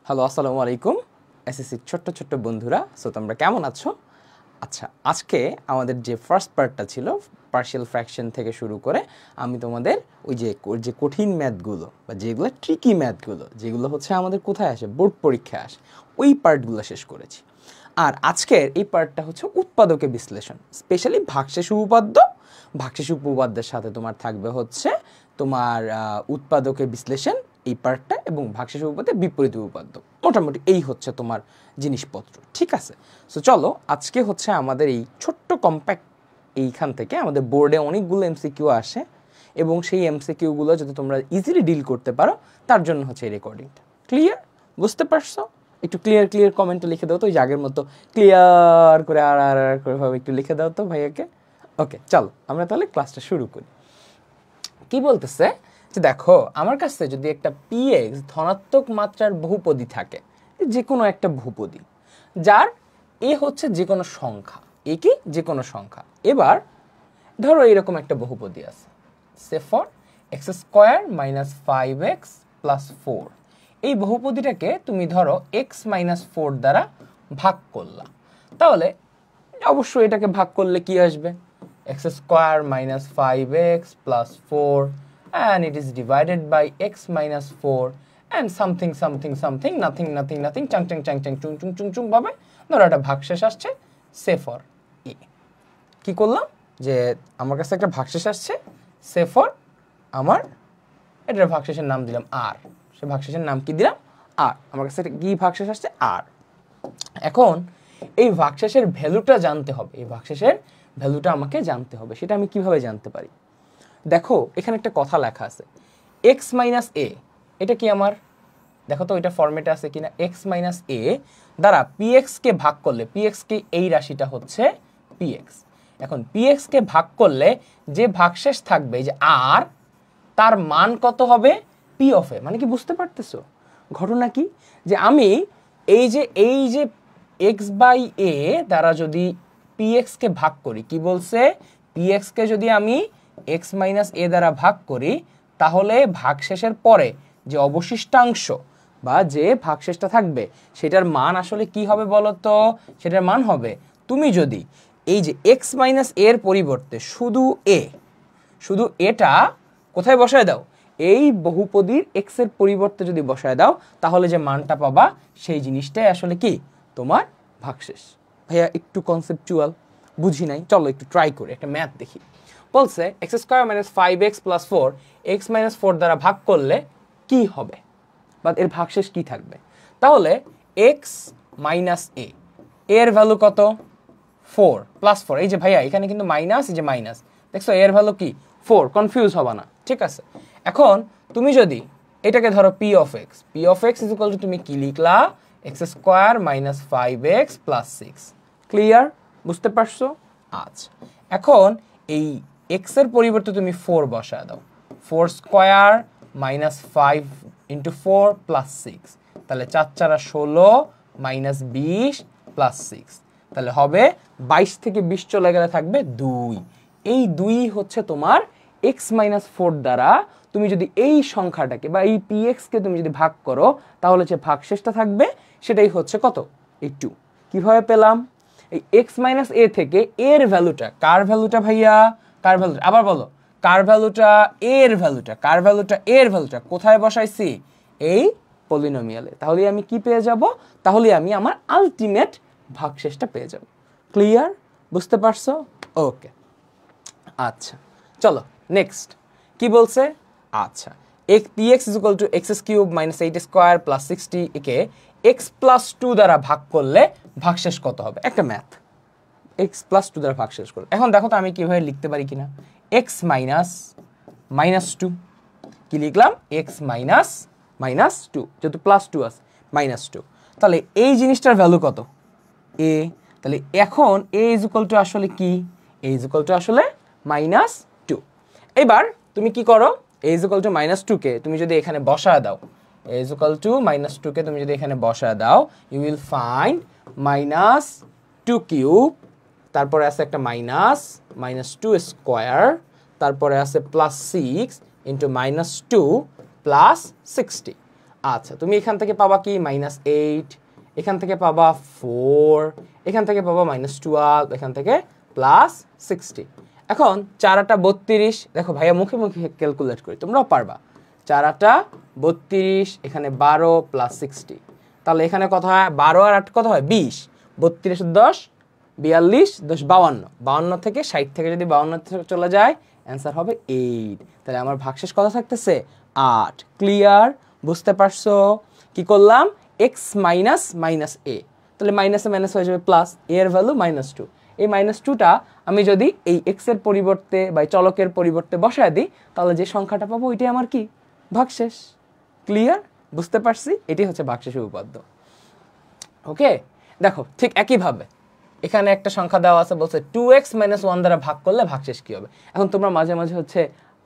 Hello, আসসালামু আলাইকুম SSC ছোট্ট ছোট্ট বন্ধুরা। সো তোমরা কেমন আছো? আচ্ছা, আজকে আমাদের যে ফার্স্ট পার্টটা ছিল পার্শিয়াল ফ্র্যাকশন থেকে শুরু করে আমি তোমাদের ওই যে কঠিন ম্যাথগুলো বা যেগুলো ট্রিকি ম্যাথগুলো যেগুলো হচ্ছে আমাদের কোথায় আসে, বোর্ড পরীক্ষায় আসে, ওই পার্টগুলো শেষ করেছি। আর আজকের এই পার্টটা হচ্ছে উৎপাদকে বিশ্লেষণ, স্পেশালি ভাগশেষ উপপাদ্য। ভাগশেষ উপপাদ্যের সাথে তোমার থাকবে হচ্ছে তোমার উৎপাদকে বিশ্লেষণ এই পার্টটা, এবং ভাগশেষ উপপাদ্যের বিপরীত উপপাদ্য। মোটামুটি এই হচ্ছে তোমার জিনিসপত্র, ঠিক আছে? সো চলো, আজকে হচ্ছে আমাদের এই ছোট্ট কম্প্যাক্ট এইখান থেকে আমাদের বোর্ডে অনেকগুলো এমসিকিউ আসে, এবং সেই এমসিকিউগুলো যদি তোমরা ইজিলি ডিল করতে পারো তার জন্য হচ্ছে এই রেকর্ডিংটা। ক্লিয়ার? বুঝতে পারছো? একটু ক্লিয়ার কমেন্টে লিখে দাও তো, ওই আগের মতো ক্লিয়ার করে আর করে ভাবে একটু লিখে দাও তো ভাইয়াকে। ওকে, চলো আমরা তাহলে ক্লাসটা শুরু করি। কি বলতেছে যে দেখো, আমার কাছে যদি একটা পিএক্স ধনাত্মক মাত্রার বহুপদী থাকে, যে কোনো একটা বহুপদী যার এ হচ্ছে যে কোনো সংখ্যা, এ কি যে কোনো সংখ্যা। এবার ধরো এরকম একটা বহুপদী আছে, say for x square minus 5x plus 4। এই বহুপদীটাকে তুমি ধরো এক্স মাইনাস 4 দ্বারা ভাগ করলা, তাহলে অবশ্যই এটাকে ভাগ করলে কি আসবে? X square minus 5x plus 4 and it is divided by x minus 4 and something nothing চাং চুং ভাবে ধরো একটা ভাগশেষ আসছে, সে ফর ই। কি করলাম যে আমার কাছে একটা ভাগশেষ আসছে, সে ফর আমার এটার ভাগশেষের নাম দিলাম আর। সে ভাগশেষের নাম কি দিলাম? আর। আমার কাছে কি ভাগশেষ আসছে? আর। এখন এই ভাগশেষের ভ্যালুটা জানতে হবে, এই ভাগশেষের ভ্যালুটা আমাকে জানতে হবে। সেটা আমি কিভাবে জানতে পারি? দেখো এখানে একটা কথা লেখা আছে, এক্স মাইনাস এ। এটা কি আমার, দেখো তো এটা ফরম্যাটে আছে কিনা। এক্স মাইনাস এ দ্বারা পিএক্সকে ভাগ করলে, পিএক্সকে এই রাশিটা হচ্ছে পিএক্স। এখন পিএক্সকে ভাগ করলে যে ভাগশেষ থাকবে যে আর, তার মান কত হবে? পি অফ এ। মানে কি বুঝতে পারতেছো ঘটনা কি? যে আমি এই যে এক্স বাই এ দ্বারা যদি পিএক্সকে ভাগ করি, কি বলছে? পিএক্সকে যদি আমি এক্স মাইনাস এ দ্বারা ভাগ করি, তাহলে ভাগশেষের পরে যে অবশিষ্টাংশ বা যে ভাগশেষটা থাকবে সেটার মান আসলে কি হবে বলো তো? সেটার মান হবে, তুমি যদি এই যে এক্স মাইনাস এর পরিবর্তে শুধু এটা কোথায় বসায় দাও, এই বহুপদীর এক্স এর পরিবর্তে যদি বসায় দাও, তাহলে যে মানটা পাবা সেই জিনিসটাই আসলে কি তোমার ভাগশেষ। ভাইয়া একটু কনসেপচুয়াল বুঝি নাই, চলো একটু ট্রাই করি, একটা ম্যাথ দেখি। বলছে x square minus 5x plus 4 x minus 4 দ্বারা ভাগ করলে কি হবে, বা এর ভাগশেষ কি থাকবে? তাহলে এক্স মাইনাস এ এর ভ্যালু কত? 4 প্লাস 4। এই যে ভাইয়া এখানে কিন্তু মাইনাস, এই যে মাইনাস, দেখছো এর ভ্যালু কি 4, কনফিউজ হবা না, ঠিক আছে? এখন তুমি যদি এটাকে ধরো P of x is equal to, তুমি কি লিখলা? X square minus 5x plus 6। Clear? বুঝতে পারছো? আচ্ছা, এখন এই এক্স এর পরিবর্তে তুমি 4 বসায় দাও। 4 স্কোয়ার মাইনাস 5 ইন্টু 4 প্লাস 6, তাহলে 4 4 16 মাইনাস 20 প্লাস 6, তাহলে হবে 22 থেকে 20 চলে গেলে থাকবে 2। এই 2 হচ্ছে তোমার এক্স মাইনাস 4 দ্বারা তুমি যদি এই সংখ্যাটাকে বা এই পিএক্সকে তুমি যদি ভাগ করো, তাহলে যে ভাগশেষটা থাকবে সেটাই হচ্ছে কত? এই 2। কিভাবে পেলাম? এই এক্স মাইনাস এ থেকে এর ভ্যালুটা, কার ভ্যালুটা ভাইয়া? কার ভ্যালুটা? আবার বলো, কার ভ্যালুটা? এর ভ্যালুটা। কার ভ্যালুটা? এর ভ্যালুটা কোথায় বসাইছি? এই পলিনোমিয়ালে। তাহলে আমি কি পেয়ে যাব? তাহলে আমি আমার আলটিমেট ভাগশেষটা পেয়ে যাব। ক্লিয়ার? বুঝতে পারছো? ওকে, আচ্ছা চলো নেক্সট কি বলছে। আচ্ছা, px is equal to x cube minus 8 square plus 60 একে x প্লাস 2 দ্বারা ভাগ করলে ভাগশেষ কত হবে? একটা ম্যাথ, x প্লাস 2 দ্বারা ভাগশেষ করলে। এখন দেখো তো আমি কিভাবে লিখতে পারি কিনা। x মাইনাস 2, কি লিখলাম? x মাইনাস 2, যেহেতু প্লাস 2 আছে, মাইনাস 2। তাহলে এই জিনিসটার ভ্যালু কত? a। তাহলে এখন a ইজ ইকুয়াল টু আসলে কি? a ইজ ইকুয়াল টু আসলে মাইনাস 2। এবার তুমি কি করো? a is equal to minus 2 কে তুমি যদি এখানে বসায় দাও, a is equal to minus 2 কে তুমি যদি এখানে বসায় দাও, you will find minus 2 cube, তারপরে আছে একটা মাইনাস 2 স্কোয়ার, তারপরে আছে প্লাস 6 ইন্টু মাইনাস 2 প্লাস 60। আচ্ছা তুমি এখান থেকে পাবা কি -8, এখান থেকে পাবা 4, এখান থেকে পাবা -12, এখান থেকে +60। এখন 4 8 32, দেখো ভাইয়া মুখে মুখে ক্যালকুলেট করি, তোমরাও পারবা। 4 8 32, এখানে 12 + 60, তাহলে এখানে কত হয় 12 আর 8 কত হয় 20, 32 10 42 10 52, 52 থেকে 60 থেকে যদি 52 চলে যায় অ্যান্সার হবে 8। তাহলে আমার ভাগশেষ কত থাকতেছে 8। ক্লিয়ার? বুঝতে পারছো? কি করলাম x মাইনাস মাইনাস a, তাহলে মাইনাসে মাইনাস হয়ে যাবে প্লাস, a এর ভ্যালু -2। এই -2টা আমি যদি এই x এর পরিবর্তে বা চলকের পরিবর্তে বসায় দিই তাহলে যে সংখ্যাটা পাবো ওইটাই আমার কি ভাগশেষ। ক্লিয়ার? বুঝতে পারছি? এটাই হচ্ছে ভাগশেষের উপপাদ্য। ওকে, দেখো ঠিক একইভাবে এখানে একটা সংখ্যা দেওয়া আছে, বলছে 2x - 1 দ্বারা ভাগ করলে ভাগশেষ কি হবে। এখন তোমরা মাঝে মাঝে হচ্ছে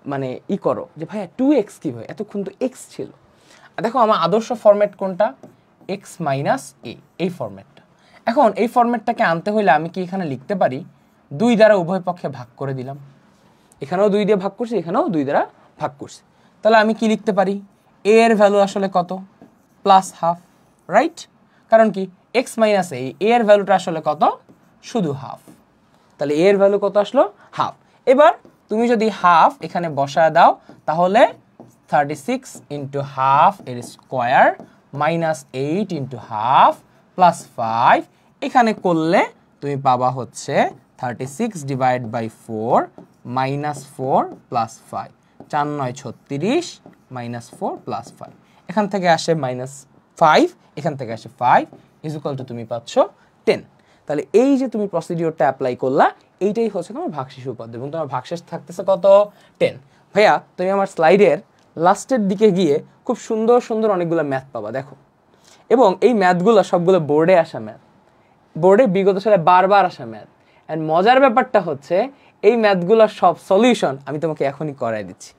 মানে করো যে ভাইয়া 2x কি হয়, এতক্ষণ তো x ছিল। দেখো আমার আদর্শ ফরম্যাট কোনটা, x - a, এই ফরম্যাটটা। এখন এই ফরম্যাটটাকে আনতে হলে আমি কি এখানে লিখতে পারি 2 দ্বারা উভয় পক্ষে ভাগ করে দিলাম, এখানেও 2 দিয়ে ভাগ করছি, এখানেও 2 দ্বারা ভাগ করছি। তাহলে আমি কি লিখতে পারি a এর ভ্যালু আসলে কত +½ রাইট, কারণ কি x - a, এর ভ্যালুটা আসলে কত শুধু ½। তাহলে a এর ভ্যালু কত আসলো ½। এবার তুমি যদি ½ এখানে বসায় দাও তাহলে 36 × ½ এর স্কয়ার -8 × ½ +5, এখানে করলে তুমি পাবা হচ্ছে 36 / 4 -4 + 5, 4 9 36 -4 + 5, এখান থেকে আসে -5, এখান থেকে আসে 5 = তুমি পাচ্ছ 10। তাহলে এই যে তুমি প্রসিডিওরটা অ্যাপ্লাই করলা, এইটাই হচ্ছে তোমার ভাগশেষ উপপাদ্য এবং তোমার ভাগশেষ থাকতেছে কত 10। ভাইয়া তুমি আমার স্লাইডের লাস্টের দিকে গিয়ে খুব সুন্দর সুন্দর অনেকগুলো ম্যাথ পাবা দেখো, এবং এই ম্যাথগুলো সবগুলো বোর্ডে আসা ম্যাথ, বোর্ডে বিগত সালে বারবার আসা ম্যাথ। অ্যান্ড মজার ব্যাপারটা হচ্ছে এই ম্যাথগুলোর সব সলিউশন আমি তোমাকে এখনই করাই দিচ্ছি।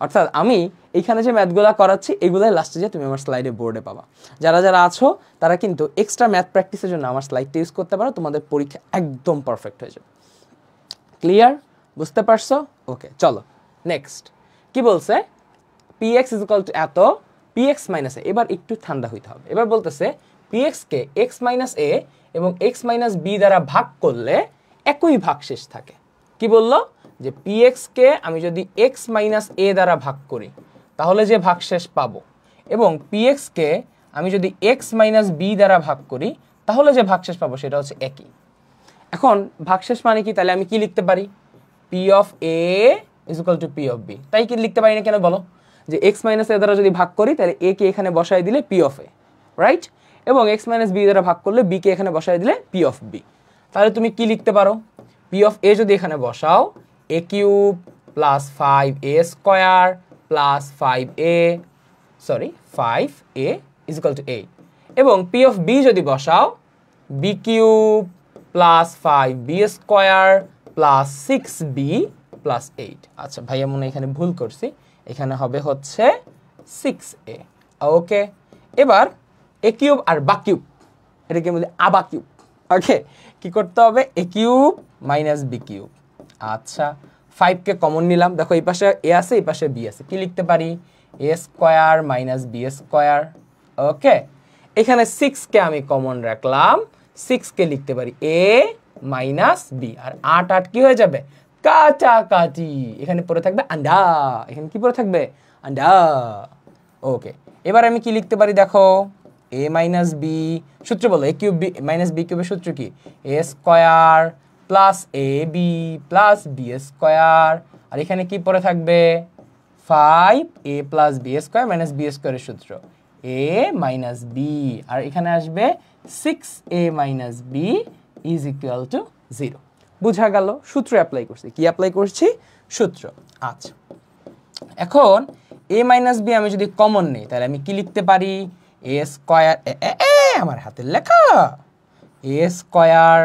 অর্থাৎ আমি এইখানে যে ম্যাথগুলো করাচ্ছি এগুলোই লাস্টে যে তুমি আমার স্লাইডে বোর্ডে পাবা। যারা যারা আছো তারা কিন্তু এক্সট্রা ম্যাথ প্র্যাকটিসের জন্য আমার স্লাইডটা ইউজ করতে পারো, তোমাদের পরীক্ষা একদম পারফেক্ট হয়ে যাবে। ক্লিয়ার? বুঝতে পারছো? ওকে, চলো নেক্সট কি বলছে, px = এত, px - a। এবার একটু ঠান্ডা হইতে হবে। এবার বলতেছে px কে x - a এবং x - b দ্বারা ভাগ করলে একই ভাগশেষ থাকে। কি বললো যে px কে আমি যদি x - a দ্বারা ভাগ করি তাহলে যে ভাগশেষ পাবো, এবং px কে আমি যদি x - b দ্বারা ভাগ করি তাহলে যে ভাগশেষ পাবো সেটা হচ্ছে একই। এখন ভাগশেষ মানে কি, তাহলে আমি কি লিখতে পারি p of a = p of b। তাই কি লিখতে পারি না কেন বলো, যে x - a দ্বারা যদি ভাগ করি তাহলে a কে এখানে বসায় দিলে p of a রাইট, এবং x - b দ্বারা ভাগ করলে b কে এখানে বসায় দিলে p of b। তাহলে তুমি কি লিখতে পারো p of a যদি এখানে বসাও a³ + 5a² + 5a = 8, এবং p of b যদি বসাও b³ + 5b² + 6b + 8। আচ্ছা ভাইয়া মনে এখানে ভুল করছি, এখানে হবে হচ্ছে 6a। ওকে, এবার a³ আর b³ এটাকে বলি আবা কিউব। ওকে, কি করতে হবে a³ - b³। আচ্ছা 5 কে কমন নিলাম, দেখো এই পাশে a আছে এই পাশে b আছে, কি লিখতে পারি a² - b²। ওকে, এখানে 6 কে আমি কমন রাখলাম, 6 কে লিখতে পারি a - b, আর 8 8 কি হয়ে যাবে কাটাকাটি, এখানে পড়ে থাকবে আন্ডা, এখানে কি পড়ে থাকবে আন্ডা। ওকে, এবার আমি কি লিখতে পারি দেখো a - b, সূত্র বলো a³ - b³ এর সূত্র কি a² + ab + b², আর এখানে কি পড়ে থাকবে 5a + b² - b² এর সূত্র a - b, আর এখানে আসবে 6a - b = 0। বুঝা গেল? সূত্র অ্যাপ্লাই করছি। কি অ্যাপ্লাই করছি? সূত্র। আচ্ছা এখন a - b আমি যদি কমন নেই তাহলে আমি কি লিখতে পারি a², আমার হাতের লেখা a²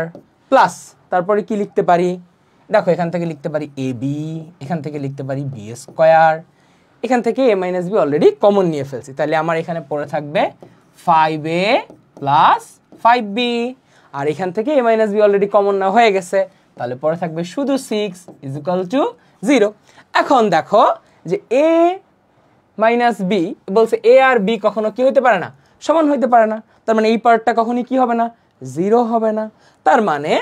প্লাস তারপরে কি লিখতে পারি দেখো, এখান থেকে লিখতে পারি ab, এখান থেকে লিখতে পারি b², এখান থেকে a - b অলরেডি কমন নিয়ে ফেলছি, তাহলে আমার এখানে পড়ে থাকবে 5a + 5b, আর এখান থেকে a - b অলরেডি কমন না হয়ে গেছে, তাহলে পড়ে থাকবে শুধু 6 = 0। এখন দেখো যে a মাইনাস বি, বলছে এ আর বি কখনো কি হইতে পারে না, সমান হইতে পারে না। তার মানে এই পার্টটা কখনই কি হবে না, 0 হবে না। তার মানে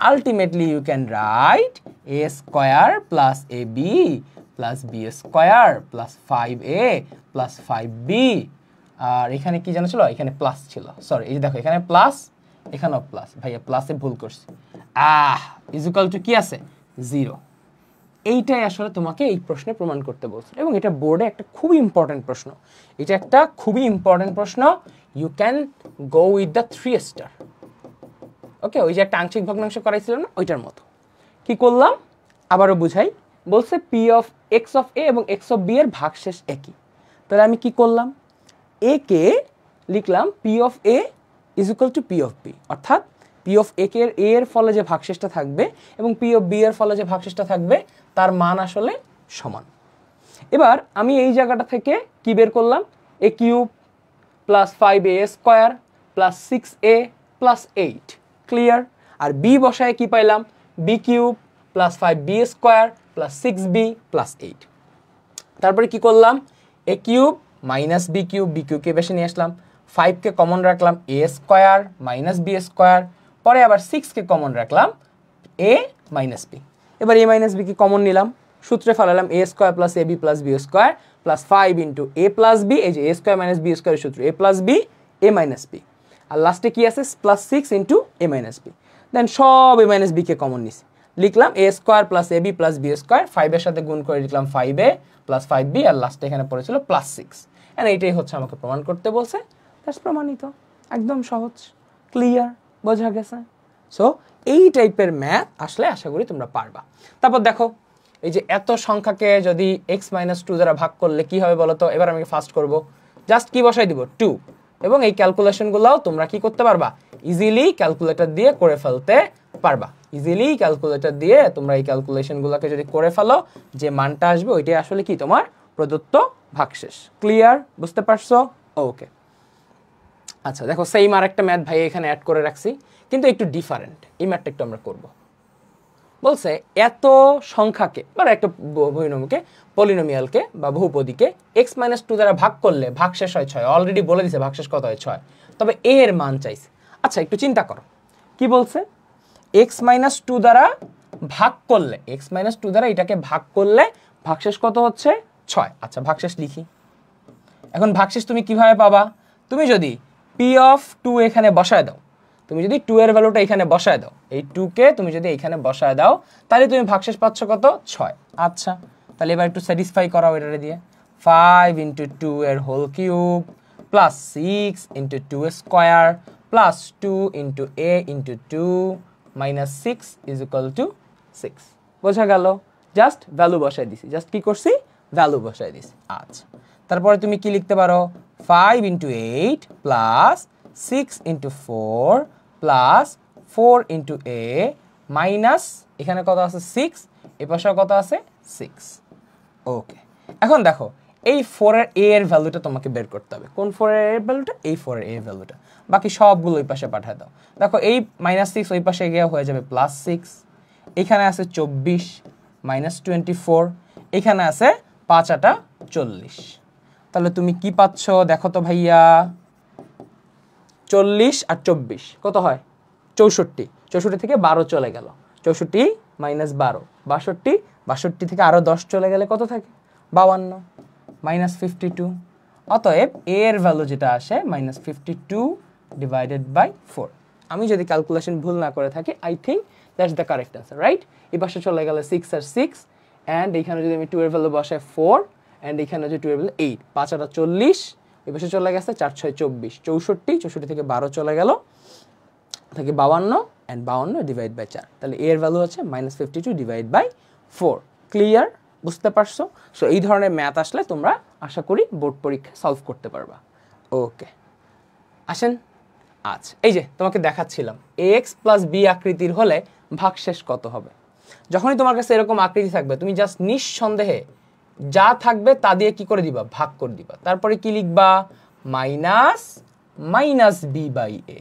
ultimately you can write a square plus a b plus b square plus 5a plus 5b। আর এখানে কি জানা ছিল, এখানে প্লাস ছিল, সরি এই যে দেখো এখানে প্লাস, এখানেও প্লাস, ভাইয়া প্লাসে ভুল করছি, ইকুয়াল টু কি আছে, 0। এইটাই আসলে তোমাকে এই প্রশ্নে প্রমাণ করতে বলছে, এবং এটা বোর্ডে একটা খুবই ইম্পর্টেন্ট প্রশ্ন, এটা একটা খুবই ইম্পর্টেন্ট প্রশ্ন। You can go with the 3 star. Okay, ওই যে একটা আংশিক ভগ্নাংশ করাইছিল না, ওইটার মতো। কি করলাম আবারও বুঝাই, বলছে পি অফ এক্স অফ এ এবং এক্স অফ বি এর ভাগশেষ একই। তাহলে আমি কি করলাম, এ কে লিখলাম P of A is equal to P of B, অর্থাৎ পি অফ এ এর ফলে যে ভাগশেষটা থাকবে এবং পি অফ বি এর ফলে যে ভাগশেষটা থাকবে তার মান আসলে সমান। এবার আমি এই জায়গাটা থেকে কি বের করলাম, a cube plus 5a square plus 6a plus 8, clear. আর বি বসায় কি পাইলাম, b cube plus 5b square plus 6b plus 8। তারপরে কি করলাম, এ কিউব মাইনাস বি কিউবকে বেশি নিয়ে আসলাম, 5কে কমন রাখলাম, a square minus b square, পরে আবার 6কে কমন রাখলাম, এ মাইনাস বি। এবার এ মাইনাস বি কি কমন নিলাম, সূত্রে ফেলালাম a square plus a b plus b square plus 5 into A plus B, এই যে এ স্কোয়ার মাইনাস বি স্কোয়ারের সূত্র এ plus B A minus B, আর লাস্টে কি আছে প্লাস 6 ইন্টু এ মাইনাস বি। দেন সব এ মাইনাস বিকে কমন নিছি, লিখলাম এ square plus a b plus b square, 5-এর সাথে গুণ করে লিখলাম 5a প্লাস 5b, আর লাস্টে এখানে পড়েছিল প্লাস 6। এন্ড এইটাই হচ্ছে আমাকে প্রমাণ করতে বলছে, দ্যাটস প্রমাণিত, একদম সহজ, ক্লিয়ার, বোঝা গেছে। সো এই টাইপের ম্যাথ আসলে আশা করি তোমরা পারবা। তারপর দেখো এই যে এত সংখ্যাকে যদি x-2 দ্বারা ভাগ করলে কি হবে বলো তো। এবার আমি ফার্স্ট করব, জাস্ট কি বসাই দিব 2, এবং এই ক্যালকুলেশনগুলোও তোমরা কি করতে পারবা, ইজিলি ক্যালকুলেটর দিয়ে করে ফেলতে পারবা। ইজিলি ক্যালকুলেটর দিয়ে তোমরা এই ক্যালকুলেশনগুলোকে যদি করে ফেলো, যে মানটা আসবে ওইটাই আসলে কি তোমার প্রদত্ত ভাগশেষ। ক্লিয়ার, বুঝতে পারছো? ওকে, আচ্ছা দেখো সেম আর একটা ম্যাথ ভাই এখানে অ্যাড করে রাখছি, কিন্তু একটু ডিফারেন্ট। এই ম্যাথটা একটু আমরা করব। বলছে এত সংখ্যাকে বা একটা বহুনমিকে পলিনোমিয়ালকে বা বহুপদীকে x-2 দ্বারা ভাগ করলে ভাগশেষ হয় 6। অলরেডি বলে দিছে ভাগশেষ কত হয় 6, তবে a এর মান চাইছে। আচ্ছা একটু চিন্তা করো, কি বলছে, x-2 দ্বারা ভাগ করলে, x-2 দ্বারা এটাকে ভাগ করলে ভাগশেষ কত হচ্ছে 6। আচ্ছা ভাগশেষ লিখি। এখন ভাগশেষ তুমি কিভাবে পাবা, তুমি যদি p অফ 2 এখানে বসায় দাও, তুমি যদি 2 এর ভ্যালুটা এখানে বসায় দাও, এই 2 কে তুমি যদি এখানে বসায় দাও, তাহলে তুমি ভাগশেষ পাচ্ছ কত 6। আচ্ছা তাহলে এবার একটু স্যাটিসফাই করাও এটা দিয়ে, 5 ইন্টু 2 এর whole cube plus 6 into 2 square plus 2 into a into 2 minus 6 is equal to 6। বোঝা গেল, জাস্ট ভ্যালু বসাই দিছি, জাস্ট কি করছি ভ্যালু বসাই দিছি। আচ্ছা তারপরে তুমি কি লিখতে পারো, 5 into 8 plus 6 into 4 plus 4 into a minus এখানে কত আছে 6, এ পাশেও কত আছে 6। ওকে, এখন দেখো এই 4 এর a এর ভ্যালুটা তোমাকে বের করতে হবে। কোন 4 এর a এর ভ্যালুটা, এই 4 এর a এর ভ্যালুটা। বাকি সবগুলো ওই পাশে পাঠিয়ে দাও। দেখো এই মাইনাস 6 ওই পাশে গিয়ে হয়ে যাবে প্লাস 6, এখানে আছে 24 মাইনাস 24, এখানে আছে 5 8 40। তাহলে তুমি কি পাচ্ছ দেখো তো ভাইয়া, 40 আর 24 কত হয় 64, 64 থেকে 12 চলে গেল, 64 মাইনাস 12 62, 62 থেকে আরো 10 চলে গেলে কত থাকে 52 মাইনাস 52। অতএব a এর ভ্যালু যেটা আসে মাইনাস 52 ডিভাইডেড বাই 4। আমি যদি ক্যালকুলেশন ভুল না করে থাকি, I think that's the correct answer, right. এই পাশে চলে গেলে 6 আর 6, অ্যান্ড এখানে যদি আমি 2 এর ভ্যালু বসাই 4, অ্যান্ড এখানে যে 2 এর ভ্যালু 8, 5 8 40, এই পাশে চলে গেছে 4 6 24, 64, 64 থেকে 12 চলে গেল, থাকে 52, অ্যান্ড 52 ডিভাইড বাই 4। তাহলে a এর ভ্যালু হচ্ছে মাইনাস 52 ডিভাইড বাই 4। ক্লিয়ার, বুঝতে পারছো? সো এই ধরনের ম্যাথ আসলে তোমরা আশা করি বোর্ড পরীক্ষা সলভ করতে পারবা। ওকে আসেন, আচ্ছা এই যে তোমাকে দেখাচ্ছিলাম ax প্লাস b আকৃতির হলে ভাগশেষ কত হবে। যখনই তোমার কাছে এরকম আকৃতি থাকবে, তুমি জাস্ট নিঃসন্দেহে যা থাকবে তা দিয়ে কি করে দিবা, ভাগ করে দিবা। তারপরে কি লিখবা, minus minus B by a,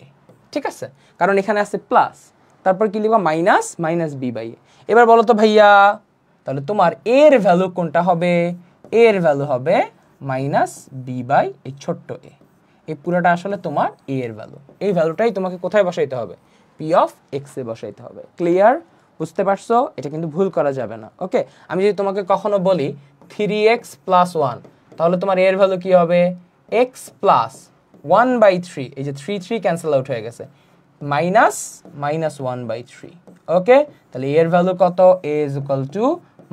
ঠিক আছে, কারণ এখানে আছে প্লাস। তারপর কি লিখবা, মাইনাস মাইনাস বি বাই এ। এবার বলো তো ভাইয়া, তাহলে তোমার এর ভ্যালু কোনটা হবে, এর ভ্যালু হবে মাইনাস বি বাই এই ছোট্ট এ। এই পুরোটা আসলে তোমার এ এর ভ্যালু। এই ভ্যালুটাই তোমাকে কোথায় বসাইতে হবে? পি অফ এক্স এ বসাইতে হবে। ক্লিয়ার? বুঝতে পারছো? এটা কিন্তু ভুল করা যাবে না। ওকে, আমি যদি তোমাকে কখনো বলি 3x + 1, তাহলে তোমার এর ভ্যালু কি হবে? x প্লাস 1/3, এই যে 3 ক্যান্সেল আউট হয়ে গেছে, মাইনাস -1/3। ওকে, তাহলে এর ভ্যালু কত? a =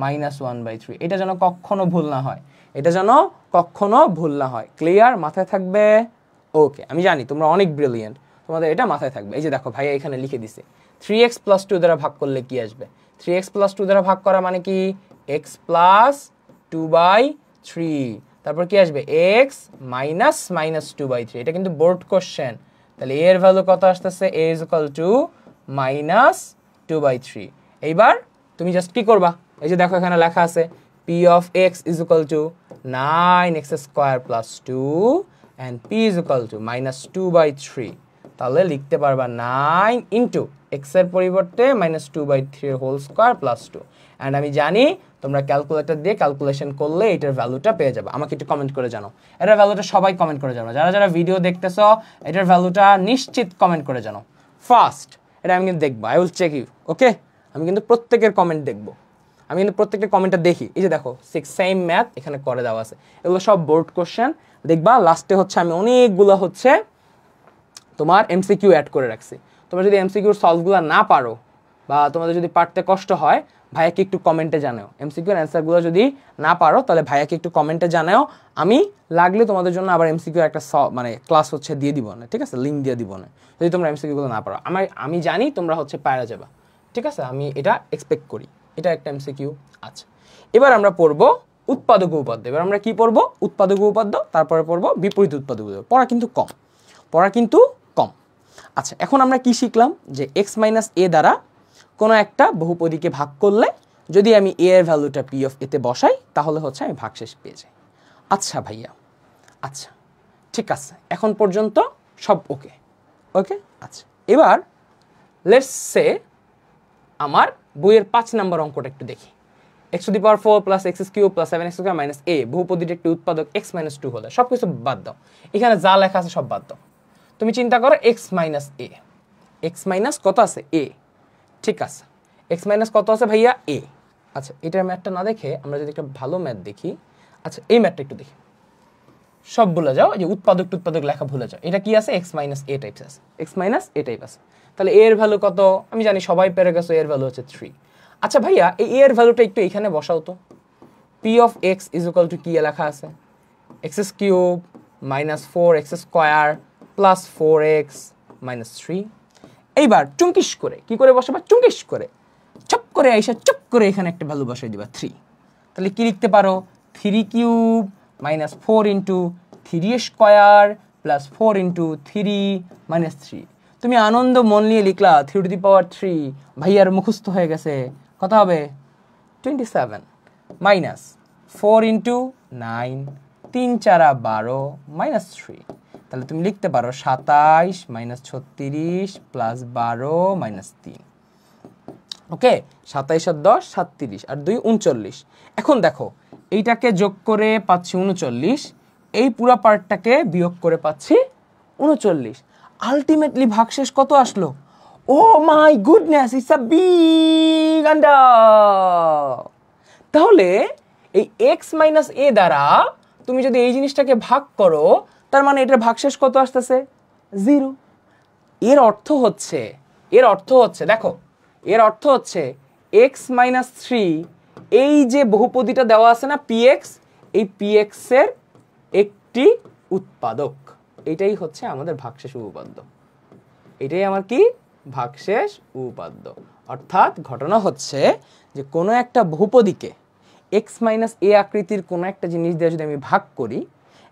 -1/3। এটা যেন কখনো ভুল না হয়, এটা যেন কখনো ভুল না হয়। ক্লিয়ার? মাথায় থাকবে? ওকে, আমি জানি তোমরা অনেক ব্রিলিয়েন্ট, তোমাদের এটা মাথায় থাকবে। এই যে দেখো ভাইয়া এখানে লিখে দিছে 3x + 2 দ্বারা ভাগ করলে কি আসবে? 3x + 2 দ্বারা ভাগ করা মানে কি? x + 2/3, তারপর কি আসবে? x - -2/3। এটা কিন্তু বোর্ড কোশ্চেন। তাহলে a এর ভ্যালু কত আসতেছে? a = -2/3। এইবার তুমি জাস্ট কি করবা? এই যে দেখো এখানে লেখা আছে p of x = 9x² + 2 and p = -2/3। তাহলে লিখতে পারবা 9 ইন্টু x এর পরিবর্তে -2/3² + 2। অ্যান্ড আমি জানি তোমরা ক্যালকুলেটর দিয়ে ক্যালকুলেশন করলে এটার ভ্যালুটা পেয়ে যাবে। আমাকে একটু কমেন্ট করে জানাও এটার ভ্যালুটা, সবাই কমেন্ট করে জানাও, যারা যারা ভিডিও দেখতেছ এটার ভ্যালুটা নিশ্চিত কমেন্ট করে জানাও ফার্স্ট। এটা আমি কিন্তু দেখবো, আই উইল চেক ইউ। ওকে, আমি কিন্তু প্রত্যেকের কমেন্ট দেখবো, আমি কিন্তু প্রত্যেকটা কমেন্টটা দেখি। এই যে দেখো 6 সেম ম্যাথ এখানে করে দেওয়া আছে, এগুলো সব বোর্ড কোশ্চেন। দেখবা লাস্টে হচ্ছে আমি অনেকগুলো হচ্ছে তোমার এমসিকিউ অ্যাড করে রাখছি। তোমরা যদি এমসিকিউর সলভগুলো না পারো বা তোমাদের যদি পারতে কষ্ট হয়, ভাইয়াকে একটু কমেন্টে জানাও। এমসিকিউর অ্যান্সারগুলো যদি না পারো তাহলে ভাইয়াকে একটু কমেন্টে জানাও, আমি লাগলে তোমাদের জন্য আবার এমসিকিউ একটা মানে ক্লাস হচ্ছে দিয়ে দিব না, ঠিক আছে? লিঙ্ক দিয়ে দিব না যদি তোমরা এমসিকিউগুলো না পারো। আমি জানি তোমরা হচ্ছে পারা যাবে, ঠিক আছে? আমি এটা এক্সপেক্ট করি। এটা একটা এমসিকিউ। আচ্ছা, এবার আমরা পড়বো উৎপাদক উপপাদ্য। এবার আমরা কি পড়বো? উৎপাদক উপপাদ্য, তারপরে পড়বো বিপরীত উৎপাদক উপপাদ্য। পড়া কিন্তু কম। আচ্ছা, এখন আমরা কি শিখলাম? যে x - a দ্বারা কোনো একটা বহুপদীকে ভাগ করলে যদি আমি a এর ভ্যালুটা p অফ a তে বসাই তাহলে হচ্ছে আমি ভাগশেষ পেয়ে যাই। আচ্ছা ভাইয়া, আচ্ছা ঠিক আছে, এখন পর্যন্ত সব ওকে। ওকে, আচ্ছা এবার লেটস সে আমার বইয়ের 5 নম্বর অঙ্কটা একটু দেখি। x⁴ + x³ + 7x² - a বহুপদীর একটি উৎপাদক x - 2 হলে, সব কিছু বাদ দাও, এখানে যা লেখা আছে সব বাদ দাও। তুমি চিন্তা করো x - a, x - কত আছে? a, ঠিক আছে, x - কত আছে ভাইয়া? a। আচ্ছা, এটার ম্যাথটা না দেখে আমরা যদি একটা ভালো ম্যাথ দেখি। আচ্ছা, এই ম্যাথটা একটু দেখি, সব ভুলে যাও, এই যে উৎপাদক লেখা ভুলে যাও। এটা কি আছে? x - a টাইপস আছে, x - a টাইপ আছে। তাহলে a এর ভ্যালু কত? আমি জানি সবাই পেরে গেছো, এর ভ্যালু হচ্ছে 3। আচ্ছা ভাইয়া, এই a এর ভ্যালুটা একটু এখানে বসাও তো। p of x = কি লেখা আছে? x³ - 4x² + 4x - 3। এইবার চুমকিশ করে কি করে বসাবা? চুমকিশ করে চপ করে আইসা চপ করে এখানে একটা ভ্যালু বসাই দিবা 3। তাহলে কি লিখতে পারো? 3³ - 4 × 3² + 4 × 3 - 3। তুমি আনন্দ মন নিয়ে লিখলা 3⁻3, ভাইয়ার মুখস্থ হয়ে গেছে। কত হবে? 27 - 4 × 9, 3 × 4 = 12 - 3। তাহলে তুমি লিখতে পারো 27 - 36 + 12 - 3। ওকে, 27 আর 10 37 আর 2 39। এখন দেখো এইটাকে যোগ করে পাচ্ছি 39, এই পুরা পার্টটাকে বিয়োগ করে পাচ্ছি 39। আলটিমেটলি ভাগশেষ কত আসলো? Oh my goodness, it's a big under. তাহলে এই x - a দ্বারা তুমি যদি এই জিনিসটাকে ভাগ করো, তার মানে এটার ভাগশেষ কত আসতেছে? 0। এর অর্থ হচ্ছে দেখো, এর অর্থ হচ্ছে x - 3, এই যে বহুপদীটা দেওয়া আছে না px, এই px এর একটি উৎপাদক। এটাই হচ্ছে আমাদের ভাগশেষ উপপাদ্য। এটাই আমার কি? ভাগশেষ উপপাদ্য। অর্থাৎ ঘটনা হচ্ছে যে কোনো একটা বহুপদীকে x - a আকৃতির কোনো একটা জিনিস দিয়ে যদি আমি ভাগ করি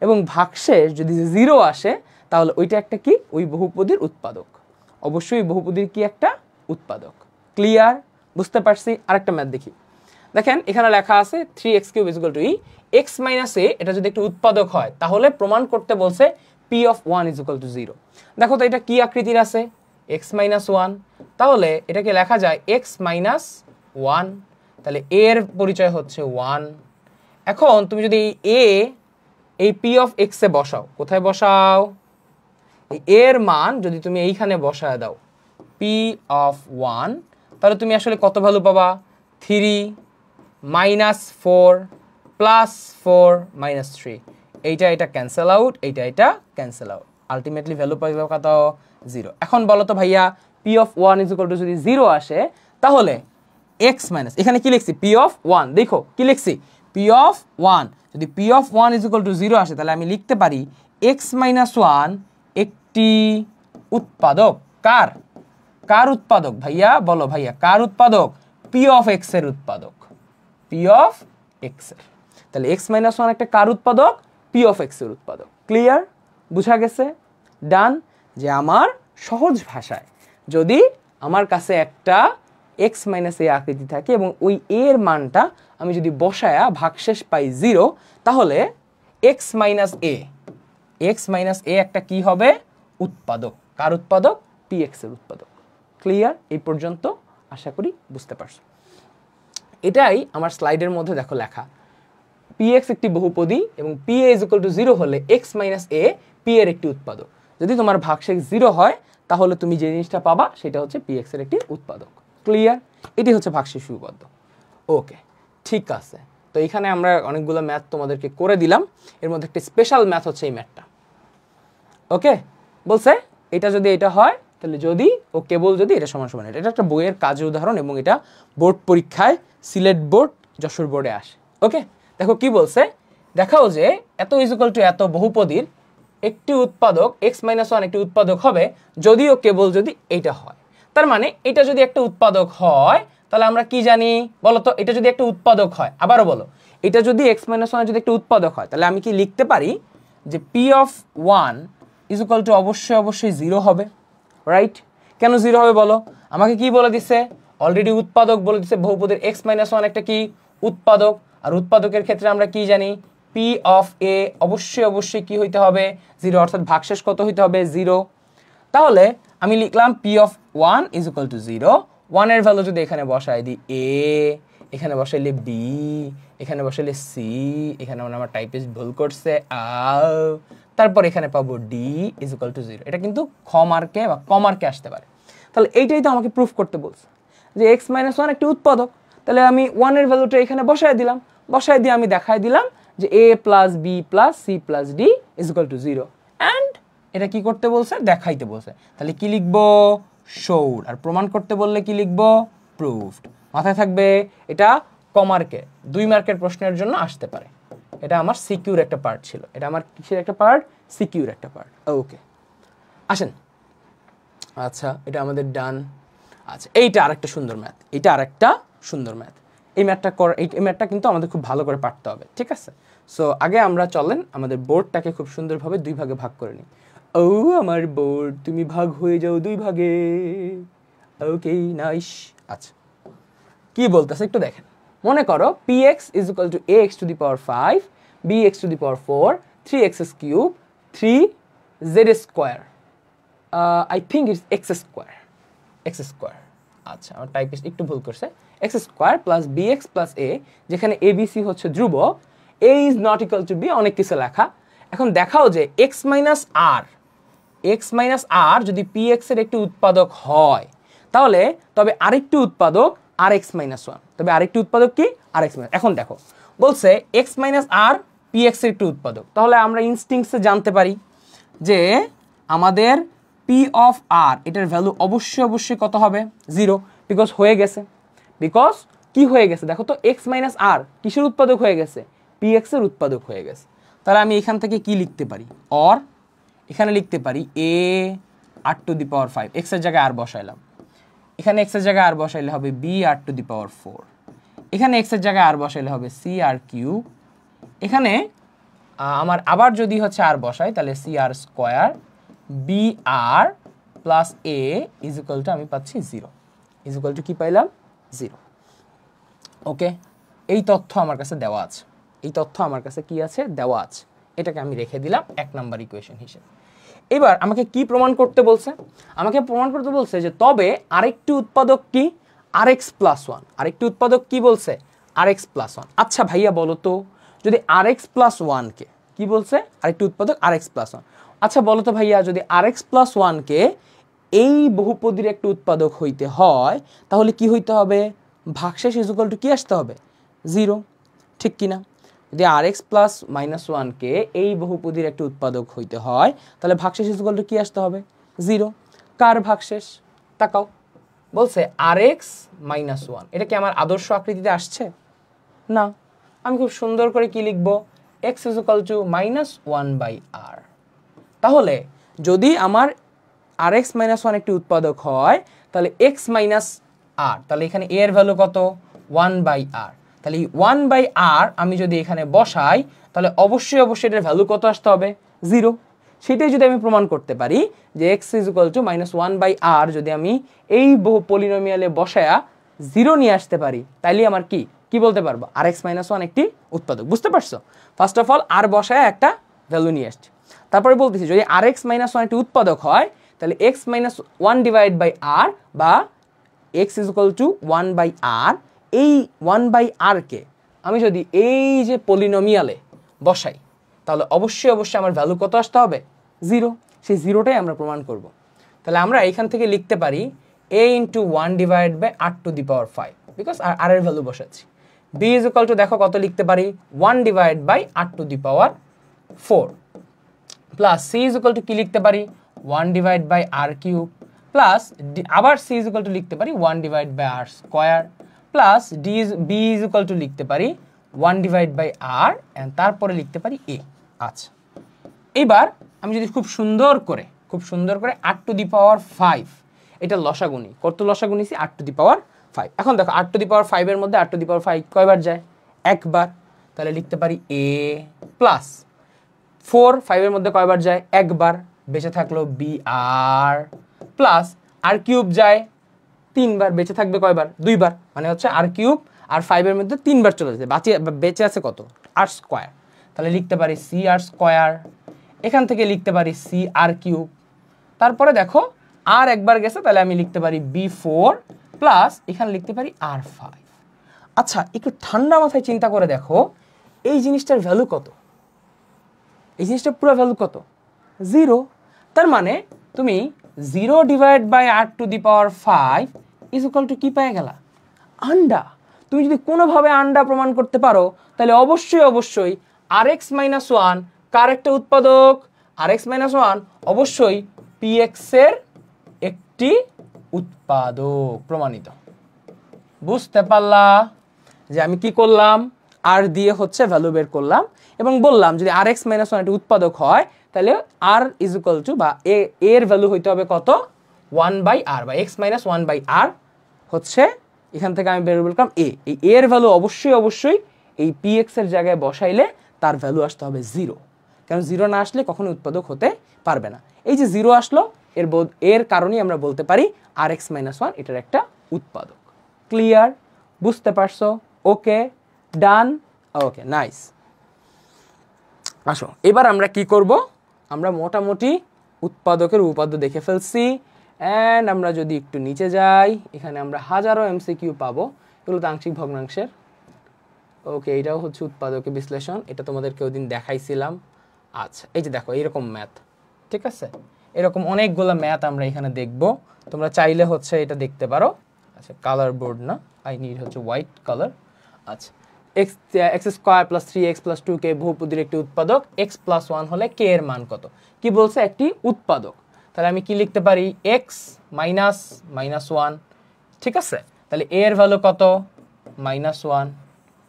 এবং ভাগশেষ যদি 0 আসে, তাহলে ওইটা একটা কি? ওই বহুপদীর উৎপাদক। অবশ্যই বহুপদীর কি? একটা উৎপাদক। ক্লিয়ার? বুঝতে পারছি? আরেকটা ম্যাথ দেখি। দেখেন এখানে লেখা আছে 3x³ = e, x - a এটা যদি একটা উৎপাদক হয় তাহলে প্রমাণ করতে বলছে p of 1 = 0। দেখো তো এটা কি আকৃতির আছে? x - 1, তাহলে এটাকে লেখা যায় x - 1, তাহলে a এর পরিচয় হচ্ছে 1। এখন তুমি যদি a এই পি অফ এক্স এ বসাও। কোথায় বসাও? এর মান যদি তুমি এইখানে বসায় দাও পি অফ 1, তাহলে তুমি আসলে কত ভ্যালু পাবা? 3 -4 +4 -3। এটা ক্যান্সেল আউট, এটা ক্যান্সেল আউট, আলটিমেটলি ভ্যালু পাইবা কত? 0। এখন বলো তো ভাইয়া পি অফ 1 = যদি 0 আসে তাহলে এক্স মাইনাস, এখানে কি লিখছি? পি অফ 1, দেখো কি লিখছি? পি অফ 1, যদি পি অফ 1 = 0 আসে তাহলে আমি লিখতে পারি এক্স মাইনাস 1 একটি উৎপাদক। কার উৎপাদক ভাইয়া? বলো ভাইয়া, কার উৎপাদক? পি অফ এক্স এর উৎপাদক। পি অফ এক্স এর, তাহলে এক্স মাইনাস 1 একটা কার উৎপাদক? পি অফ এক্স এর উৎপাদক। ক্লিয়ার? বুঝা গেছে? ডান। যে আমার সহজ ভাষায় যদি আমার কাছে একটা এক্স মাইনাস এ আকৃতি থাকে এবং ওই এর মানটা আমি যদি বসায়া ভাগশেষ পাই 0, তাহলে এক্স মাইনাস এ একটা কি হবে? উৎপাদক। কার উৎপাদক? পি এক্স এর উৎপাদক। ক্লিয়ার? এই পর্যন্ত আশা করি বুঝতে পারছো। এটাই আমার স্লাইডের মধ্যে দেখো লেখা, পি এক্স একটি বহুপদী এবং পি এ = 0 হলে এক্স মাইনাস এ পি এর একটি উৎপাদক। যদি তোমার ভাগশেষ 0 হয় তাহলে তুমি যে জিনিসটা পাবা সেটা হচ্ছে পি এক্স এর একটি উৎপাদক। ক্লিয়ার? এটি হচ্ছে ভাগশেষ উপপাদ্য। ওকে, ঠিক আছে। তো এখানে আমরা অনেকগুলো ম্যাথ তোমাদেরকে করে দিলাম, এর মধ্যে একটা স্পেশাল ম্যাথ হচ্ছে এই ম্যাথটা। ওকে, বলছে এটা যদি এটা হয় তাহলে যদি ও কেবল যদি এটা সমান সমান, এটা একটা বইয়ের কাজের উদাহরণ এবং এটা বোর্ড পরীক্ষায় সিলেট বোর্ড, যশোর বোর্ডে আসে। ওকে, দেখো কি বলছে, দেখাও যে এত = এত বহুপদীর একটি উৎপাদক এক্স মাইনাস 1 একটি উৎপাদক হবে যদিও কেবল যদি এটা হয়। তার মানে এটা যদি একটা উৎপাদক হয় তাহলে আমরা কি জানি বলো তো? এটা যদি একটা উৎপাদক হয়, আবারও বলো, এটা যদি এক্স মাইনাস 1 যদি একটা উৎপাদক হয় তাহলে আমি কি লিখতে পারি যে পি অফ 1 = অবশ্যই 0 হবে। রাইট? কেন 0 হবে বলো? আমাকে কি বলে দিছে? অলরেডি উৎপাদক বলে দিছে, বহুপদীর এক্স মাইনাস 1 একটা কি উৎপাদক, আর উৎপাদকের ক্ষেত্রে আমরা কি জানি? পি অফ এ অবশ্যই কি হইতে হবে? 0, অর্থাৎ ভাগশেষ কত হইতে হবে? 0। তাহলে আমি লিখলাম পি অফ 1 = 0। 1 এর ভ্যালু যদি এখানে বসাই দিই এ, এখানে বসাইলে বি, এখানে বসাইলে সি, এখানে আমার টাইপিস্ট ভুল করছে তারপর এখানে পাবো ডি = 0। এটা কিন্তু খ মার্কে বা ক মার্কে আসতে পারে। তাহলে এইটাই তো আমাকে প্রুফ করতে বলছে যে এক্স মাইনাস 1 একটি উৎপাদক। তাহলে আমি 1 এর ভ্যালুটা এখানে বসাই দিলাম, বসাই দিয়ে আমি দেখাই দিলাম যে a + b + c + d = 0। And এটা কি করতে বলছে? দেখাইতে বলছে। তাহলে কি লিখবো? শোড। আর প্রমাণ করতে বললে কি লিখবো? প্রুফড। মাথায় থাকবে, এটা ক মার্কে 2 মার্কের প্রশ্নের জন্য আসতে পারে। এটা আমার সিকিউর একটা পার্ট ছিল। এটা আমার কিসের একটা পার্ট? সিকিউর একটা পার্ট। ওকে, আসেন। আচ্ছা, এটা আমাদের ডান। আচ্ছা, এইটা আরেকটা সুন্দর ম্যাথ, এটা আরেকটা সুন্দর ম্যাথ। এই ম্যাথটা কিন্তু আমাদের খুব ভালো করে পারতে হবে, ঠিক আছে? সো আগে আমরা চলেন আমাদের বোর্ডটাকে খুব সুন্দরভাবে 2 ভাগে ভাগ করে নিই। ও আমার বোর্ড, তুমি ভাগ হয়ে যাও 2 ভাগে। ওকে, নাইস। আচ্ছা, কি বলতেছে একটু দেখেন। মনে করো px = ax⁵, bx⁴, 3x³ 3z²। I think it's x²। আচ্ছা, আমার টাইপিস্ট একটু ভুল করছে। x² + bx + a, যেখানে abc হচ্ছে ধ্রুবক, a is not equal to b, অনেক কিছু লেখা। এখন দেখাও যে x - r যদি px এর একটি উৎপাদক হয় তাহলে তবে আরেকটি উৎপাদক rx - 1, তবে আরেকটি উৎপাদক কি? rx - এখন দেখো বলছে x - r px এর একটি উৎপাদক, তাহলে আমরা ইনস্টিংক্টসে জানতে পারি যে আমাদের p অফ r এটার ভ্যালু অবশ্যই কত হবে? 0, বিকজ হয়ে গেছে। বিকজ কি হয়ে গেছে দেখো তো, x - r কিসের উৎপাদক হয়ে গেছে? px এর উৎপাদক হয়ে গেছে। তাহলে আমি এখান থেকে কি লিখতে পারি? অর এখানে লিখতে পারি a r⁵, x এর জায়গায় r বসাইলাম, এখানে x এর জায়গায় r বসাইলে হবে b r⁴, এখানে x এর জায়গায় r বসাইলে হবে c r3, এখানে আমার আবার যদি হচ্ছে r বসাই তাহলে c r² br + a = আমি পাচ্ছি 0, কি পাইলাম? 0। ওকে, এই তথ্য আমার কাছে দেওয়া আছে, কি আছে? দেওয়া আছে। এটাকে আমি রেখে দিলাম 1 নাম্বার ইকুয়েশন হিসেবে। এবার আমাকে কি প্রমাণ করতে বলছে? আমাকে প্রমাণ করতে বলছে যে তবে আরেকটি উৎপাদক কি? rx + 1। আরেকটি উৎপাদক কি বলছে? rx + 1। আচ্ছা ভাইয়া বলো তো, যদি rx + 1 কে কি বলছে আরেকটি উৎপাদক rx+1। আচ্ছা বলো তো ভাইয়া যদি rx+1 কে এই বহুপদীর একটা উৎপাদক হইতে হয় তাহলে কি হইতে হবে ভাগশেষ ইজ ইকুয়াল টু কি আসতে হবে 0 ঠিক কি না যদি rx+-1 কে এই বহুপদীর একটা উৎপাদক হইতে হয় তাহলে ভাগশেষ ইজ ইকুয়াল টু কি আসতে হবে 0 কার ভাগশেষ তাকাও বলছে rx-1 এটা কি আমার আদর্শ আকৃতিতে আসছে না আমি খুব সুন্দর করে কি লিখব x is equal two -1/r তাহলে যদি আমার rx-1 একটি উৎপাদক হয় তাহলে x - r তাহলে এখানে a এর ভ্যালু কত 1/r তাহলে এই 1/r আমি যদি এখানে বসাই তাহলে অবশ্যই এটার ভ্যালু কত আসতে হবে 0 সেটাই যদি আমি প্রমাণ করতে পারি যে x is equal two -1/r যদি আমি এই বহু পলিনোমিয়ালে বসায়া 0 নিয়ে আসতে পারি তাইলে আমার কি বলতে পারবো rx-1 একটি উৎপাদক বুঝতে পারছো ফার্স্ট অফ অল r বসায়া একটা ভ্যালু নিয়ে আসছি তারপরে বলতেছি যদি rx-1 একটি উৎপাদক হয় তাহলে x - 1/r বা x is equal two 1/r এই 1/r কে আমি যদি এই যে পলিনোমিয়ালে বসাই তাহলে অবশ্যই আমার ভ্যালু কত আসতে হবে 0 সেই 0টাই আমরা প্রমাণ করব তাহলে আমরা এখান থেকে লিখতে পারি a * 1/r⁵ বিকজ r এর ভ্যালু বসাচ্ছি b ইজ ইকুয়াল টু দেখো কত লিখতে পারি 1/r⁴ plus c is equal to কি লিখতে পারি 1/r³ প্লাস আবার c ইজ ইকুয়াল টু লিখতে পারি 1/r² plus b is equal two লিখতে পারি 1/r এন্ড তারপরে লিখতে পারি a আচ্ছা এবার আমি যদি খুব সুন্দর করে r⁵ এটা লসাগু নিই কত লসাগু নিছি r⁵ এখন দেখো r⁵ এর মধ্যে r⁵ কয়বার যায় একবার তাহলে লিখতে পারি a প্লাস 4 5 এর মধ্যে কয়বার যায় একবার বেঁচে থাকলো br প্লাস r³ যায় 3 বার বেঁচে থাকবে কয়বার 2 বার মানে হচ্ছে r³ আর 5 এর মধ্যে 3 বার চলে যাচ্ছে বেঁচে আছে কত r² তাহলে লিখতে পারি cr²। এখান থেকে লিখতে পারি cr³ তারপরে দেখো r একবার গেছে তাহলে আমি লিখতে পারি b4 প্লাস এখানে লিখতে পারি r5। আচ্ছা একটু ঠান্ডা মাথায় চিন্তা করে দেখো এই জিনিসটার ভ্যালু কত এই জিনিসটার পুরো ভ্যালু কত 0 তার মানে তুমি 0/r⁵ ইজ ইকুয়াল টু কি পেয়ে গেলা আন্ডা তুমি যদি কোনোভাবে আন্ডা প্রমাণ করতে পারো তাহলে অবশ্যই rx-1 কার একটা উৎপাদক rx-1 অবশ্যই px এর একটি উৎপাদক প্রমাণিত বুঝতে পারলা যে আমি কি করলাম r দিয়ে হচ্ছে ভ্যালু বের করলাম এবং বললাম যদি rx-1 একটি উৎপাদক হয় তাহলে r ইজ ইকুয়াল টু বা a এর ভ্যালু হইতে হবে কত 1/r বা x - 1/r হচ্ছে এখান থেকে আমি বের করলাম a এই a এর ভ্যালু অবশ্যই এই px এর জায়গায় বসাইলে তার ভ্যালু আসতে হবে 0 কারণ 0 না আসলে কখনো উৎপাদক হতে পারবে না এই যে 0 আসলো এর কারণেই আমরা বলতে পারি rx-1 এটার একটা উৎপাদক ক্লিয়ার বুঝতে পারছো ওকে ডান ওকে নাইস আসো এবার আমরা কি করব আমরা মোটামুটি উৎপাদকের উপাদ্য দেখে ফেলছি এন্ড আমরা যদি একটু নিচে যাই এখানে আমরা হাজারো এমসিকিউ পাবো এগুলো তো আংশিক ভগ্নাংশের ওকে এটাও হচ্ছে উৎপাদকের বিশ্লেষণ এটা তোমাদেরকে ওইদিন দেখাইছিলাম আচ্ছা এই যে দেখো এরকম ম্যাথ ঠিক আছে এরকম অনেকগুলো ম্যাথ আমরা এখানে দেখব তোমরা চাইলে হচ্ছে এটা দেখতে পারো আচ্ছা কালার বোর্ড না আই নিড হচ্ছে হোয়াইট কালার আচ্ছা x² + 3x + 2k বহুপদীর একটি উৎপাদক x+1 হলে k এর মান কত কি বলছে একটি উৎপাদক তাহলে আমি কি লিখতে পারি x - -1 ঠিক আছে তাহলে a এর ভ্যালু কত -1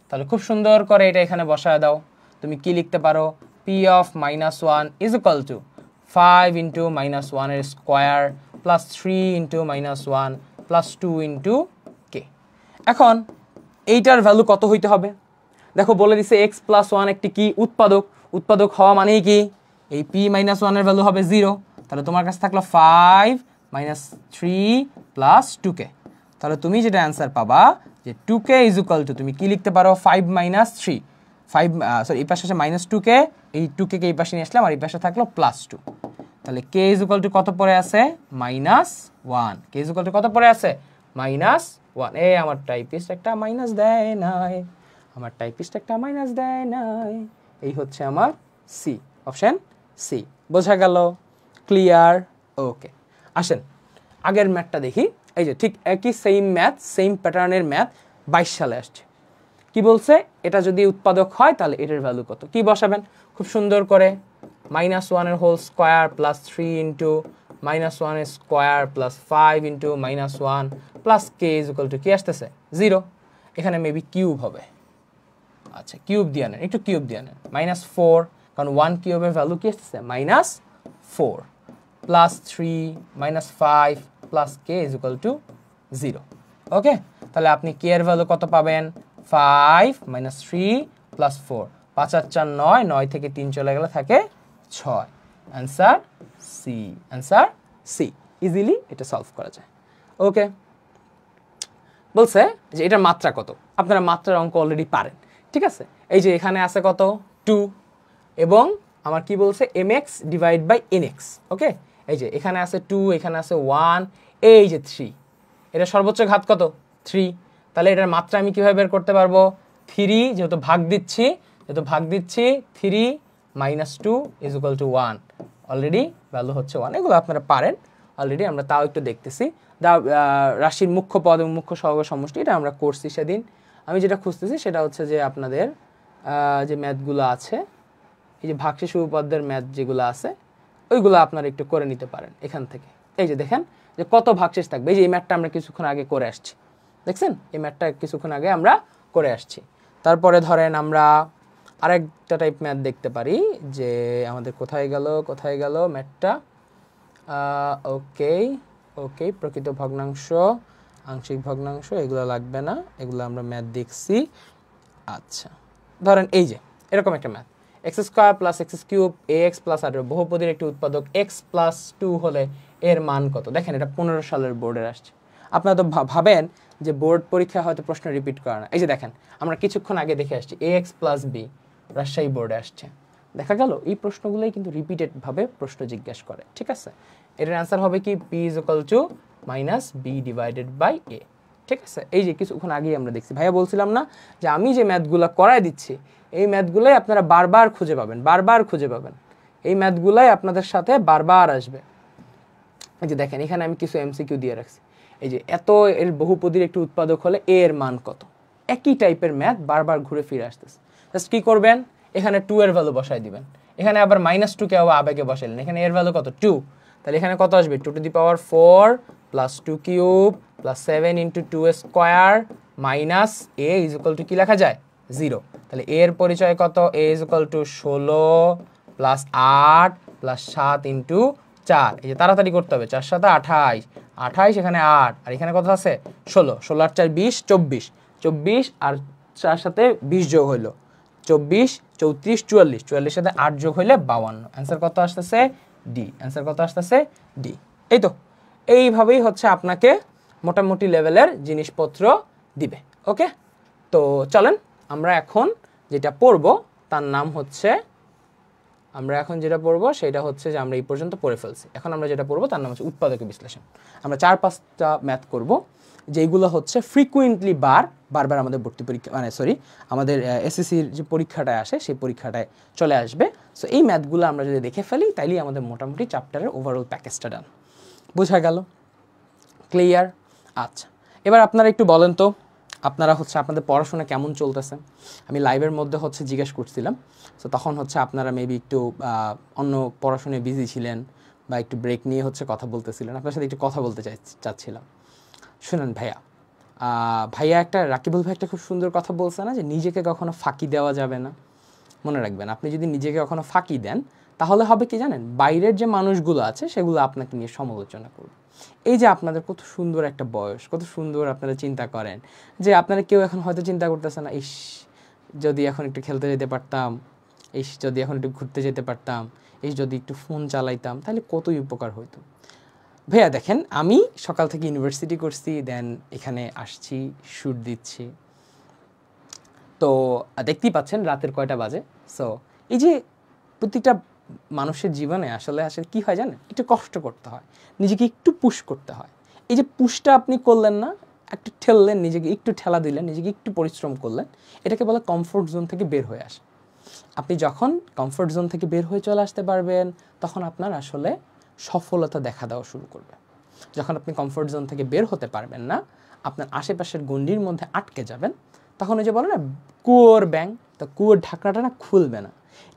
তাহলে খুব সুন্দর করে এটা এখানে বসায় দাও তুমি কি লিখতে পারো p of -1 is equal to 5 into -1 এর square plus 3 into -1 plus 2 into k এখন এইটার ভ্যালু কত হইতে হবে দেখো বলে দিছে x+1 একটি কি উৎপাদক হওয়া মানেই কি এই p - 1 এর ভ্যালু হবে 0 তাহলে তোমার কাছে থাকলো 5 - 3 প্লাস 2k তাহলে তুমি যেটা অ্যানসার পাবা যে 2k ইজ ইকুয়াল টু তুমি কি লিখতে পারো 5 - 3 সরি এই পাশে আছে -2k এই 2k কে এই পাশে নিয়ে আসলাম আর এই পাশে থাকলো +2 তাহলে k ইজ ইকুয়াল টু কত পড়ে আছে -1 k ইজ ইকুয়াল টু কত পড়ে আছে -1 এই আমার টাইপিস্ট একটা মাইনাস দেয় নাই এই হচ্ছে আমার সি, অপশন সি। বোঝা গেল? ক্লিয়ার? ওকে, আসেন আগের ম্যাথটা দেখি। এই যে ঠিক একই সেম ম্যাথ, সেম প্যাটার্নের ম্যাথ 22 সালে আসছে। কি বলছে? এটা যদি উৎপাদক হয় তাহলে এটার ভ্যালু কত? কি বসাবেন? খুব সুন্দর করে -1 এর হোল স্কোয়ার প্লাস 3 ইন্টু -1 এর square plus 5 into -1 plus K is equal to কি আসতেছে? 0। এখানে মেবি কিউব হবে। আচ্ছা, কিউব দিয়ে নেন, একটু কিউব দিয়ে নেন। -4, কারণ 1 কিউবের ভ্যালু কি আসতেছে? -4 plus 3 -5 plus K is equal two 0। ওকে, তাহলে আপনি কে এর ভ্যালু কত পাবেন? 5 -3 প্লাস 4, 5 আর 4 9, 9 থেকে 3 চলে গেলে থাকে 6। Answer C, answer C. Easily এটা সলভ করা যায়। ওকে, বলছে যে এটার মাত্রা কত? আপনারা মাত্রার অঙ্ক অলরেডি পারেন, ঠিক আছে? এই যে এখানে আছে কত? 2, এবং আমার কি বলছে? mx divide by nx। Okay, এই যে এখানে আছে 2, এখানে আছে 1, এই যে 3, এটা সর্বোচ্চ ঘাত কত? 3। তাহলে এটার মাত্রা আমি কিভাবে বের করতে পারবো? 3 যেহেতু ভাগ দিচ্ছি, 3 - 2 is equal two 1। Already value হচ্ছে 1। এগুলো আপনারা পারেন অলরেডি, আমরা তাও একটু দেখতেছি। রাশির মুখ্য পদ এবং মুখ্য সহগ সমষ্টি, এটা আমরা করছি সেদিন। আমি যেটা খুঁজতেছি সেটা হচ্ছে যে আপনাদের যে ম্যাথগুলো আছে, এই যে ভাগশেষ উপপাদ্যের ম্যাথ যেগুলো আছে, ওইগুলো আপনারা একটু করে নিতে পারেন এখান থেকে। এই যে দেখেন যে কত ভাগশেষ থাকবে। এই যে এই ম্যাথটা আমরা কিছুক্ষণ আগে করে আসছি, দেখছেন? এই ম্যাথটা কিছুক্ষণ আগে আমরা করে আসছি। তারপরে ধরেন আমরা আরেকটা টাইপ ম্যাথ দেখতে পারি, যে আমাদের কোথায় গেল ম্যাথটা? ওকে ওকে, প্রকৃত ভগ্নাংশ, আংশিক ভগ্নাংশ, এগুলো লাগবে না, এগুলো আমরা ম্যাথ দেখছি। আচ্ছা, ধরেন এই যে এরকম একটা math, x square plus x cube a x plus 18 বহুপদীর একটি উৎপাদক এক্স প্লাস 2 হলে এর মান কত? দেখেন এটা 15 সালের বোর্ডের আসছে। আপনারা তো ভাবেন যে বোর্ড পরীক্ষা হয়তো প্রশ্ন রিপিট করে না। এই যে দেখেন আমরা কিছুক্ষণ আগে দেখে আসছি এ এক্স প্লাস বি, রাজশাহী বোর্ডে আসছে। দেখা গেল এই প্রশ্নগুলোই কিন্তু রিপিটেড ভাবে প্রশ্ন জিজ্ঞেস করে, ঠিক আছে? এটার অ্যান্সার হবে কি? P is equal to minus b divided by a, ঠিক আছে? এই যে কিছুক্ষণ আগেই আমরা দেখছি। ভাইয়া বলছিলাম না যে আমি যে ম্যাথগুলো করায় দিচ্ছি, এই ম্যাথগুলোই আপনারা বারবার খুঁজে পাবেন, এই ম্যাথগুলাই আপনাদের সাথে বারবার আসবে। এই যে দেখেন এখানে আমি কিছু এমসিকিউ দিয়ে রাখছি। এই যে এত এর বহুপদীর একটি উৎপাদক হলে এ এর মান কত? একই টাইপের ম্যাথ বারবার ঘুরে ফিরে আসতেছে। জাস্ট কি করবেন? এখানে 2 এর ভ্যালু বসাই দিবেন, এখানে আবার -2 কে আবার আবেগে বসাইলেন, এখানে এর ভ্যালু কত? 2। তাহলে এখানে কত আসবে? 2 to the power 4 plus 2 cube plus 7 into 2 square minus a is equal to কি লেখা যায়? 0। তাহলে এর পরিচয় কত? A is equal to 16 plus 8 plus 7 into 4। এই যে তাড়াতাড়ি করতে হবে, 4 7 28, 28 এখানে 8, আর এখানে কত আছে? 16, 16 আর 4 20, 24, 24 আর 4 সাথে 20 যোগ হইলো 24, 34, 44, 44 সাথে 8 যোগ হইলে 52। অ্যান্সার কত আসতেছে? ডি। অ্যান্সার কত আসতেছে? ডি। এই তো, এইভাবেই হচ্ছে আপনাকে মোটামুটি লেভেলের জিনিসপত্র দিবে। ওকে, তো চলেন আমরা এখন যেটা পড়বো তার নাম হচ্ছে, সেটা হচ্ছে যে আমরা এই পর্যন্ত পড়ে ফেলছি। এখন আমরা যেটা পড়বো তার নাম হচ্ছে উৎপাদকের বিশ্লেষণ। আমরা 4-5টা ম্যাথ করব, যেগুলো হচ্ছে ফ্রিকুয়েন্টলি বারবার আমাদের ভর্তি পরীক্ষা আমাদের এসএসসির যে পরীক্ষাটায় আসে সেই পরীক্ষাটায় চলে আসবে। সো এই ম্যাথগুলো আমরা যদি দেখে ফেলি তাইলেই আমাদের মোটামুটি চ্যাপ্টারের ওভারঅল প্যাকেজটা ডান। বোঝা গেল? ক্লিয়ার? আচ্ছা, এবার আপনারা একটু বলেন তো আপনারা হচ্ছে আপনাদের পড়াশোনা কেমন চলতেছে? আমি লাইভের মধ্যে হচ্ছে জিজ্ঞেস করছিলাম, সো তখন হচ্ছে আপনারা মেবি একটু অন্য পড়াশোনায় বিজি ছিলেন বা একটু ব্রেক নিয়ে হচ্ছে কথা বলতেছিলেন। আপনার সাথে একটু কথা বলতে চাচ্ছিলাম। শুনেন ভাইয়া একটা রাকিবুল ভাই একটা খুব সুন্দর কথা বলছে না, যে নিজেকে কখনো ফাঁকি দেওয়া যাবে না। মনে রাখবেন, আপনি যদি নিজেকে কখনো ফাঁকি দেন তাহলে হবে কি জানেন? বাইরের যে মানুষগুলো আছে সেগুলো আপনাকে নিয়ে সমালোচনা করবে। এই যে আপনাদের কত সুন্দর একটা বয়স, কত সুন্দর আপনারা চিন্তা করেন, যে আপনারা কেউ এখন হয়তো চিন্তা করতেছে না, ইস যদি এখন একটু খেলতে যেতে পারতাম, ইস যদি এখন একটু ঘুরতে যেতে পারতাম, ইস যদি একটু ফোন চালাইতাম, তাহলে কতই উপকার হইতো। ভাইয়া দেখেন, আমি সকাল থেকে ইউনিভার্সিটি করছি, দেন এখানে আসছি, শ্যুট দিচ্ছি, তো দেখতেই পাচ্ছেন রাতের কয়টা বাজে। সো এই যে প্রতিটা মানুষের জীবনে আসলে কি হয় জানেন? একটু কষ্ট করতে হয়, নিজেকে একটু পুশ করতে হয়। এই যে পুশটা আপনি করলেন না, একটু ঠেললেন, নিজেকে একটু ঠেলা দিলেন, নিজেকে একটু পরিশ্রম করলেন, এটাকে বলে কমফোর্ট জোন থেকে বের হয়ে আসা। আপনি যখন কমফোর্ট জোন থেকে বের হয়ে চলে আসতে পারবেন তখন আপনার আসলে সফলতা দেখা দেওয়া শুরু করবে। যখন আপনি কমফোর্ট জোন থেকে বের হতে পারবেন না, আপনার আশেপাশের গণ্ডির মধ্যে আটকে যাবেন, তখন ওই যে বলো না কুয়োর ব্যাং, তো কুয়োর ঢাকনাটা না খুলবে না।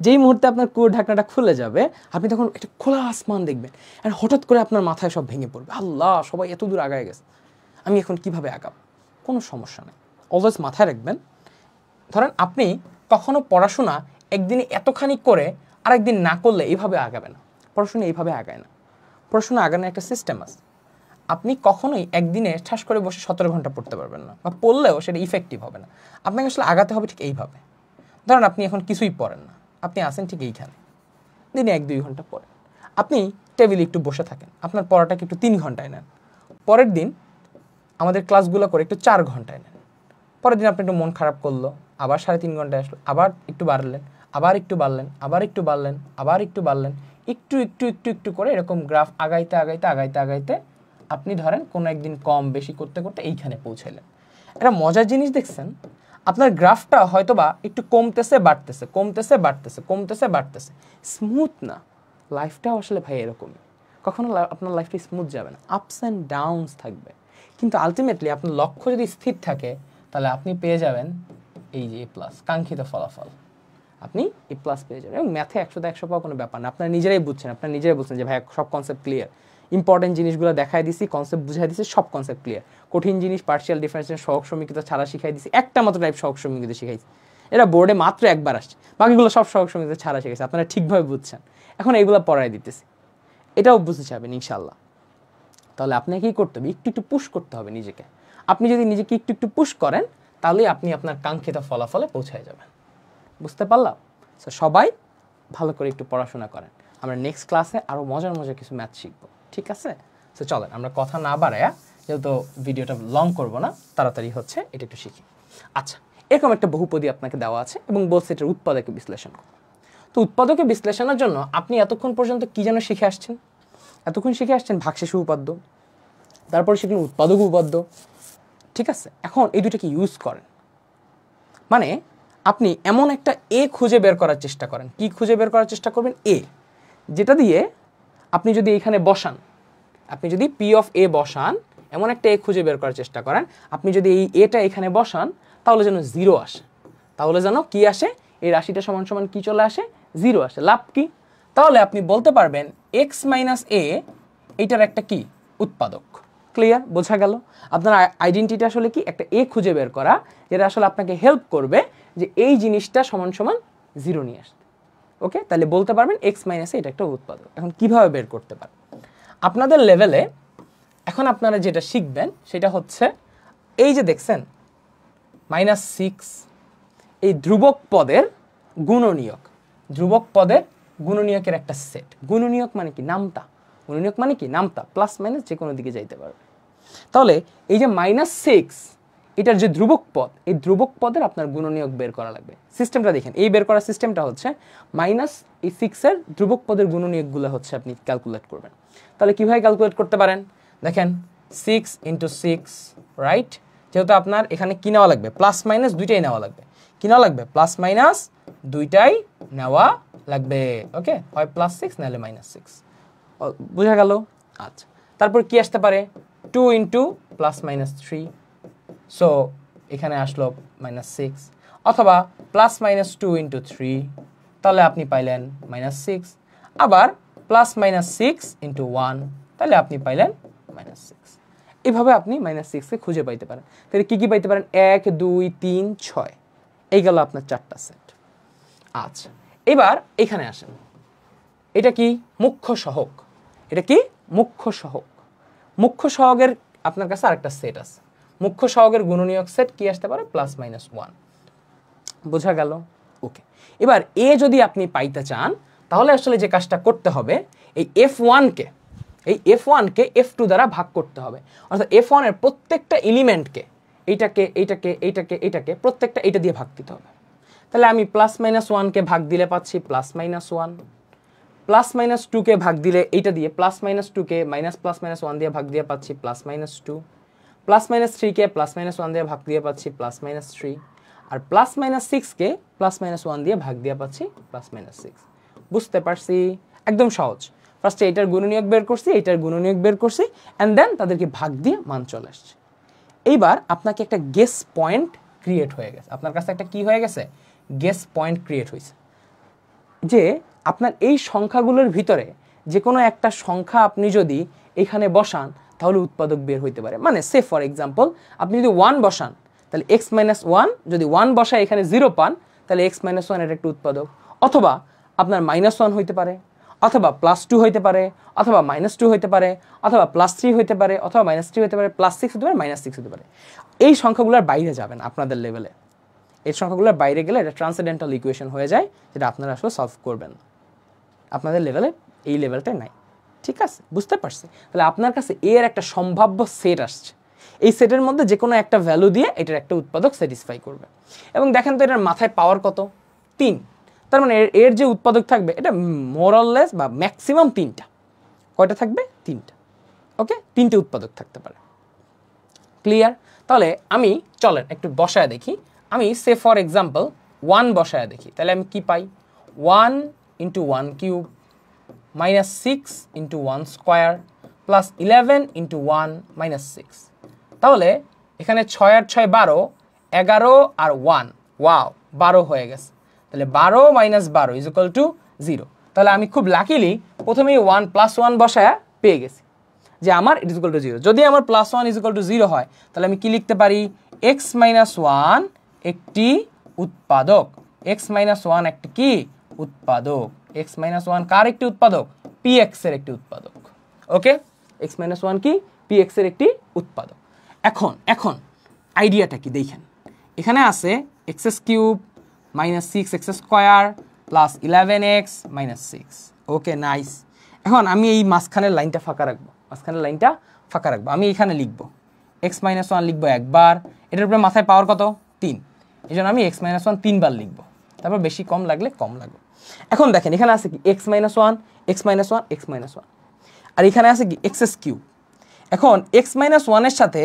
যেই মুহূর্তে আপনার কুয়োর ঢাকনাটা খুলে যাবে, আপনি তখন একটা খোলা আসমান দেখবেন, আর হঠাৎ করে আপনার মাথায় সব ভেঙে পড়বে, আল্লাহ সবাই এত দূর আগায় গেছে, আমি এখন কিভাবে আগাবো? কোনো সমস্যা নেই, অলওয়েজ মাথায় রাখবেন। ধরেন আপনি কখনো পড়াশোনা একদিনে এতখানি করে আরেকদিন না করলে এইভাবে আগাবে না। পড়াশোনা এইভাবে আগায় না, পড়াশোনা আগানোর একটা সিস্টেম আছে। আপনি কখনোই একদিনে ঠাস করে বসে 17 ঘন্টা পড়তে পারবেন না, বা পড়লেও সেটা ইফেক্টিভ হবে না। আপনাকে আসলে আগাতে হবে ঠিক এইভাবে। ধরেন আপনি এখন কিছুই পড়েন না, আপনি আসেন ঠিক এইখানে, দিনে 1-2 ঘন্টা পড়েন। আপনি টেবিলে একটু বসে থাকেন, আপনার পড়াটাকে একটু 3 ঘন্টায় নেন। পরের দিন আমাদের ক্লাসগুলো করে একটু 4 ঘন্টায় নেন। পরের দিন আপনি একটু মন খারাপ করলো, আবার 3.5 ঘন্টায় আসলো, আবার একটু বাড়লেন, আবার একটু বাড়লেন, আবার একটু বাড়লেন, আবার একটু বাড়লেন, একটু একটু একটু একটু করে এরকম গ্রাফ আগাইতে আগাইতে আগাইতে আগাইতে আপনি ধরেন কোনো একদিন কম বেশি করতে করতে এইখানে পৌঁছালেন। একটা মজার জিনিস দেখছেন, আপনার গ্রাফটা হয়তোবা একটু কমতেছে বাড়তেছে, কমতেছে বাড়তেছে, কমতেছে বাড়তেছে, স্মুথ না। লাইফটাও আসলে ভাই এরকমই, কখনো আপনার লাইফটা স্মুথ যাবে না, আপস অ্যান্ড ডাউনস থাকবে। কিন্তু আলটিমেটলি আপনার লক্ষ্য যদি স্থির থাকে, তাহলে আপনি পেয়ে যাবেন এই যে A+, কাঙ্ক্ষিত ফলাফল। আপনি A+ পেয়ে যাবেন। এবং ম্যাথে 100তে 100 পাওয়া কোনো ব্যাপার না, আপনারা নিজেরাই বুঝছেন, আপনারা নিজেরাই বুঝছেন যে ভাই সব কনসেপ্ট ক্লিয়ার, ইম্পর্টেন্ট জিনিসগুলো দেখাই দিছি, কনসেপ্ট বুঝাই দিছি, সব কনসেপ্ট ক্লিয়ার। কঠিন জিনিস পার্শিয়াল ডিফারেন্সিয়েশন, সহগ সমীকরণ ছাড়া শিখাই দিছি, একটা মাত্র টাইপ সহগ সমীকরণ শিখাইছি, এরা বোর্ডে মাত্র একবার আসছে, বাকিগুলো সব সহগ সমীকরণ ছাড়া শিখাইছে। আপনারা ঠিকভাবে বুঝছেন, এখন এইগুলো পড়াই দিতেছি, এটাও বুঝতে চাবেন ইনশাল্লাহ। তাহলে আপনাকে কী করতে হবে? একটু একটু পুশ করতে হবে নিজেকে। আপনি যদি নিজেকে একটু একটু পুশ করেন, তাহলে আপনি আপনার কাঙ্ক্ষিত ফলাফলে পৌঁছায় যাবেন। বুঝতে পারলাম? সো সবাই ভালো করে একটু পড়াশোনা করেন। আমরা নেক্সট ক্লাসে আরও মজার মজার কিছু ম্যাথ শিখব, ঠিক আছে? সো চলেন আমরা কথা না বাড়ায়া, যেহেতু ভিডিওটা লং করব না, তাড়াতাড়ি হচ্ছে এটা একটু শিখি। আচ্ছা, এরকম একটা বহুপদী আপনাকে দেওয়া আছে এবং বলছে এটার উৎপাদকে বিশ্লেষণ করুন। তো উৎপাদকে বিশ্লেষণের জন্য আপনি এতক্ষণ পর্যন্ত কী যেন শিখে আসছেন? এতক্ষণ শিখে আসছেন ভাগশেষ উপপাদ্য, তারপর শিখলেন উৎপাদক উপপাদ্য, ঠিক আছে? এখন এই দুটোকে ইউজ করেন, মানে আপনি এমন একটা এ খুঁজে বের করার চেষ্টা করেন। কি খুঁজে বের করার চেষ্টা করবেন? এ, যেটা দিয়ে আপনি যদি এখানে বসান, আপনি যদি পি অফ এ বসান, এমন একটা এ খুঁজে বের করার চেষ্টা করেন, আপনি যদি এই এটা এখানে বসান, তাহলে যেন 0 আসে, তাহলে যেন কি আসে? এই রাশিটা সমান সমান কি চলে আসে? 0 আসে। লাভ কি? তাহলে আপনি বলতে পারবেন এক্স মাইনাস এ এইটার একটা কি উৎপাদক। ক্লিয়ার? বোঝা গেল? আপনার আইডেন্টিটি আসলে কি? একটা এ খুঁজে বের করা, যেটা আসলে আপনাকে হেল্প করবে যে এই জিনিসটা সমান সমান 0 নিয়ে আসতে। ওকে, তাহলে বলতে পারবেন এক্স মাইনাস এটা একটা উৎপাদক। এখন কিভাবে বের করতে পারেন? আপনাদের লেভেলে এখন আপনারা যেটা শিখবেন সেটা হচ্ছে এই যে দেখছেন -6, এই ধ্রুবক পদের গুণনীয়ক, ধ্রুবক পদের গুণনীয়কের একটা সেট। গুণনীয়ক মানে কি? নামতা। গুণনীয়ক মানে কি? নামতা, প্লাস মাইনাস যে কোনো দিকে যাইতে পারবে। তাহলে এই যে -6 এটার যে ধ্রুবক পদ, এই ধ্রুবক পদের আপনার গুণনীয়ক বের করা লাগবে। সিস্টেমটা দেখেন, এই বের করার সিস্টেমটা হচ্ছে -6 এর ধ্রুবক পদের গুণনীয়কগুলো হচ্ছে আপনি ক্যালকুলেট করবেন। তাহলে কীভাবে ক্যালকুলেট করতে পারেন? দেখেন 6 × 6, রাইট? যেহেতু আপনার এখানে কি নেওয়া লাগবে? প্লাস মাইনাস দুইটাই নেওয়া লাগবে। কি নেওয়া লাগবে? প্লাস মাইনাস দুইটাই নেওয়া লাগবে। ওকে, হয় +6 নাহলে -6। বোঝা গেল? আচ্ছা, তারপর কি আসতে পারে? 2 × +-3, সো এখানে আসলো -6, অথবা +-2 × 3, তাহলে আপনি পাইলেন -6, আবার +-6 × 1, তাহলে আপনি পাইলেন -6। এইভাবে আপনি -6কে খুঁজে পাইতে পারেন। তাহলে কী কী পাইতে পারেন? 1, 2, 3, 6, এই গেল আপনার 4টা সেট। আচ্ছা, এবার এখানে আসেন, এটা কি? মুখ্য সহগ। এটা কি? মুখ্য সহগ। মুখ্য সহগের আপনার কাছে আরেকটা সেট আছে। মুখ্য সহগের গুণনীয়ক সেট কি আসতে পারে? +-1। বোঝা গেল? ওকে, এবার এ যদি আপনি পাইতে চান, তাহলে আসলে যে কাজটা করতে হবে, এই f1কে f2 দ্বারা ভাগ করতে হবে। অর্থাৎ f1 এর প্রত্যেকটা এলিমেন্টকে, এইটাকে প্রত্যেকটা এটা দিয়ে ভাগ দিতে হবে। তাহলে আমি +-1কে ভাগ দিলে পাচ্ছি +-1, +-2কে ভাগ দিলে এইটা দিয়ে, +-2কে -+-1 দিয়ে ভাগ দিয়ে পাচ্ছি +-2, +-3কে +-1 দিয়ে ভাগ দিয়ে পাচ্ছি +-3, আর প্লাস মাইনাস সিক্সকে প্লাস মাইনাস ওয়ান দিয়ে ভাগ দিয়ে পাচ্ছি প্লাস মাইনাস সিক্স। বুঝতে পারছি? একদম সহজ। ফার্স্টে এইটার গুণনীয়ক বের করছি, এইটার গুণনীয়ক বের করছি, অ্যান্ড দেন তাদেরকে ভাগ দিয়ে মান চলে আসছে। এইবার আপনাকে একটা গেস পয়েন্ট ক্রিয়েট হয়ে গেছে, আপনার কাছে একটা কি হয়ে গেছে, গেস পয়েন্ট ক্রিয়েট হয়েছে, যে আপনার এই সংখ্যাগুলোর ভিতরে যে কোনো একটা সংখ্যা আপনি যদি এখানে বসান তাহলে উৎপাদক বের হইতে পারে। মানে সে ফর এক্সাম্পল আপনি যদি 1 বসান তাহলে এক্স মাইনাস ওয়ান, যদি 1 বসায় এখানে 0 পান তাহলে এক্স মাইনাস ওয়ান এটা একটা উৎপাদক। অথবা আপনার -1 হইতে পারে, অথবা +2 হইতে পারে, অথবা -2 হইতে পারে, অথবা +3 হইতে পারে, অথবা -3 হইতে পারে, +6 হতে পারে, -6 হতে পারে। এই সংখ্যাগুলোর বাইরে যাবেন আপনাদের লেভেলে। এই সংখ্যাগুলোর বাইরে গেলে এটা ট্রান্সেন্ডেন্টাল ইকুয়েশন হয়ে যায়, যেটা আপনারা আসলে সলভ করবেন। আপনাদের লেভেলে এই লেভেলটাই নাই। ঠিক আছে, বুঝতে পারছি? তাহলে আপনার কাছে এর একটা সম্ভাব্য সেট আসছে, এই সেটের মধ্যে যে কোনো একটা ভ্যালু দিয়ে এটার একটা উৎপাদক স্যাটিসফাই করবে। এবং দেখেন তো এটার মাথায় পাওয়ার কত, 3। তার মানে এর যে উৎপাদক থাকবে এটা মোরাললেস বা ম্যাক্সিমাম 3টা। কয়টা থাকবে? 3টা। ওকে, 3টে উৎপাদক থাকতে পারে। ক্লিয়ার? তাহলে আমি চলেন একটু বসায় দেখি। আমি সে ফর এক্সাম্পল 1 বসায় দেখি, তাহলে আমি কি পাই? 1 × 1 কিউব -6 × 1 স্কোয়ার প্লাস 11 × 1 -6। তাহলে এখানে 6 আর 6 12, 11 আর 1, ওয়াও 12 হয়ে গেছে। তাহলে 12 - 12 = 0। তাহলে আমি খুব লাকিলি প্রথমেই 1 + 1 বসায় পেয়ে গেছি যে আমার ইট ইজ ইকুয়াল টু 0। যদি আমার +1 = 0 হয় তাহলে আমি কি লিখতে পারি? x - 1 একটি উৎপাদক। x - 1 একটি কি উৎপাদক? x - 1 কার একটি উৎপাদক? px এর একটি উৎপাদক। ওকে, x - 1 কি px এর একটি উৎপাদক। এখন আইডিয়াটা কি দেখেন, এখানে আছে x³ -6x² প্লাস 11x - 6। ওকে, নাইস। এখন আমি এই মাঝখানের লাইনটা ফাঁকা রাখবো, আমি এখানে লিখবো x - 1 লিখবো একবার, এটার উপরে মাথায় পাওয়ার কত? 3। এই জন্য আমি x - 1 3বার লিখবো, তারপর বেশি কম লাগলে কম লাগবে। এখন দেখেন এখানে আছে কি x - 1, x - 1, x - 1, আর এখানে আছে কি x³। এখন x - 1 এর সাথে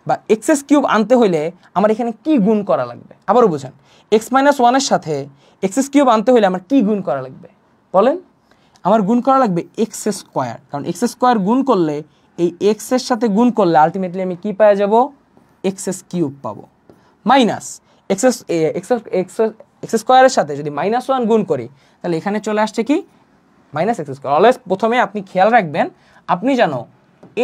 বা x³ আনতে হইলে আমার এখানে কি গুণ করা লাগবে? আবারও বুঝেন, x - 1 এর সাথে x³ আনতে হইলে আমার কি গুণ করা লাগবে বলেন? আমার গুণ করা লাগবে x², কারণ x² গুণ করলে এই x এর সাথে গুণ করলে আলটিমেটলি আমি কি পেয়ে যাব? x³ পাবো। মাইনাস x² এর সাথে যদি -1 গুণ করি তাহলে এখানে চলে আসছে কি -x²। অলওয়েজ প্রথমে আপনি খেয়াল রাখবেন আপনি যেন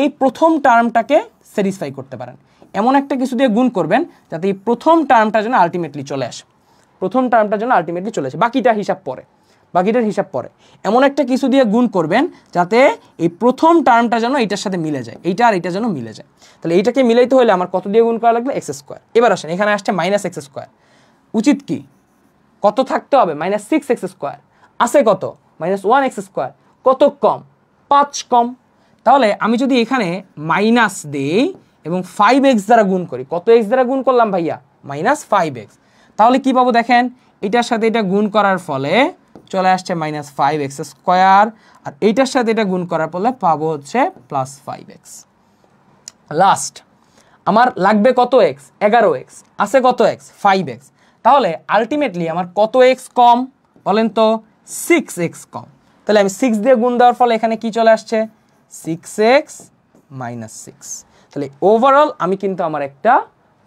এই প্রথম টার্মটাকে স্যাটিসফাই করতে পারেন, এমন একটা কিছু দিয়ে গুণ করবেন যাতে এই প্রথম টার্মটা যেন আলটিমেটলি চলে আসে, বাকিটার হিসাব পরে। এমন একটা কিছু দিয়ে গুণ করবেন যাতে এই প্রথম টার্মটা যেন এইটার সাথে মিলে যায়, এইটা আর এইটা যেন মিলে যায়। তাহলে এইটাকে মিলাইতে হলে আমার কত দিয়ে গুণ করা লাগবে? x²। এবার আসেন, এখানে আসছে -x², উচিত কি কত থাকতে হবে? -6x²। আছে কত? -1x²। কত কম? 5 কম। তাহলে আমি যদি এখানে মাইনাস দেই এবং 5x দ্বারা গুণ করি, কত x দ্বারা গুণ করলাম ভাইয়া? -5x। তাহলে কি পাবো দেখেন, এটার সাথে এটা গুণ করার ফলে চলে আসছে -5x², আর এইটার সাথে এটা গুণ করার ফলে পাবো হচ্ছে +5x। লাস্ট আমার লাগবে কত x? 11x। আছে কত x? 5x। তাহলে আলটিমেটলি আমার কত x কম বলেন তো? 6x কম। তাহলে আমি 6 দিয়ে গুণ দেওয়ার ফলে এখানে কি চলে আসছে? 6x - 6। তাহলে ওভারঅল আমি কিন্তু আমার একটা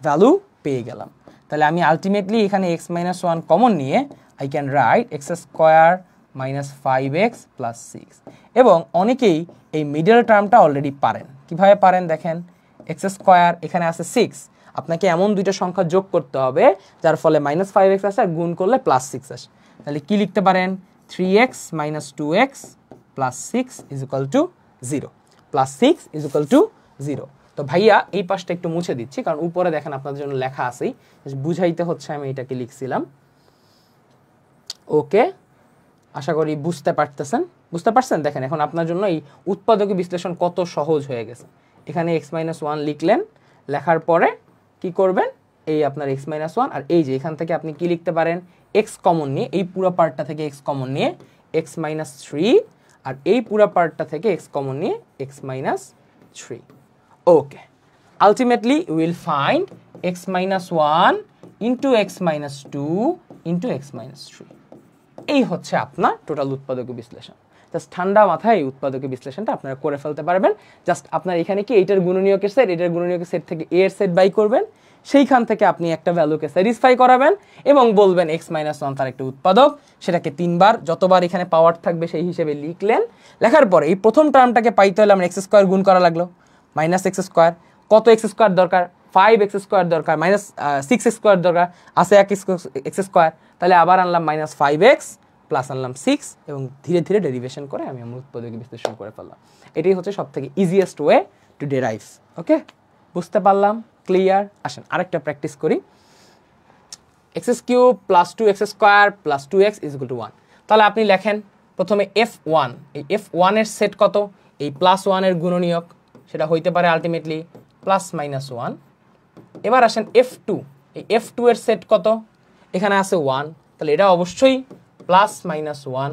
ভ্যালু পেয়ে গেলাম। তাহলে আমি আলটিমেটলি এখানে x - 1 কমন নিয়ে I can write x² - 5x + 6। এবং অনেকেই এই মিডল টার্মটা অলরেডি পারেন। কিভাবে পারেন দেখেন, x² এখানে আছে 6, আপনাকে এমন দুইটা সংখ্যা যোগ করতে হবে যার ফলে -5x আসে আর গুণ করলে +6 আসে। তাহলে কি লিখতে পারেন? 3x - 2x + 6 = 0, +6 = 0। তো ভাইয়া এই পাশটা একটু মুছে দিচ্ছি, কারণ উপরে দেখেন আপনাদের জন্য লেখা আছেই, বুঝাইতে হচ্ছে আমি এটাকে লিখছিলাম। ওকে, আশা করি বুঝতে পারছেন। দেখেন এখন আপনার জন্য এই উৎপাদক বিশ্লেষণ কত সহজ হয়ে গেছে। এখানে x - 1 লিখলেন, লেখার পরে কি করবেন? এই আপনার x - 1, আর এই যে এখান থেকে আপনি কি লিখতে পারেন? x কমন নিয়ে, এই পুরো পার্টটা থেকে x কমন নিয়ে x - 3, আর এই পুরো পার্টটা থেকে x কমন নিয়ে x - 3। Okay, ultimately will find x - 1 into x minus two into x minus three. এই হচ্ছে আপনার টোটাল উৎপাদকীয় বিশ্লেষণ। জাস্ট ঠান্ডা মাথায় এই উৎপাদকীয় বিশ্লেষণটা আপনারা করে ফেলতে পারবেন। জাস্ট আপনার এখানে কি এইটার গুণনীয়কের সেট, এটার গুণনীয়কের সেট থেকে এ এর সেট বাই করবেন, সেইখান থেকে আপনি একটা ভ্যালুকে স্যাটিসফাই করাবেন এবং বলবেন এক্স মাইনাস ওয়ান তার একটা উৎপাদক, সেটাকে 3 বার যতবার এখানে পাওয়ার থাকবে সেই হিসেবে লিখলেন। লেখার পরে এই প্রথম টার্মটাকে পাইতে হলে আমরা এক্স স্কোয়ার গুণ করা লাগলো, মাইনাস এক্স স্কোয়ার। কত এক্স স্কোয়ার দরকার? 5 এক্স স্কোয়ার দরকার, মাইনাস 6 এক্স স্কোয়ার দরকার, আছে এক্স স্কোয়ার, তাহলে আবার আনলাম মাইনাস 5x প্লাস আনলাম 6 এবং ধীরে ধীরে ডেরিভেশন করে আমি আমার উৎপাদকীয় বিশ্লেষণ করে ফেললাম। এটাই হচ্ছে সব থেকে ইজিয়েস্ট ওয়ে টু ডেরাইভ। ওকে, বুঝতে পারলাম? ক্লিয়ার? আসেন আরেকটা প্র্যাকটিস করি। X cube plus 2x square plus 2x is equal two 1। তাহলে আপনি লেখেন প্রথমে f1, এই f1 এর সেট কত? এই প্লাস 1 এর গুণনীয়ক, সেটা হইতে পারে আলটিমেটলি প্লাস মাইনাস 1। এবার আসেন f2, এই f2 এর সেট কত? এখানে আছে 1, তাহলে এটা অবশ্যই প্লাস মাইনাস 1।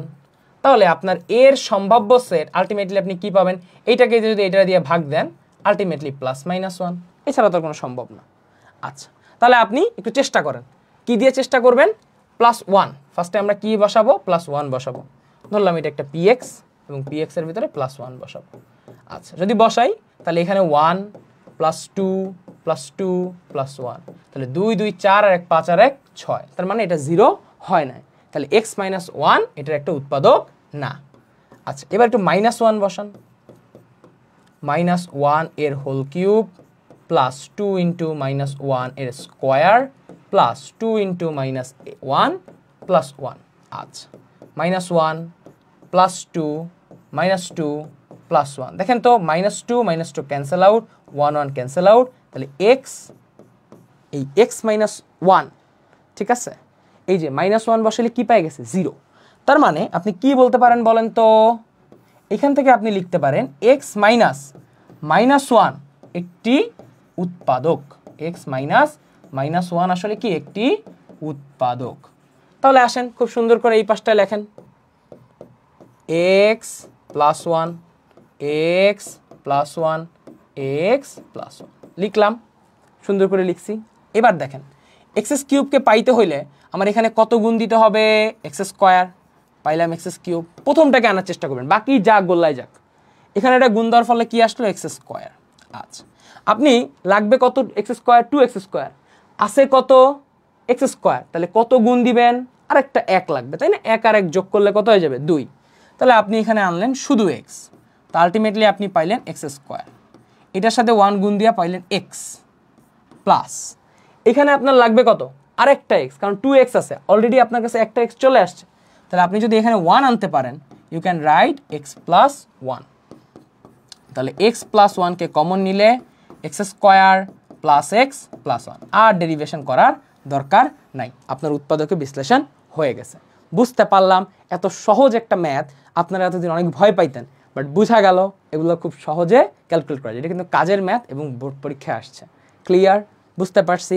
তাহলে আপনার এর সম্ভাব্য সেট আলটিমেটলি আপনি কি পাবেন? এইটাকে যদি এটা দিয়ে ভাগ দেন আলটিমেটলি প্লাস মাইনাস 1, এছাড়া তো কোনো সম্ভব না। আচ্ছা, তাহলে আপনি একটু চেষ্টা করেন। কি দিয়ে চেষ্টা করবেন? প্লাস 1, ফার্স্টে আমরা কি বসাবো? প্লাস 1 বসাবো। ধরলাম এটা একটা px এবং px এর ভিতরে প্লাস 1 বসাবো। আচ্ছা, যদি বসাই তাহলে এখানে 1 প্লাস 2 প্লাস 2 প্লাস 1, তাহলে 2 2 4 আর 1 5 আর 1 6, তার মানে এটা 0 হয় না, তাহলে x মাইনাস 1 এটার একটা উৎপাদক না। আচ্ছা, এবার একটু মাইনাস 1 বসান। মাইনাস 1 এর whole cube plus 2 into minus 1 এর square plus 2 into minus 1 plus 1। আচ্ছা, মাইনাস 1 প্লাস 2 মাইনাস 2 প্লাস 1, দেখেন তো minus 2 cancel out, 1 1 cancel out, তাহলে x, এই x মাইনাস 1, ঠিক আছে, এই যে মাইনাস 1 বসালে কি পাই গেছে? 0। তার মানে আপনি কি বলতে পারেন বলেন তো? এখান থেকে আপনি লিখতে পারেন x মাইনাস মাইনাস 1 একটি উৎপাদক। x মাইনাস মাইনাস 1 আসলে কি? একটি উৎপাদক। তাহলে আসেন খুব সুন্দর করে এই পাশটা লেখেন, x plus 1 x plus 1 x plus 1 লিখলাম, সুন্দর করে লিখছি। এবার দেখেন এক্স কিউবকে পাইতে হইলে আমার এখানে কত গুণ দিতে হবে? এক্স স্কোয়ার, পাইলাম এক্স কিউব। প্রথমটাকে আনার চেষ্টা করবেন, বাকি যা গোল্লায় যাক। এখানে এটা গুণ দেওয়ার ফলে কি আসলো? X square. আচ্ছা, আপনি লাগবে কত? এক্স স্কোয়ার, 2x স্কোয়ার, আছে কত? এক্স স্কোয়ার, তাহলে কত গুণ দিবেন? আর একটা 1 লাগবে, তাই না? 1 আর 1 যোগ করলে কত হয়ে যাবে? 2। তাহলে আপনি এখানে আনলেন শুধু এক্স, তো আলটিমেটলি আপনি পাইলেন এক্স স্কোয়ার। এটার সাথে 1 গুণ দিয়া পাইলেন এক্স প্লাস, এখানে আপনার লাগবে কত? আরেকটা এক্স, কারণ 2x আছে অলরেডি, আপনার কাছে একটা এক্স চলে আসছে। তাহলে আপনি যদি এখানে 1 আনতে পারেন, you can write x plus 1। তাহলে এক্স প্লাস 1কে কমন নিলে x square plus x plus 1, আর ডেরিভেশন করার দরকার নাই, আপনার উৎপাদকে বিশ্লেষণ হয়ে গেছে। বুঝতে পারলাম এত সহজ একটা ম্যাথ, আপনারা এতদিন অনেক ভয় পাইতেন, বাট বুঝা গেল এগুলো খুব সহজে ক্যালকুলেট করা যায়। এটা কিন্তু কাজের ম্যাথ এবং বোর্ড পরীক্ষায় আসছে। ক্লিয়ার? বুঝতে পারছি?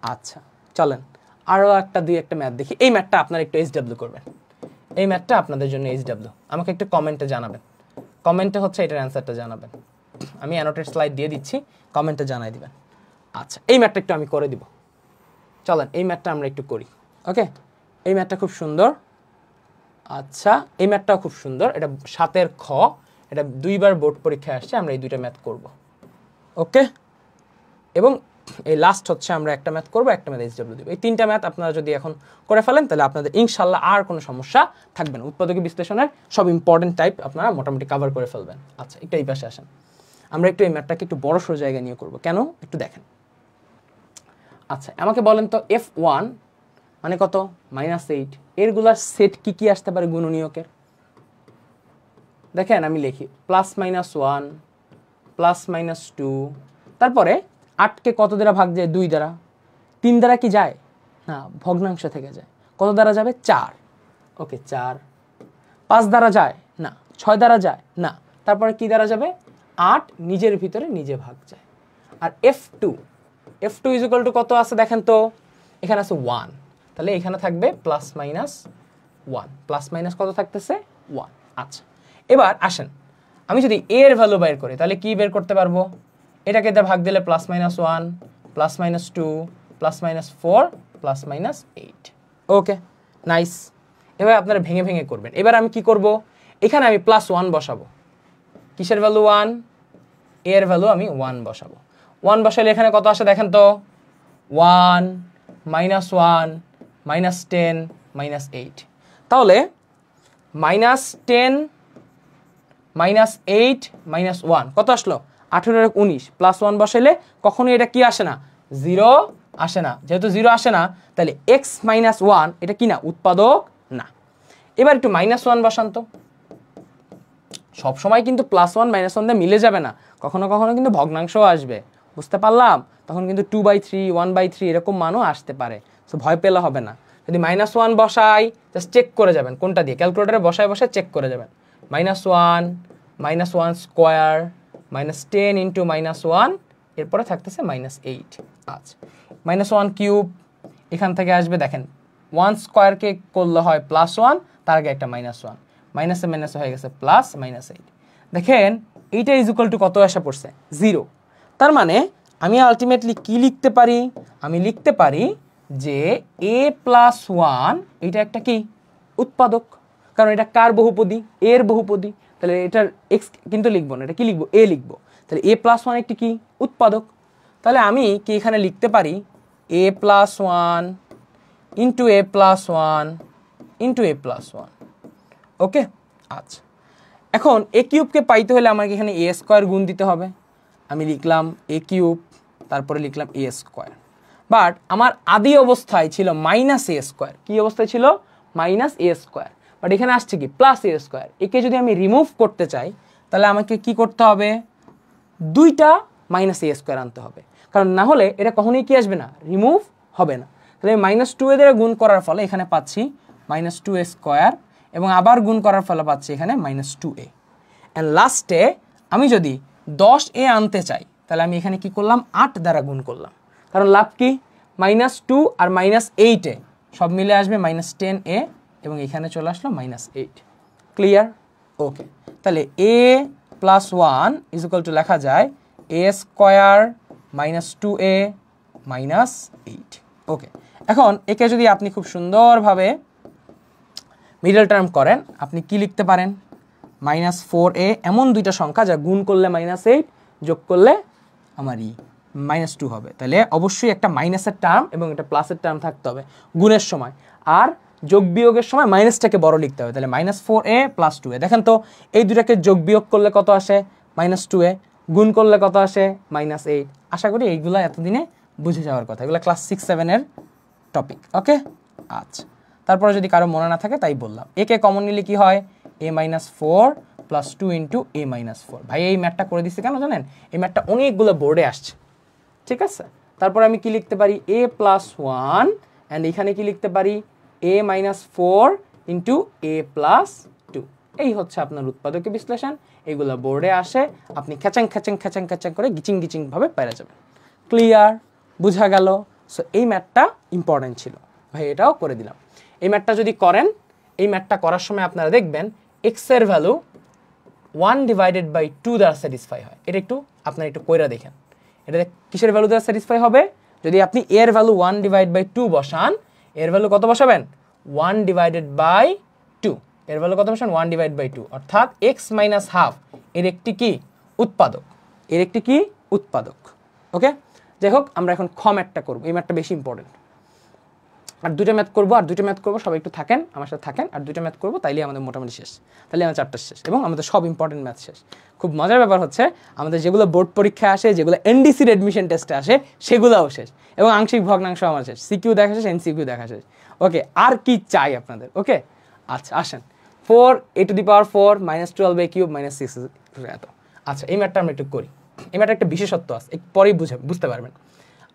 আচ্ছা, চলেন আরও একটা ম্যাথ দেখি। এই ম্যাথটা আপনারা একটু HW করবেন, এই ম্যাথটা আপনাদের জন্য HW। আমাকে একটু কমেন্টে জানাবেন, কমেন্টে হচ্ছে এটার অ্যান্সারটা জানাবেন। আমি অ্যানোটেড স্লাইড দিয়ে দিচ্ছি, কমেন্টে জানাই দিবেন। আচ্ছা, এই ম্যাথটা একটু আমি করে দিব। চলেন এই ম্যাথটা আমরা একটু করি। ওকে, এই ম্যাথটা খুব সুন্দর। আচ্ছা, এই ম্যাথটাও খুব সুন্দর, এটা 7 খ, এটা 2বার বোর্ড পরীক্ষায় আসছে। আমরা এই 2টা ম্যাথ করব। ওকে, এবং এই লাস্ট হচ্ছে আমরা একটা ম্যাথ করব, একটা ম্যাথ HW দিব। এই 3টা ম্যাথ আপনারা যদি এখন করে ফেলেন তাহলে আপনাদের ইনশাল্লাহ আর কোনো সমস্যা থাকবে না। উৎপাদকীয় বিশ্লেষণের সব ইম্পর্টেন্ট টাইপ আপনারা মোটামুটি কভার করে ফেলবেন। আচ্ছা, একটু এই পাশে আসেন, আমরা একটু এই ম্যাথটাকে একটু বড়সড় জায়গায় নিয়ে করব। কেন? একটু দেখেন। আচ্ছা, আমাকে বলেন তো f1 মানে কত? -8। এরগুলার সেট কি কি আসতে পারে গুণনীয়কের? দেখেন আমি লিখি +-1 +-2, তারপরে 8কে কত দ্বারা ভাগ যায়? 2 দ্বারা। 3 দ্বারা কি যায় না, ভগ্নাংশ থেকে যায়। কত দ্বারা যাবে? 4। ওকে, 4। 5 দ্বারা যায় না, 6 দ্বারা যায় না, তারপরে কি দ্বারা যাবে? 8 নিজের ভিতরে নিজে ভাগ যায়। আর f2 ইজ ইকুয়াল টু কত আছে দেখেন তো? এখানে আছে 1, তাহলে এখানে থাকবে +-1, প্লাস কত থাকতেছে? 1। আচ্ছা, এবার আসেন আমি যদি a এর ভ্যালু বের করি তাহলে কি বের করতে পারবো? এটাকে দিয়ে ভাগ দিলে +-1 +-2 +-4 প্লাস মাইনাস 8। ওকে, নাইস। এবার আপনারা ভেঙে ভেঙে করবেন। এবার আমি কি করব, এখানে আমি প্লাস 1 বসাবো। কিসের ভ্যালু 1? এর ভ্যালু আমি 1 বসাবো। 1 বসালে এখানে কত আসে দেখেন তো, 1 -1 -10 -8। তাহলে -10 -8 -1 কত আসলো? 18 × 19 প্লাস 1 বসাইলে কখনোই এটা কি আসে না, 0 আসে না। যেহেতু 0 আসে না, তাহলে x - 1 এটা কি না, উৎপাদক না। এবার একটু -1 বসান তো। সবসময় কিন্তু +1 -1 দিয়ে মিলে যাবে না, কখনো কখনো কিন্তু ভগ্নাংশও আসবে, বুঝতে পারলাম? তখন কিন্তু 2/3 1/3 এরকম মানও আসতে পারে। সো ভয় পেলে হবে না। যদি -1 বসাই, জাস্ট চেক করে যাবেন কোনটা দিয়ে, ক্যালকুলেটরে বসায় বসায় চেক করে যাবেন। -1 -1 স্কোয়ার -10 × -1, এরপরে থাকতেছে -8। আচ্ছা, -1 কিউব এখান থেকে আসবে, দেখেন 1 স্কোয়ারকে করলে হয় +1, তার আগে একটা -1, মাইনাসে মাইনাসে হয়ে গেছে প্লাস -8। দেখেন এইটা ইজ ইকুয়াল টু কত আসা পড়ছে, 0। তার মানে আমি আলটিমেটলি কি লিখতে পারি, আমি লিখতে পারি যে a + 1 এটা একটা কি উৎপাদক, কারণ এটা কার বহুপদী, এর বহুপদী। তাহলে এটার x কিন্তু লিখবো না, এটা কি লিখবো, a লিখবো। তাহলে a + 1 একটি কি উৎপাদক। তাহলে আমি কি এখানে লিখতে পারি a + 1 × a + 1 × a + 1। ওকে, আচ্ছা। এখন a কিউবকে পাইতে হলে আমাকে এখানে a স্কোয়ার গুণ দিতে হবে। আমি লিখলাম a কিউব, তারপরে লিখলাম a স্কোয়ার। বাট আমার আদি অবস্থায় ছিল -a স্কোয়ার। কি অবস্থায় ছিল? -a square. বাট এখানে আসছে কি +a স্কোয়ার। একে যদি আমি রিমুভ করতে চাই, তাহলে আমাকে কি করতে হবে, দুইটা -a স্কোয়ার আনতে হবে, কারণ না হলে এটা কখনোই কি আসবে না, রিমুভ হবে না। তাহলে -2 এ দ্বারা গুণ করার ফলে এখানে পাচ্ছি -2a স্কোয়ার, এবং আবার গুণ করার ফলে পাচ্ছি এখানে -2a। অ্যান্ড লাস্টে আমি যদি 10a আনতে চাই, তাহলে আমি এখানে কি করলাম, 8 দ্বারা গুণ করলাম, কারণ লাভ কি, -2 আর -8 সব মিলে আসবে -10a, এবং এখানে চলে আসলো -8। ক্লিয়ার? ওকে, তাহলে a + 1 ইজ ইকুয়াল টু লেখা যায় a স্কোয়ার -2a -8। ওকে, এখন একে যদি আপনি খুব সুন্দরভাবে মিডল টার্ম করেন, আপনি কি লিখতে পারেন, -4a, এমন দুইটা সংখ্যা যা গুণ করলে -8, যোগ করলে আমার -2 হবে। তাহলে অবশ্যই একটা মাইনাসের টার্ম এবং একটা প্লাসের টার্ম থাকতে হবে গুণের সময়, আর যোগ বিয়োগের সময় মাইনাসটাকে বড় লিখতে হবে। তাহলে -4a + 2a। দেখেন তো এই দুটাকে যোগ বিয়োগ করলে কত আসে, -2a, গুণ করলে কত আসে, -8। আশা করি এইগুলো এতদিনে বুঝে যাওয়ার কথা, এগুলো ক্লাস 6-7-এর টপিক। ওকে, আচ্ছা। তারপরে যদি কারো মনে না থাকে তাই বললাম, একে কমন নিলে কি হয়, a - 4 + 2 × a - 4। ভাই এই ম্যাথটা করে দিচ্ছে কেন জানেন, এই ম্যাথটা অনেকগুলো বোর্ডে আসছে, ঠিক আছে। তারপর আমি কি লিখতে পারি, a + 1, অ্যান্ড এখানে কি লিখতে পারি, a - 4 × a + 2। এই হচ্ছে আপনার উৎপাদকের বিশ্লেষণ। এগুলো বোর্ডে আসে, আপনি খ্যাচাং খ্যাচাং খ্যাচাং খ্যাচাং করে গিচিং গিচিং ভাবে পেরে যাবেন। ক্লিয়ার? বুঝা গেল? সো এই ম্যাথটা ইম্পর্টেন্ট ছিল ভাই, এটাও করে দিলাম। এই ম্যাথটা যদি করেন, এই ম্যাথটা করার সময় আপনারা দেখবেন x এর ভ্যালু 1/2 দ্বারা স্যাটিসফাই হয়। এটা একটু আপনারা একটু কইরা দেখেন, এটা কিসের ভ্যালু দ্বারা স্যাটিসফাই হবে, যদি আপনি এর ভ্যালু 1/2 বসান, এর ভ্যালু কত বসাবেন, 1/2। এর ভ্যালু কত বসান, 1/2, অর্থাৎ x - ½ এর একটি কি উৎপাদক, এর একটি কি উৎপাদক। ওকে, যাই হোক, আমরা এখন খ ম্যাথটা করবো। এই ম্যাথটা বেশি ইম্পর্টেন্ট। আর দুটো ম্যাথ করবো, সবাই একটু থাকেন, আমার সাথে থাকেন, আর দুটো ম্যাথ করবো, তাইলে আমাদের মোটামুটি শেষ, তাহলে আমার চ্যাপ্টার শেষ, এবং আমাদের সব ইম্পর্টেন্ট ম্যাথ শেষ। খুব মজার ব্যাপার হচ্ছে, আমাদের যেগুলো বোর্ড পরীক্ষায় আসে, যেগুলো এনডিসির অ্যাডমিশন টেস্টে আসে, সেগুলোও শেষ, এবং আংশিক ভগ্নাংশ আমার শেষ, সিকিউ দেখা শেষ, এমসিকিউ দেখা শেষ। ওকে, আর কি চাই আপনাদের? ওকে, আচ্ছা আসেন, 4a⁴ -12a³ -6 এত। আচ্ছা, এই ম্যাথটা আমরা একটু করি। এই ম্যাথটা একটা বিশেষত্ব আছে, একটু পরেই বুঝতে পারবেন।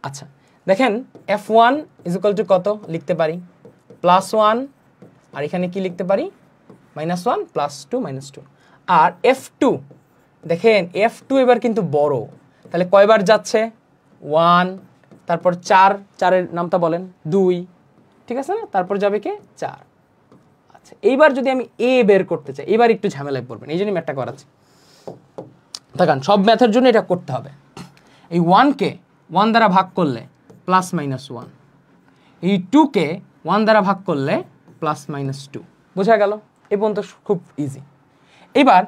আচ্ছা দেখেন, f1 = কত লিখতে পারি, +1, আর এখানে কি লিখতে পারি, -1 + 2 -2। আর f2 দেখেন, f2 এবার কিন্তু বড়, তাহলে কয়বার যাচ্ছে, 1, তারপর 4-এর নামটা বলেন, 2, ঠিক আছে না, তারপর যাবে কে, 4। আচ্ছা, এইবার যদি আমি a বের করতে চাই, এবার একটু ঝামেলায় পড়বেন, এই জন্য ম্যাথটা করাচ্ছি। দেখেন, সব ম্যাথের জন্য এটা করতে হবে। এই 1কে 1 দ্বারা ভাগ করলে +-1, এই 2কে 1 দ্বারা ভাগ করলে প্লাস মাইনাস 2। বোঝা গেল? এই পর্যন্ত খুব ইজি। এবার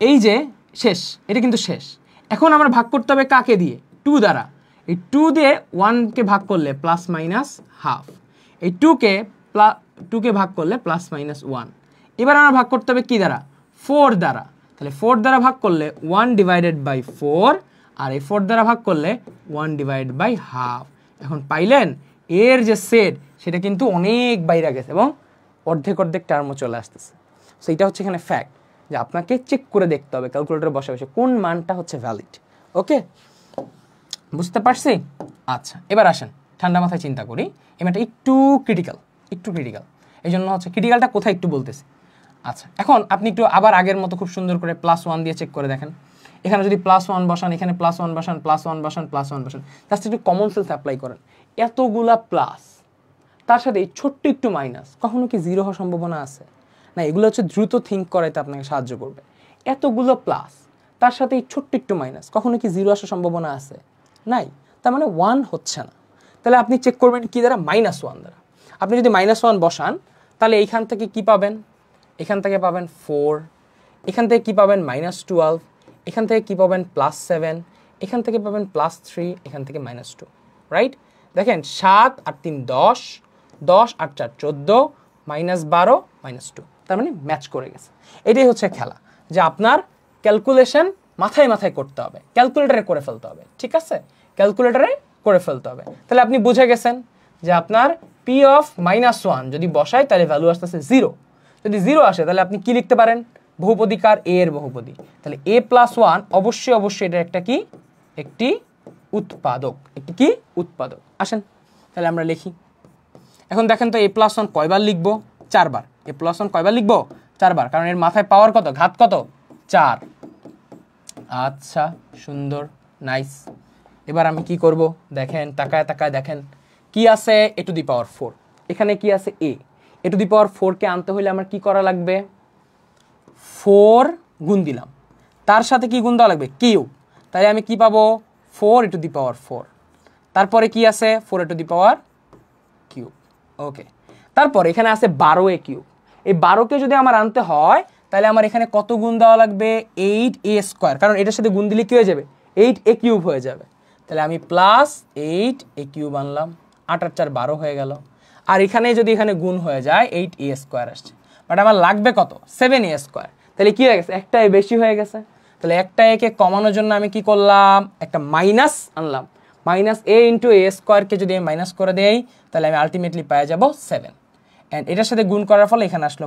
এই যে শেষ, এটা কিন্তু শেষ। এখন আমরা ভাগ করতে হবে কাকে দিয়ে? 2 দ্বারা। এই 2 দিয়ে 1কে ভাগ করলে প্লাস মাইনাস হাফ, এই 2কে ভাগ করলে প্লাস মাইনাস 1। এবার আমরা ভাগ করতে হবে কি দ্বারা? 4 দ্বারা। তাহলে 4 দ্বারা ভাগ করলে 1 ডিভাইডেড বাই 4, আর এই 4 দ্বারা ভাগ করলে 1 ডিভাইডেড বাই হাফ। এখন পাইলেন এর যে সেট সেটা কিন্তু অনেক বাইরে গেছে এবং অর্ধেক টার্মও চলে আসতেছে। সো এটা হচ্ছে এখানে ফ্যাক্ট যে আপনাকে চেক করে দেখতে হবে ক্যালকুলেটরে বসে বসে কোন মানটা হচ্ছে ভ্যালিড। ওকে, বুঝতে পারছি? আচ্ছা, এবার আসেন ঠান্ডা মাথায় চিন্তা করি। এই ম্যাটার একটু ক্রিটিক্যাল। এই জন্য হচ্ছে ক্রিটিক্যালটা কোথায় একটু বলতেছি। আচ্ছা, এখন আপনি একটু আবার আগের মতো খুব সুন্দর করে +1 দিয়ে চেক করে দেখেন। এখানে যদি +1 বসান, এখানে +1 বসান, +1 বসান, +1 বসান, তার সাথে একটু কমন সেন্স অ্যাপ্লাই করেন। এতগুলা প্লাস, তার সাথে ছোট্ট একটু মাইনাস, কখনো কি 0 হওয়ার সম্ভাবনা আছে? না, এগুলো হচ্ছে দ্রুত থিঙ্ক করাইতে আপনাকে সাহায্য করবে। এতগুলো প্লাস, তার সাথে এই ছোট্ট একটু মাইনাস, কখনো কি 0 আসার সম্ভাবনা আছে? নাই। তার মানে 1 হচ্ছে না। তাহলে আপনি চেক করবেন কি দ্বারা? -1 দ্বারা। আপনি যদি -1 বসান, তাহলে এইখান থেকে কি পাবেন? এখান থেকে পাবেন 4, এখান থেকে কি পাবেন? -12, এখান থেকে কি পাবেন? +7, এখান থেকে পাবেন +3, এখান থেকে -2, রাইট? দেখেন 7 আর 3 10, 10 আর 4 14, -12, -2, তার মানে ম্যাচ করে গেছে। এটাই হচ্ছে খেলা, যে আপনার ক্যালকুলেশন মাথায় করতে হবে, ক্যালকুলেটরে করে ফেলতে হবে। ঠিক আছে, ক্যালকুলেটরে করে ফেলতে হবে। তাহলে আপনি বুঝে গেছেন যে আপনার p অফ -1 যদি বসাই তাহলে ভ্যালু আসতেছে 0। যদি 0 আসে তাহলে আপনি কি লিখতে পারেন? বহুপদীকার a এর বহুপদী। তাহলে a + 1 অবশ্যই এটা একটা কি? একটি উৎপাদক। একটি কি? উৎপাদক। আসেন তাহলে আমরা লিখি। এখন দেখেন তো a + 1 কয়বার লিখবো? 4 বার। a + 1 কয়বার লিখবো? 4 বার, কারণ এর মাথায় পাওয়ার কত? ঘাত কত? 4। আচ্ছা, সুন্দর, নাইস। এবার আমি কি করব? দেখেন, তাকায় দেখেন কি আছে? a⁴। এখানে কি আছে? a⁴ কে আনতে হলে আমার কি করা লাগবে? 4 গুণ দিলাম, তার সাথে কি গুণ দেওয়া লাগবে? কিউব। তাহলে আমি কি পাবো? 4⁴। তারপরে কি আছে? 4⁴। ওকে, তারপর এখানে আছে 12a³। এই 12কে যদি আমার আনতে হয় তাহলে আমার এখানে কত গুণ দেওয়া লাগবে? 8a², কারণ এটার সাথে গুণ দিলে কি হয়ে যাবে? 8a³ হয়ে যাবে। তাহলে আমি +8a³ আনলাম, 8 আর 4 12 হয়ে গেল। আর এখানে যদি গুণ হয়ে যায় 8a² আসছে, বাট আমার লাগবে কত? 7a²। তাহলে কি হয়ে গেছে? একটা a বেশি হয়ে গেছে। তাহলে একটা a কে কমানোর জন্য আমি কি করলাম? একটা মাইনাস আনলাম। -a × a² কে যদি আমি মাইনাস করে দেই তাহলে আমি আলটিমেটলি পেয়ে যাব 7, অ্যান্ড এটার সাথে গুণ করার ফলে এখানে আসলো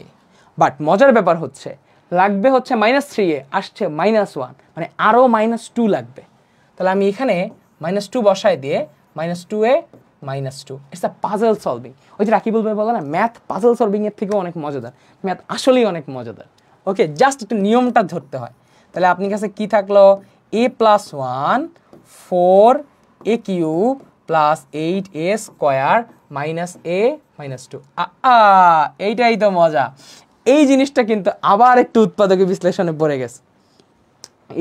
-a। বাট মজার ব্যাপার হচ্ছে লাগবে হচ্ছে -3a, আসছে -1, মানে আরও -2 লাগবে। তাহলে আমি এখানে -2 বসায় দিয়ে -2a -2, it's a puzzle solving. ওই যে রাকিবুল ভাই বলে না, ম্যাথ পাজল সলভিং এর থেকেও অনেক মজাদার। ম্যাথ আসলেই অনেক মজাদার। ওকে, জাস্ট একটু নিয়মটা ধরতে হয়। তাহলে আপনার কাছে কি থাকলো? a + 1 4a³ + 8a² - a - 2। এইটাই তো মজা। এই জিনিসটা কিন্তু আবার একটু উৎপাদকে বিশ্লেষণে পড়ে গেছে।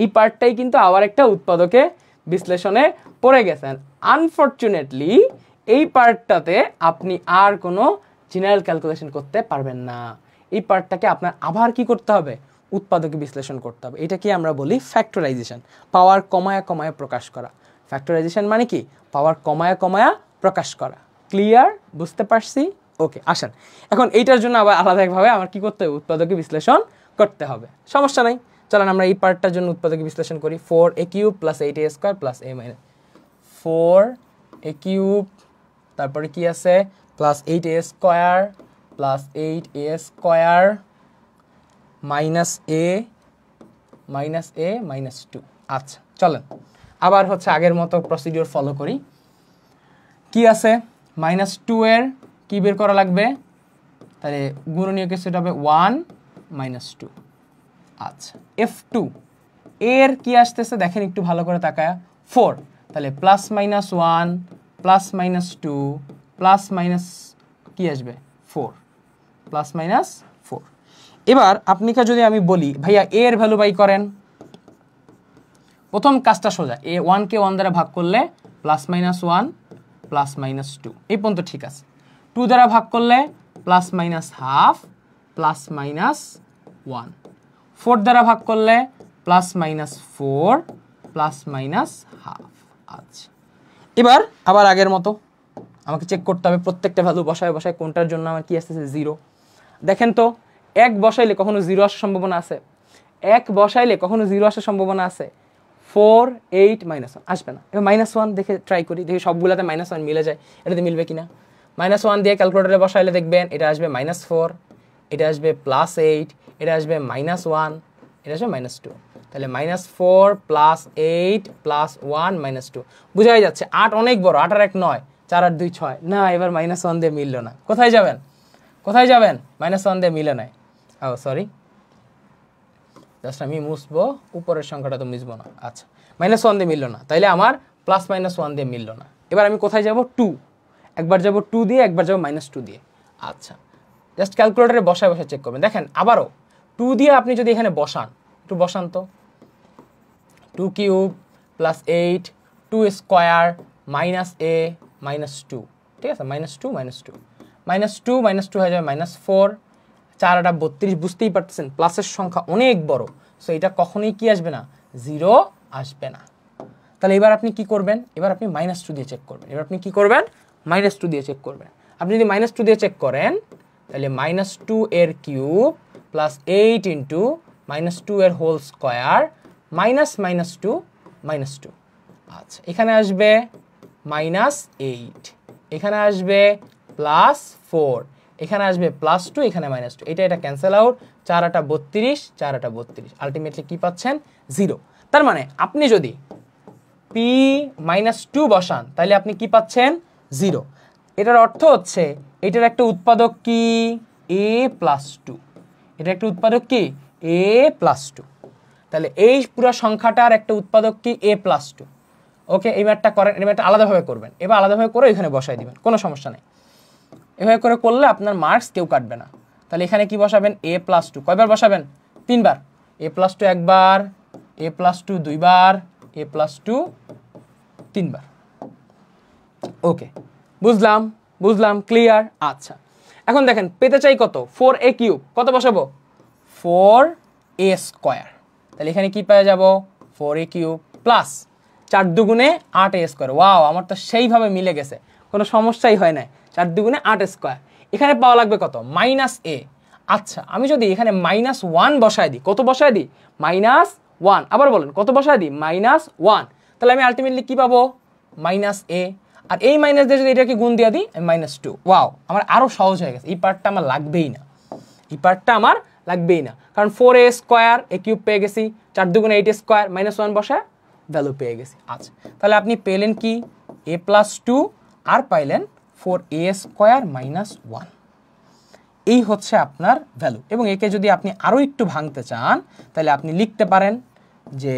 এই পার্টটাই কিন্তু আবার একটা উৎপাদকে বিশ্লেষণে পড়ে গেছেন। আনফরচুনেটলি এই পার্টটাতে আপনি আর কোনো জেনারেল ক্যালকুলেশন করতে পারবেন না। এই পার্টটাকে আপনার আবার কি করতে হবে? উৎপাদকে বিশ্লেষণ করতে হবে। এটাকে আমরা বলি ফ্যাক্টরাইজেশন, পাওয়ার কমায়া প্রকাশ করা। ফ্যাক্টরাইজেশন মানে কি? পাওয়ার কমায়া প্রকাশ করা। ক্লিয়ার? বুঝতে পারছি? ওকে, আসেন এখন এইটার জন্য আবার আলাদাভাবে আমার কি করতে হবে? উৎপাদকে বিশ্লেষণ করতে হবে। সমস্যা নাই, চলেন আমরা এই পার্টটার জন্য উৎপাদকে বিশ্লেষণ করি। 4a³ + 8a² + a - 4a³ তারপরে কি আছে? +8a² + 8a² - a - 2। আচ্ছা, চলেন আবার হচ্ছে আগের মতো প্রসিডিওর ফলো করি। কি আছে? -2 এর কি বের করা লাগবে? তাহলে গুণনীয়কের সেটা হবে 1 - 2। আচ্ছা, f2 এর কি আসতেছে দেখেন একটু ভালো করে তাকায়া? 4। তাহলে +-1 +-2 কি আসবে? 4 +-4। এবার আপনাকে যদি আমি বলি ভাইয়া a এর ভ্যালু বাই করেন, প্রথম কাজটা সোজা। 1 কে 1 দ্বারা ভাগ করলে +-1, প্লাস মাইনাস টু, এই পর্যন্ত ঠিক আছে। 2 দ্বারা ভাগ করলে plus minus half plus minus 1, 4 দ্বারা ভাগ করলে plus minus 4 plus minus half. আচ্ছা, এবার আবার আগের মতো আমাকে চেক করতে হবে প্রত্যেকটা ভ্যালু বসায় বসায় কোনটার জন্য আমার কি আসতেছে 0। দেখেন তো 1 বসাইলে কখনো 0 আসার সম্ভাবনা আছে? 1 বসাইলে কখনো 0 আসার সম্ভাবনা আছে? 4 8 -1 আসবে না। এবার -1 দেখে ট্রাই করি, দেখি সবগুলোতে -1 মিলে যায়, এটাতে মিলবে কিনা। -1 দিয়ে ক্যালকুলেটরে বসাইলে দেখবেন এটা আসবে -4, এটা আসবে +8, এটা আসবে -1, এটা আসবে -2। তাহলে -4 + 8 + 1 -2, বোঝাই যাচ্ছে 8 অনেক বড়, 8 আর 1 9, 4 আর 2 6 না। এবার -1 দিয়ে মিললো না, কোথায় যাবেন? কোথায় যাবেন? -1 দিয়ে মিলে নাই। ও সরি, জাস্ট আমি মুছবো, উপরের সংখ্যাটা তো মুছবো না। আচ্ছা, -1 দিয়ে মিললো না, তাইলে আমার +-1 দিয়ে মিললো না। এবার আমি কোথায় যাব? 2, একবার যাব 2 দিয়ে, একবার যাব -2 দিয়ে। আচ্ছা, জাস্ট ক্যালকুলেটরে বসায় বসায় চেক করবেন। দেখেন আবারও 2 দিয়ে আপনি যদি এখানে বসান, একটু বসান তো, 2 কিউব + 8 2 স্কোয়ার -a -2, ঠিক আছে, -2 -2 হয়ে যাবে -4, 4 8 32, বুঝতেই পারতেছেন প্লাসের সংখ্যা অনেক বড়, সো এটা কখনোই কি আসবে না? 0 আসবে না। তাহলে এবার আপনি কি করবেন? এবার আপনি -2 দিয়ে চেক করবেন। এবার আপনি কি করবেন? -2 দিয়ে চেক করবেন। আপনি যদি -2 দিয়ে চেক করেন, তাহলে -2 এর কিউব +8 ইন্টু -2 এর হোল স্কোয়ার -2 -2। আচ্ছা, এখানে আসবে -8, এখানে আসবে +4, এখানে আসবে +2, এখানে -2, এটা ক্যান্সেল আউট, 4 8 32, 4 8 32, আলটিমেটলি কি পাচ্ছেন? 0। তার মানে আপনি যদি p-2 বসান তাহলে আপনি কি পাচ্ছেন? 0। এটার অর্থ হচ্ছে এটার একটা উৎপাদক কি? a+2। এটা একটা উৎপাদক কি? a+2। তাহলে এই পুরো সংখ্যাটার একটা উৎপাদক কি? a+2। ওকে, এই ম্যাথটা করেন, এই ম্যাথটা আলাদাভাবে করবেন। এবার আলাদাভাবে করে এখানে বসাই দিবেন, কোনো সমস্যা নেই। এভাবে করে করলে আপনার মার্কস কেউ কাটবে না। তাহলে এখানে কি বসাবেন? a+2 কয়বার বসাবেন? 3 বার। a+2 একবার, a+2 দুইবার, a+2 3 বার। ওকে, বুঝলাম, ক্লিয়ার। আচ্ছা, এখন দেখেন পেতে চাই কত? 4a³ কত বসাবো? 4a²। তাহলে এখানে কি পেয়ে যাব? 4a³ প্লাস 4 দুগুণে 8a²। ওয়াও, আমার তো সেইভাবে মিলে গেছে, কোনো সমস্যাই হয় না। 4 দুগুণে 8² এখানে পাওয়া লাগবে কত? -a। আচ্ছা, আমি যদি এখানে -1 বসায় দিই, কত বসায় দিই? -1। আবার বলেন কত বসায় দিই? -1। তাহলে আমি আলটিমেটলি কি পাবো? -a। আর এই মাইনাস দিয়ে যদি এটাকে গুণ দিয়ে দিই, -2। ওয়াও, আমার আরও সহজ হয়ে গেছে। এই পার্টটা আমার লাগবেই না, কারণ 4a² a³ পেয়ে গেছি, 4 দুগুণে 8² -1 বসায় ভ্যালু পেয়ে গেছি। আচ্ছা, তাহলে আপনি পেলেন কি? a+2 আর পাইলেন 4a² -1। এই হচ্ছে আপনার ভ্যালু। এবং একে যদি আপনি আরও একটু ভাঙতে চান তাহলে আপনি লিখতে পারেন যে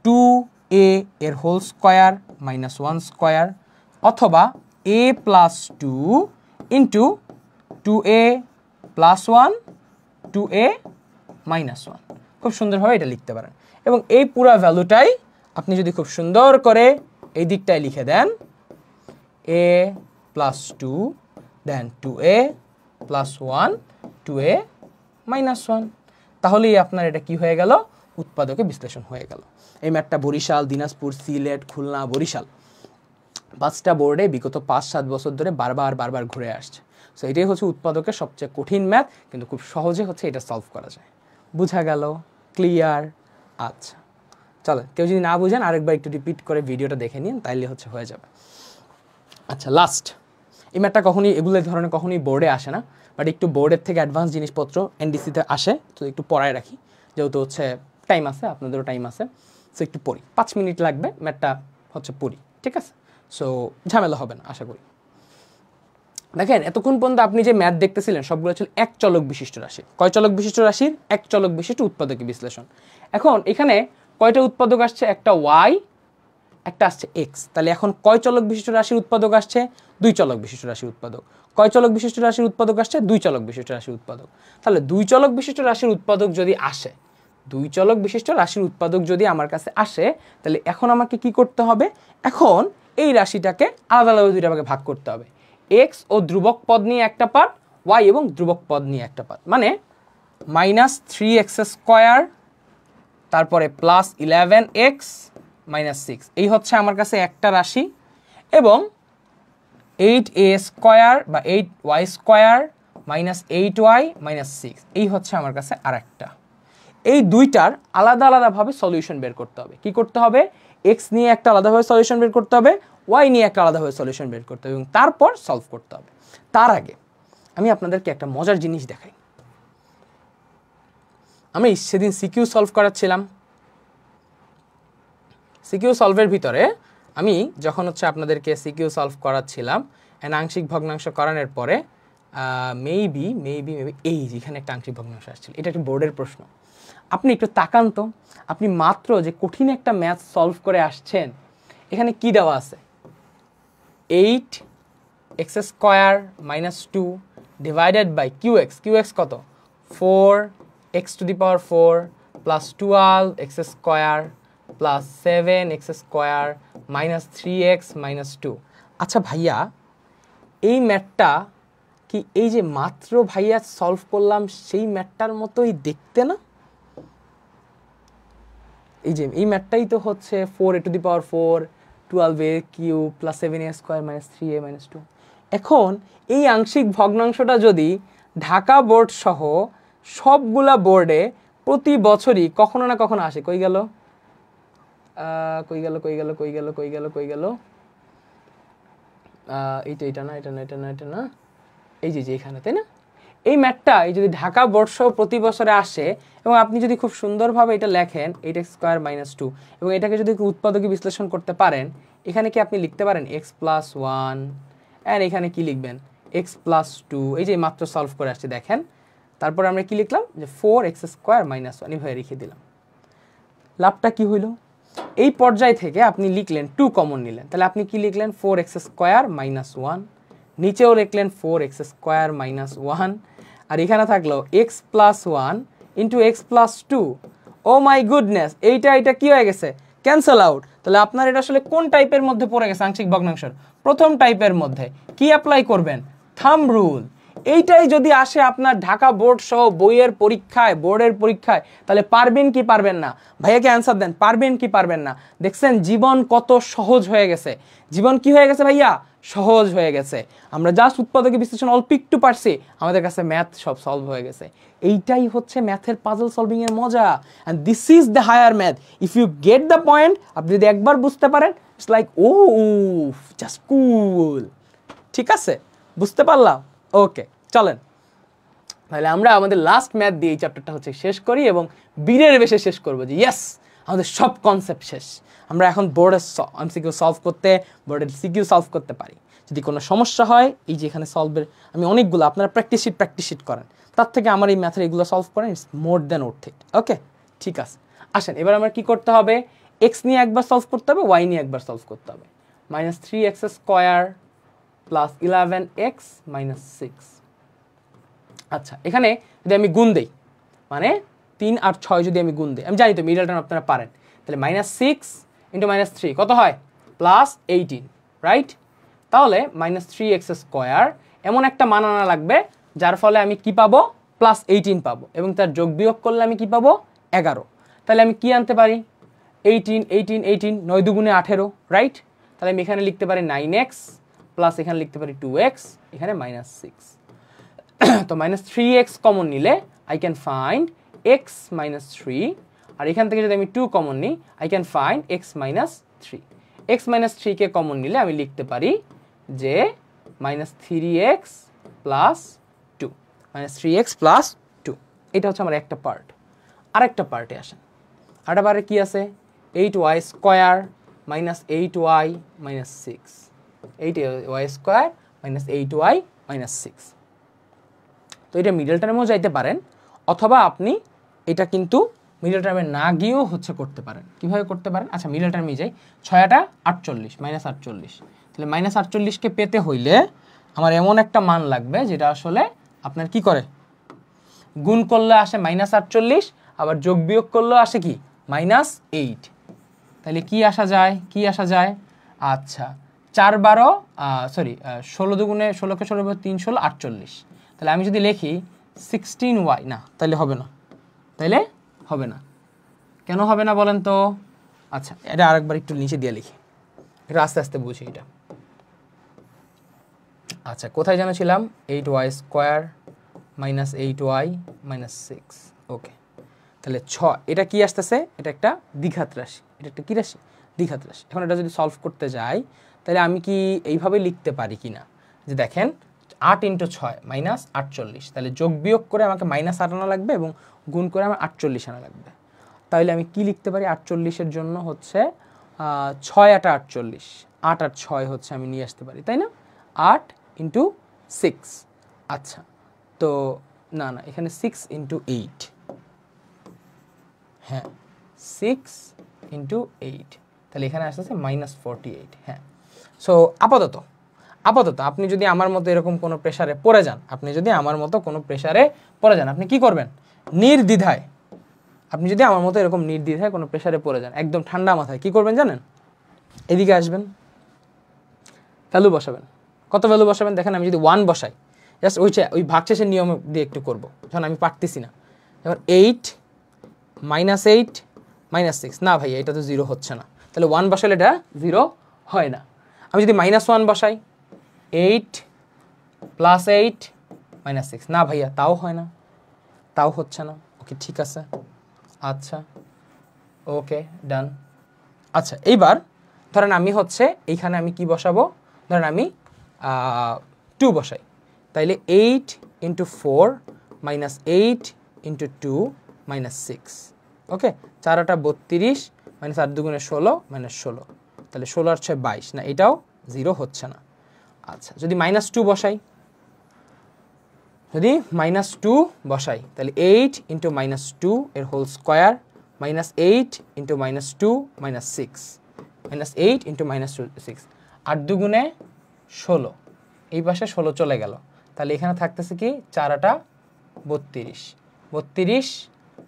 2a এর হোল স্কোয়ার -1² অথবা a+2 ইন্টু 2a + 1 2a -1। খুব সুন্দরভাবে এটা লিখতে পারেন। এবং এই পুরো ভ্যালুটাই আপনি যদি খুব সুন্দর করে এই দিকটায় লিখে দেন, a+2 দেন 2a + 1 2a -1, তাহলেই আপনার এটা কি হয়ে গেল? উৎপাদকে বিশ্লেষণ হয়ে গেল। এই ম্যাথটা বরিশাল, দিনাজপুর, সিলেট, খুলনা, বরিশাল 5টা বোর্ডে বিগত 5-7 বছর ধরে বারবার ঘুরে আসছে। সো এটাই হচ্ছে উৎপাদকের সবচেয়ে কঠিন ম্যাথ, কিন্তু খুব সহজে হচ্ছে এটা সলভ করা যায়। বুঝা গেল? ক্লিয়ার? আচ্ছা, চলো, কেউ যদি না বুঝেন আরেকবার একটু রিপিট করে ভিডিওটা দেখে নিন, তাইলে হচ্ছে হয়ে যাবে। আচ্ছা, লাস্ট, এই ম্যাথটা এগুলো ধরনের কখনোই বোর্ডে আসে না, বাট একটু বোর্ডের থেকে অ্যাডভান্স জিনিসপত্র এনডিসিতে আসে, তো একটু পড়ায় রাখি, যেহেতু হচ্ছে টাইম আছে, আপনাদেরও টাইম আছে। সো একটু পড়ি, 5 মিনিট লাগবে, ম্যাথটা হচ্ছে পড়ি, ঠিক আছে? সো ঝামেলা হবে না আশা করি। দেখেন, এতক্ষণ পর্যন্ত আপনি যে ম্যাথ দেখতেছিলেন সবগুলো ছিল এক চলক বিশিষ্ট রাশি। কয় চলক বিশিষ্ট রাশির? এক চলক বিশিষ্ট উৎপাদকীয় বিশ্লেষণ। এখন এখানে কয়টা উৎপাদক আসছে? একটা y, একটা আসছে x। তাহলে এখন কয় চলক বিশিষ্ট রাশির উৎপাদক আসছে? 2 চলক বিশিষ্ট রাশির উৎপাদক। কয় চলক বিশিষ্ট রাশির উৎপাদক আসছে? 2 চলক বিশিষ্ট রাশির উৎপাদক। তাহলে 2 চলক বিশিষ্ট রাশির উৎপাদক যদি আসে, 2 চলক বিশিষ্ট রাশির উৎপাদক যদি আমার কাছে আসে, তাহলে এখন আমাকে কি করতে হবে? এখন এই রাশিটাকে আলাদা আলাদা দুইটা ভাগে ভাগ করতে হবে। এক্স ও ধ্রুবক পদ নিয়ে একটা পার্ট, ওয়াই এবং ধ্রুবক পদ নিয়ে একটা পার্ট। মানে -3x², তারপরে +11x - 6, এই হচ্ছে আমার কাছে একটা রাশি। এবং 8a² বা 8y² - 8y - 6, এই হচ্ছে আমার কাছে আরেকটা। এই দুইটার আলাদা আলাদাভাবে সলিউশন বের করতে হবে। কি করতে হবে? এক্স নিয়ে একটা আলাদাভাবে সলিউশন বের করতে হবে, ওয়াই নিয়ে একটা আলাদাভাবে সলিউশন বের করতে হবে, এবং তারপর সলভ করতে হবে। তার আগে আমি আপনাদেরকে একটা মজার জিনিস দেখাই। আমি সেদিন সিকিউ সলভ করাচ্ছিলাম। সিকিউ সলভের ভিতরে আমি যখন হচ্ছে আপনাদেরকে সিকিউ সলভ করাচ্ছিলাম, আংশিক ভগ্নাংশ করানোর পরে মেবি এই যেখানে একটা আংশিক ভগ্নাংশ আসছিল, এটা একটা বোর্ডের প্রশ্ন। আপনি একটু তাকান তো, আপনি মাত্র যে কঠিন একটা ম্যাথ সলভ করে আসছেন, এখানে কি দেওয়া আছে? 8x² - 2 divided by qx। qx কত? 4x⁴ plus 12x² plus 7x² - 3x - 2। আচ্ছা ভাইয়া, এই ম্যাথটা কি এই যে মাত্র ভাইয়া সলভ করলাম সেই ম্যাথটার মতোই দেখতে না? এই যে এই ম্যাথটাই তো হচ্ছে 4a⁴ 12a³ plus 7a² - 3a - 2। এখন এই আংশিক ভগ্নাংশটা যদি ঢাকা বোর্ড সহ সবগুলা বোর্ডে প্রতি বছরই কখনো না কখনো আসে, কই গেল এটা না, এই যে এখানে, তাই না? এই ম্যাথটা এই যদি ঢাকা বোর্ড সহ প্রতি বছরে আসে এবং আপনি যদি খুব সুন্দরভাবে এটা লেখেন 8x² - 2, এবং এটাকে যদি উৎপাদকে বিশ্লেষণ করতে পারেন, এখানে কি আপনি লিখতে পারেন x+1, অ্যান্ড এখানে কি লিখবেন x+2। এই যে মাত্র সলভ করে আসছে দেখেন। তারপর আমরা কি লিখলাম যে 4x² - 1, এভাবে রেখে দিলাম। লাভটা কি হইল? এই পর্যায় থেকে আপনি লিখলেন 2 কমন নিলেন, তাহলে আপনি কি লিখলেন 4x² - 1, নিচেও লিখলেন 4x² - 1, আর এখানে থাকলো x+1 into x+2। O my goodness, এইটা কি হয়ে গেছে? Cancel out. তাহলে আপনার এটা আসলে কোন টাইপের মধ্যে পড়ে গেছে? আংশিক ভগ্নাংশের প্রথম টাইপের মধ্যে। কি অ্যাপ্লাই করবেন? Thumb rule. এইটাই যদি আসে আপনার ঢাকা বোর্ড সহ বইয়ের পরীক্ষায়, বোর্ডের পরীক্ষায়, তাহলে পারবেন কি পারবেন না? ভাইয়াকে অ্যান্সার দেন, পারবেন কি পারবেন না? দেখছেন জীবন কত সহজ হয়ে গেছে। জীবন কি হয়ে গেছে ভাইয়া? সহজ হয়ে গেছে। আমরা জাস্ট উৎপাদকে বিশ্লেষণ অল্প একটু পারছি, আমাদের কাছে ম্যাথ সব সলভ হয়ে গেছে। এইটাই হচ্ছে ম্যাথের পাজল সলভিং এর মজা। And this is the higher math. If you get the point, আপনি যদি একবার বুঝতে পারেন, it's like oh just cool. ঠিক আছে, বুঝতে পারলাম? ওকে, চলেন তাহলে আমরা আমাদের লাস্ট ম্যাথ দিয়ে এই চ্যাপ্টারটা হচ্ছে শেষ করি, এবং বীরের বেশে শেষ করবো যে ইয়েস, আমাদের সব কনসেপ্ট শেষ। আমরা এখন বোর্ডের এমসিকিউ সলভ করতে, বোর্ডের সিকিউ সলভ করতে পারি। যদি কোনো সমস্যা হয়, এই যে এখানে সলভের আমি অনেকগুলো, আপনারা প্র্যাকটিস শিট করেন, তার থেকে আমার এই ম্যাথের এগুলো সলভ করেন, it's more than worth it. Okay, ঠিক আছে। আসেন এবার আমরা কি করতে হবে? এক্স নিয়ে একবার সলভ করতে হবে, ওয়াই নিয়ে একবার সলভ করতে হবে। -3x² plus 11x - 6। আচ্ছা, এখানে যদি আমি গুণ দেই, মানে 3 আর 6 যদি আমি গুণ দিই, আমি জানি তো মিডল টার্ম আপনারা পারেন, তাহলে -6 × -3 কত হয়? +18, রাইট? তাহলে -3x² এমন একটা মান আনা লাগবে যার ফলে আমি কি পাবো? +18 পাবো, এবং তার যোগ বিয়োগ করলে আমি কি পাবো? 11। তাহলে আমি কি আনতে পারি? 18, 9 × 2 = 18, রাইট? তাহলে আমি এখানে লিখতে পারি 9x প্লাস এখানে লিখতে পারি 2x, এখানে -6। তো -3x কমন নিলে আই ক্যান ফাইন্ড x - 3, আর এখান থেকে যদি আমি 2 কমন নিই, I can find x - 3। x - 3 K common নিলে আমি লিখতে পারি যে -3x + 2, -3x + 2। এটা হচ্ছে আমার একটা পার্ট। আরেকটা পার্টে আসেন। আরেকটা পার্টে কি আছে? 8y² - 8y - 6, 8y² - 8y - 6। তো এটা মিডল টার্মেও যাইতে পারেন, অথবা আপনি এটা কিন্তু মিডল টার্মে না গিয়েও হচ্ছে করতে পারেন। কিভাবে করতে পারেন? আচ্ছা, মিডল টার্মে যাই। 6 × 8 = -48। তাহলে -48কে পেতে হইলে আমার এমন একটা মান লাগবে যেটা আসলে আপনার কি করে, গুণ করলে আসে -48, আবার যোগ বিয়োগ করলেও আসে কি? -8। তাহলে কি আসা যায়? আচ্ছা, 4 12 সরি 16 দুগুণে 16কে 16 3 16 48। তাহলে আমি যদি লিখি 16y, না তাহলে হবে না, তাইলে হবে না। কেন হবে না বলেন তো? আচ্ছা, এটা আরেকবার একটু নিচে দিয়ে লিখি, এটা আস্তে আস্তে বুঝি এটা। আচ্ছা, কোথায় যেন ছিলাম? 8y² minus 8y minus 6। ওকে, তাহলে 6, এটা কি আসতেছে? এটা একটা দ্বিঘাত রাশি। এটা একটা কি রাশি? দ্বিঘাত রাশি। এখন এটা যদি সলভ করতে যাই, তাহলে আমি কি এইভাবে লিখতে পারি কি না, যে দেখেন 8 × 6 মাইনাস 48, তাহলে যোগ বিয়োগ করে আমাকে মাইনাস 8 আনা লাগবে এবং গুণ করে আমার 48 আনা লাগবে। তাহলে আমি কি লিখতে পারি? 48-এর জন্য হচ্ছে 6 8 48, 8 আর 6 হচ্ছে আমি নিয়ে আসতে পারি, তাই না? 8 × 6। আচ্ছা, তো না না, এখানে 6 × 8, হ্যাঁ 6 × 8, তাহলে এখানে আসতেছে -48। হ্যাঁ, সো আপাতত আপনি যদি আমার মতো এরকম কোনো প্রেসারে পড়ে যান, আপনি কি করবেন? নির্দ্বিধায়, আপনি যদি আমার মতো এরকম নির্দ্বিধায় কোনো প্রেসারে পড়ে যান, একদম ঠান্ডা মাথায় কি করবেন জানেন? এদিকে আসবেন, ভ্যালু বসাবেন। কত ভ্যালু বসাবেন? দেখেন, আমি যদি 1 বসাই, জাস্ট ওই ভাগশেষের নিয়ম দিয়ে একটু করব, যখন আমি পারতেছি না। এবার 8 -8 -6, না ভাই এটা তো 0 হচ্ছে না, তাহলে 1 বসালে এটা 0 হয় না। আমি যদি -1 বসাই, 8 + 8 -6, না ভাইয়া তাও হয় না, তাও হচ্ছে না। ওকে, ঠিক আছে, আচ্ছা ওকে ডান। আচ্ছা, এইবার ধরেন আমি হচ্ছে এইখানে আমি কি বসাবো? ধরেন আমি 2 বসাই, তাইলে 8 × 4 -8 × 2 -6। ওকে, 4 8 32 -8 2 16 -16, তাহলে 16 আর 6 22, না এটাও 0 হচ্ছে না। আচ্ছা, যদি -2 বসাই, তাহলে 8 × -2 এর হোল স্কোয়ার -8 × -2 -6, -8 × -6, 8 2 16, এই পাশে 16 চলে গেল, তাহলে এখানে থাকতেছে কি 4 8 32, 32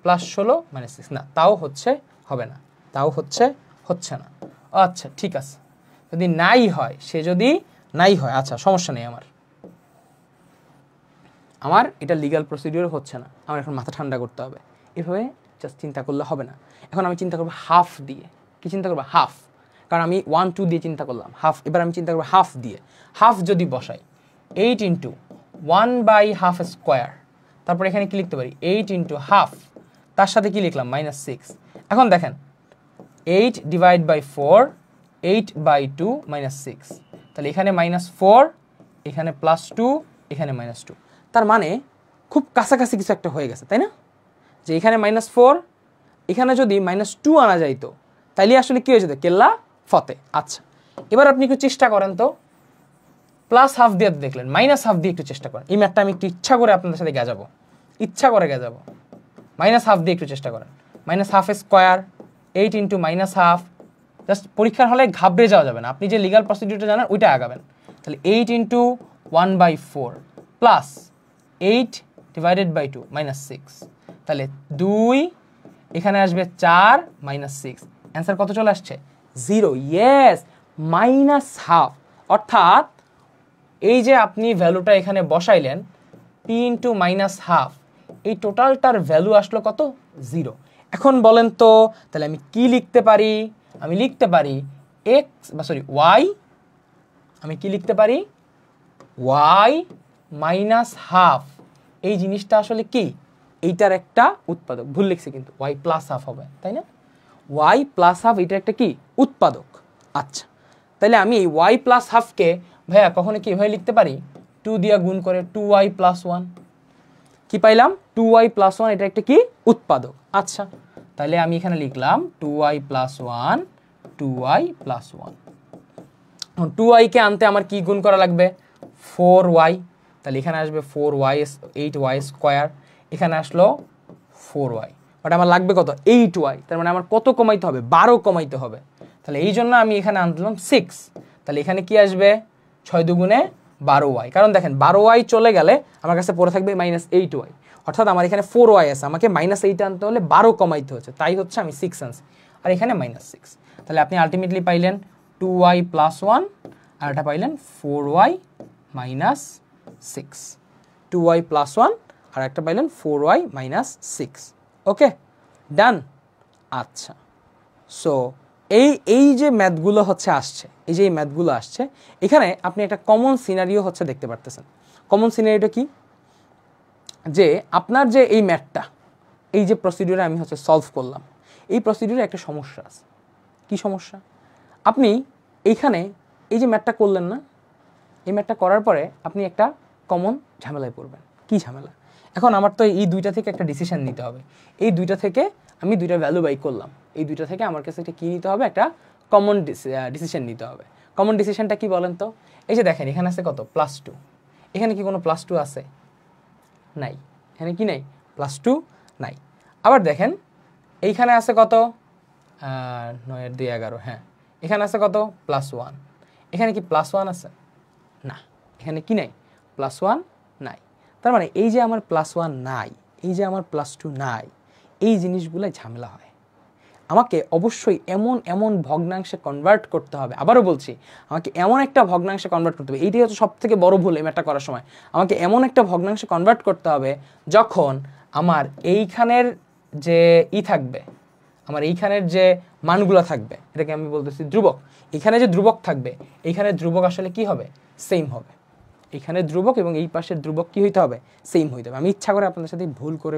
+ 16 -6, না তাও হবে না, হচ্ছে না। আচ্ছা ঠিক আছে, যদি নাই হয়, আচ্ছা সমস্যা নেই, আমার এটা লিগ্যাল প্রসিডিওর হচ্ছে না, আমার এখন মাথা ঠান্ডা করতে হবে। এভাবে জাস্ট চিন্তা করলে হবে না। এখন আমি চিন্তা করবো হাফ দিয়ে। কি চিন্তা করবো? হাফ, কারণ আমি 1 2 দিয়ে চিন্তা করলাম, হাফ। এবার আমি চিন্তা করবো হাফ দিয়ে। হাফ যদি বসাই, 8 × 1/2², তারপর এখানে কি লিখতে পারি? 8 × হাফ, তার সাথে কি লিখলাম? -6। এখন দেখেন 8 / 4, 8/2 -6, তাহলে এখানে -4, এখানে +2, এখানে -2, তার মানে খুব কাছাকাছি কিছু একটা হয়ে গেছে, তাই না? যে এখানে -4, এখানে যদি -2 আনা যাইতো, তাইলে আসলে কি হয়ে যেত? কেল্লা ফতে। আচ্ছা, এবার আপনি একটু চেষ্টা করেন তো, +1/2 দিয়ে দেখলেন, -1/2 দিয়ে একটু চেষ্টা করেন। এই ম্যাথটা আমি একটু ইচ্ছা করে আপনাদের সাথে গেজাবো, -1/2 দিয়ে একটু চেষ্টা করেন। -1/2², 8 × -1/2, জাস্ট পরীক্ষার হলে ঘাবড়ে যাওয়া যাবে না, আপনি যে লিগাল প্রসিডিউরটা জানেন ওইটা আগাবেন। তাহলে 8 × 1/4 প্লাস 8 / 2 -6, তাহলে 2, এখানে আসবে 4 -6, অ্যান্সার কত চলে আসছে? 0। ইয়েস, -1/2, অর্থাৎ এই যে আপনি ভ্যালুটা এখানে বসাইলেন, p × -1/2, এই টোটালটার ভ্যালু আসলো কত? 0। এখন বলেন তো, তাহলে আমি কি লিখতে পারি? আমি লিখতে পারি y, আমি কি লিখতে পারি? y -1/2, এই জিনিসটা আসলে কি? এইটার একটা উৎপাদক। ভুল লিখছি কিন্তু, y +1/2 হবে, তাই না? y +1/2 এটা একটা কি? উৎপাদক। আচ্ছা, তাহলে আমি এই y +1/2 কে ভাইয়া কখনো কি এভাবে লিখতে পারি? 2 দিয়ে গুণ করে 2y + 1, কি পাইলাম? 2y + 1, এটা একটা কি? উৎপাদক। আচ্ছা, তাহলে আমি এখানে লিখলাম 2y + 1, 2y + 1। এখন 2y কে আনতে আমার কি গুণ করা লাগবে? 4y, তাহলে এখানে আসবে 4y, 8y², এখানে আসলো 4y, বাট আমার লাগবে কত? 8y, তার মানে আমার কত কমাইতে হবে? 12 কমাইতে হবে। তাহলে এই জন্য আমি এখানে আনলাম 6, তাহলে এখানে কি আসবে? 6 2 12y, কারণ দেখেন 12y চলে গেলে আমার কাছে পড়ে থাকবে -8y, অর্থাৎ আমার এখানে 4y আছে, আমাকে -8 আনতে হলে 12 কমাইতে হচ্ছে, তাই হচ্ছে আমি 6 আনছি, আর এখানে -6। তাহলে আপনি আলটিমেটলি পাইলেন 2y + 1 আর এটা পাইলেন 4y মাইনাস 6, 2y প্লাস 1 আর একটা পাইলেন 4y মাইনাস 6। ওকে, ডান। আচ্ছা, সো এই যে ম্যাথগুলো হচ্ছে আসছে, এই যে এই ম্যাথগুলো আসছে, এখানে আপনি একটা কমন সিনারিও হচ্ছে দেখতে পারতেছেন। কমন সিনারিওটা কি, যে আপনার যে এই ম্যাথটা, এই যে প্রসিডিউরে আমি হচ্ছে সলভ করলাম, এই প্রসিডিউরে একটা সমস্যা আছে। কি সমস্যা? আপনি এইখানে এই যে ম্যাথটা করলেন না, এই ম্যাথটা করার পরে আপনি একটা কমন ঝামেলায় পড়বেন। কি ঝামেলা? এখন আমার তো এই দুইটা থেকে একটা ডিসিশন নিতে হবে। এই দুইটা থেকে আমি দুইটা ভ্যালু বাই করলাম, এই দুইটা থেকে আমার কাছে একটা কী নিতে হবে, একটা কমন ডিসিশন নিতে হবে। কমন ডিসিশনটা কি বলেন তো? এই যে দেখেন এখানে আছে কত, +2। এখানে কি কোনো +2 আছে? নাই। এখানে কি নাই? +2 নাই। আবার দেখেন এইখানে আছে কত, 9 আর 2 11, হ্যাঁ। এখানে আছে কত, +1। এখানে কি +1 আছে? না। এখানে কি নাই? +1 নাই। তার মানে এই যে আমার +1 নাই, এই যে আমার +2 নাই, এই জিনিসগুলোই ঝামেলা হয়। আমাকে অবশ্যই এমন ভগ্নাংশে কনভার্ট করতে হবে। আবারও বলছি, আমাকে এমন একটা ভগ্নাংশে কনভার্ট করতে হবে। এইটাই হচ্ছে সব থেকে বড় ভুল এই ম্যাথটা করার সময়। আমাকে এমন একটা ভগ্নাংশে কনভার্ট করতে হবে যখন আমার এইখানের যে থাকবে, আমার এইখানের যে মানগুলো থাকবে, এটাকে আমি বলতেছি ধ্রুবক। এখানে যে ধ্রুবক থাকবে, এইখানে ধ্রুবক আসলে কি হবে? সেম হবে। এখানে ধ্রুবক এবং এই পাশের ধ্রুবক কি হইতে হবে? সেম হইতে হবে। আমি ইচ্ছা করে আপনাদের সাথে ভুল করে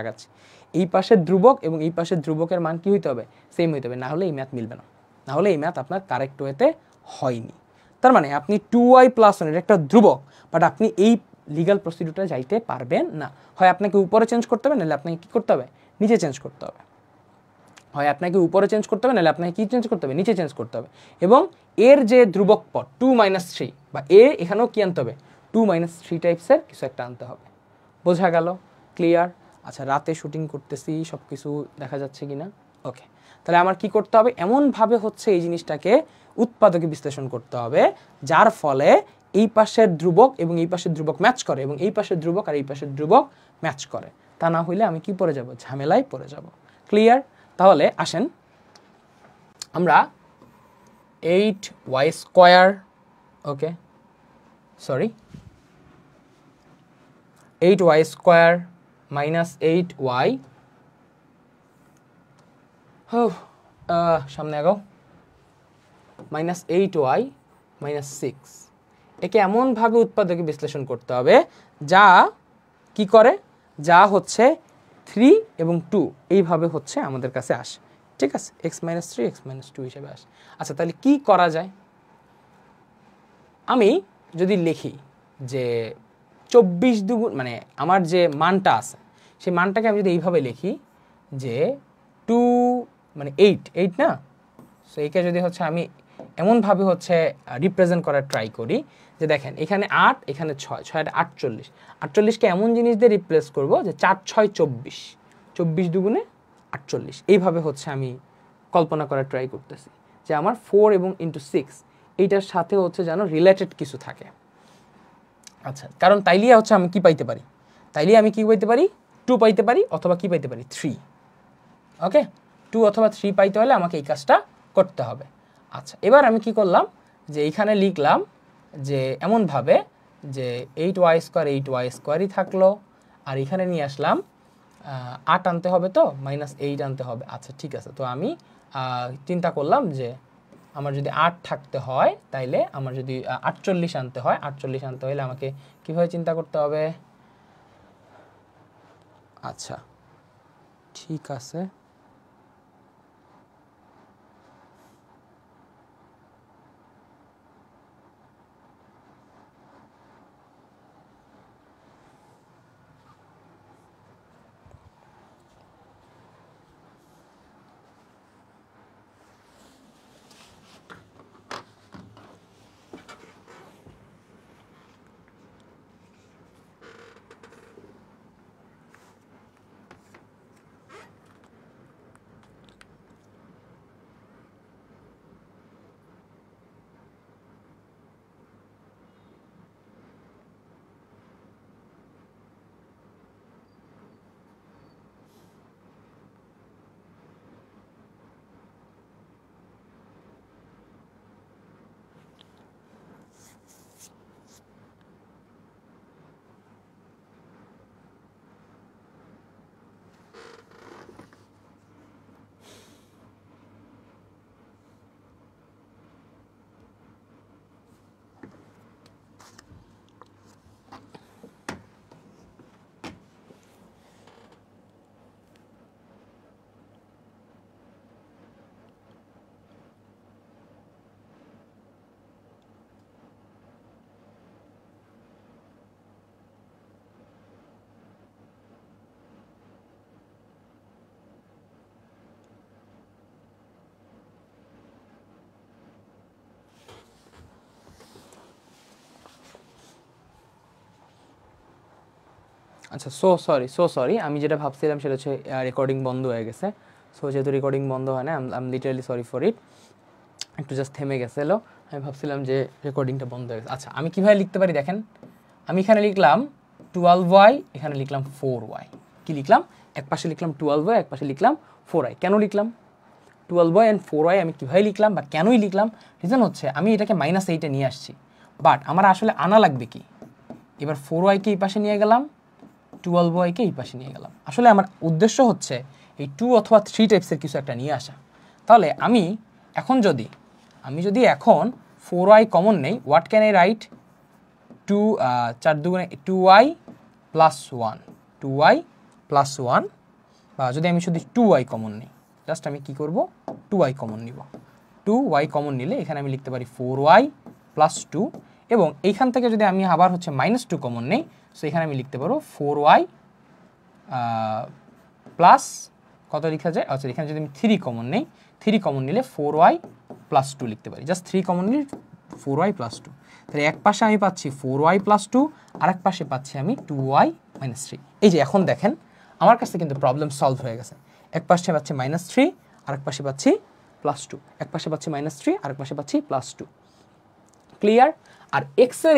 আগাচ্ছি। এই পাশের ধ্রুবক এবং এই পাশের ধ্রুবকের মান কি হইতে হবে? সেম হইতে হবে। না হলে এই ম্যাথ মিলবে না, না হলে এই ম্যাথ আপনার কারেক্ট ওয়েতে হয়নি। তার মানে আপনি 2y + 1 এটা একটা ধ্রুবক, বাট আপনি এই লিগাল প্রসিডিউরটা যাইতে পারবেন না। হয় আপনাকে উপরে চেঞ্জ করতে হবে, নাহলে আপনাকে কী করতে হবে? নিচে চেঞ্জ করতে হবে। হয় আপনাকে উপরে চেঞ্জ করতে হবে, নাহলে আপনাকে কী চেঞ্জ করতে হবে? নিচে চেঞ্জ করতে হবে। এবং এর যে ধ্রুবক পদ 2 - 3, বা এখানেও কী আনতে হবে? 2 - 3 টাইপসের কিছু একটা আনতে হবে। বোঝা গেল? ক্লিয়ার? আচ্ছা, রাতে শুটিং করতেছি, সব কিছু দেখা যাচ্ছে কি না? ওকে, তাহলে আমার কি করতে হবে? এমনভাবে হচ্ছে এই জিনিসটাকে উৎপাদকে বিশ্লেষণ করতে হবে যার ফলে এই পাশের ধ্রুবক এবং এই পাশের ধ্রুবক ম্যাচ করে, এবং এই পাশের ধ্রুবক আর এই পাশের ধ্রুবক ম্যাচ করে। তা না হইলে আমি কি পড়ে যাব? ঝামেলায় পড়ে যাব। ক্লিয়ার? তাহলে আসেন আমরা 8y², ওকে সরি 8y² মাইনাস 8y, সামনে আগাও, মাইনাস 8y মাইনাস 6, একে এমনভাবে উৎপাদকে বিশ্লেষণ করতে হবে যা কি করে, যা হচ্ছে 3 এবং 2 এইভাবে হচ্ছে আমাদের কাছে আসে। ঠিক আছে, x - 3 x - 2 হিসেবে আসে। আচ্ছা, তাহলে কি করা যায়? আমি যদি লিখি যে 24 দুগুণ, মানে আমার যে মানটা আছে সেই মানটাকে আমি যদি এইভাবে লিখি যে 2 মানে 8 না, সো এইকে যদি হচ্ছে আমি এমনভাবে হচ্ছে রিপ্রেজেন্ট করার ট্রাই করি যে দেখেন এখানে 8, এখানে 6, 6 আর 48, 48কে এমন জিনিস দিয়ে রিপ্লেস করব যে 4 6 24, 24 দুগুণে 48, এইভাবে হচ্ছে আমি কল্পনা করার ট্রাই করতেছি যে আমার 4 এবং ইন্টু 6 এইটার সাথে হচ্ছে যেন রিলেটেড কিছু থাকে। আচ্ছা, কারণ তাইলে হচ্ছে আমি কি পাইতে পারি? তাইলে আমি কি পাইতে পারি? 2 পাইতে পারি, অথবা কি পাইতে পারি? 3। ওকে, 2 অথবা 3 পাইতে হলে আমাকে এই কাজটা করতে হবে। আচ্ছা, এবার আমি কি করলাম যে এইখানে লিখলাম যে এমনভাবে যে 8y² 8y² থাকলো, আর এখানে নিয়ে আসলাম 8 আনতে হবে, তো -8 আনতে হবে। আচ্ছা ঠিক আছে, তো আমি চিন্তা করলাম যে আমার যদি 8 থাকতে হয়, তাইলে আমার যদি 48 আনতে হয়, 48 আনতে হলে আমাকে কীভাবে চিন্তা করতে হবে? আচ্ছা ঠিক আছে, আচ্ছা, সো সরি, আমি যেটা ভাবছিলাম সেটা হচ্ছে রেকর্ডিং বন্ধ হয়ে গেছে। সো যেহেতু রেকর্ডিং বন্ধ হয় না, I am literally sorry for it, একটু জাস্ট থেমে গেছিলো, আমি ভাবছিলাম যে রেকর্ডিংটা বন্ধ হয়ে গেছে। আচ্ছা, আমি কীভাবে লিখতে পারি দেখেন, আমি এখানে লিখলাম 12y, এখানে লিখলাম 4y। কি লিখলাম? এক পাশে লিখলাম 12y, এক পাশে লিখলাম 4y। কেন লিখলাম 12y অ্যান্ড 4y? আমি কীভাবে লিখলাম বা কেনই লিখলাম? রিজন হচ্ছে আমি এটাকে -8-এ নিয়ে আসছি, বাট আমার আসলে আনা লাগবে কি, এবার 4y-কে এই পাশে নিয়ে গেলাম, 12y-কে এই পাশে নিয়ে গেলাম। আসলে আমার উদ্দেশ্য হচ্ছে এই 2 অথবা 3 টাইপসের কিছু একটা নিয়ে আসা। তাহলে আমি যদি এখন 4y কমন নেই, হোয়াট ক্যান আই রাইট? 4 দুগুণে 2y প্লাস 1, 2y প্লাস 1, বা যদি আমি শুধু 2y কমন নিই, জাস্ট আমি কি করব, 2y কমন নিব। 2y কমন নিলে এখানে আমি লিখতে পারি 4y প্লাস 2, এবং এইখান থেকে যদি আমি আবার হচ্ছে -2 কমন নেই, সো এখানে আমি লিখতে পারবো 4y প্লাস কত লেখা যায়, আচ্ছা এখানে যদি আমি 3 কমন নেই, 3 কমন নিলে 4y প্লাস 2 লিখতে পারি, জাস্ট 3 কমন নিলে 4y প্লাস 2। তাহলে এক পাশে আমি পাচ্ছি 4y প্লাস 2, আর এক পাশে পাচ্ছি আমি 2y মাইনাস 3। এই যে এখন দেখেন আমার কাছে কিন্তু প্রবলেম সলভ হয়ে গেছে। এক পাশে পাচ্ছি -3, আর এক পাশে পাচ্ছি প্লাস 2, এক পাশে পাচ্ছি -3, আর এক পাশে পাচ্ছি প্লাস 2। ক্লিয়ার? আর এক্সের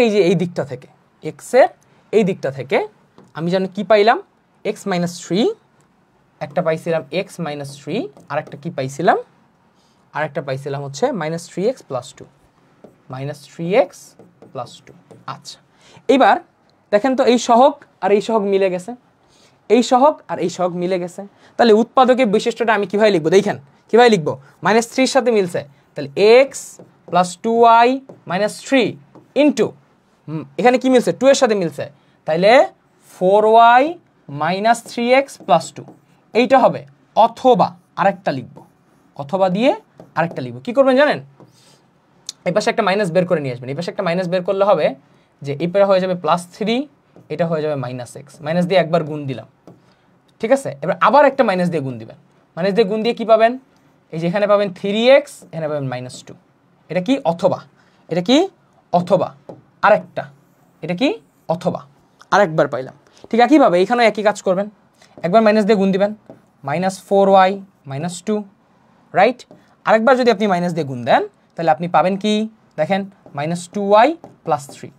এই দিকটা থেকে আমি জানি কি পাইলাম, x মাইনাস 3, একটা পাইছিলাম x মাইনাস 3, আর একটা কি পাইছিলাম, আর একটা পাইছিলাম হচ্ছে -3x প্লাস 2, -3x প্লাস 2। আচ্ছা, এবার দেখেন তো এই সহগ আর এই সহগ মিলে গেছে, এই সহগ আর এই সহগ মিলে গেছে। তাহলে উৎপাদকের বৈশিষ্ট্যটা আমি কীভাবে লিখবো দেখেন, কীভাবে লিখবো? -3 সাথে মিলছে, তাহলে x plus 2y minus 3 into, এখানে কি মিলছে? 2 এর সাথে মিলছে, তাইলে 4y মাইনাস 3x প্লাস 2 এইটা হবে। অথবা আরেকটা লিখবো, অথবা দিয়ে আরেকটা লিখবো। কী করবেন জানেন? এই পাশে একটা মাইনাস বের করে নিয়ে আসবেন। এই পাশে একটা মাইনাস বের করলে হবে যে এই পাশে হয়ে যাবে +3, এটা হয়ে যাবে -x, মাইনাস দিয়ে একবার গুণ দিলাম, ঠিক আছে? এবার আবার একটা মাইনাস দিয়ে গুণ দিবেন, মাইনাস দিয়ে গুণ দিয়ে কি পাবেন? এই যে এখানে পাবেন 3x, এখানে পাবেন -2। এটা কি? অথবা। এটা কি? অথবা আরেকটা, এটা কি? অথবা আরেকবার পাইলাম। ঠিক একইভাবে এইখানেও একই কাজ করবেন, একবার মাইনাস দিয়ে গুণ দিবেন, -4y -2, রাইট? আরেকবার যদি আপনি মাইনাস দিয়ে গুণ দেন তাহলে আপনি পাবেন কি দেখেন, -2y প্লাস 3।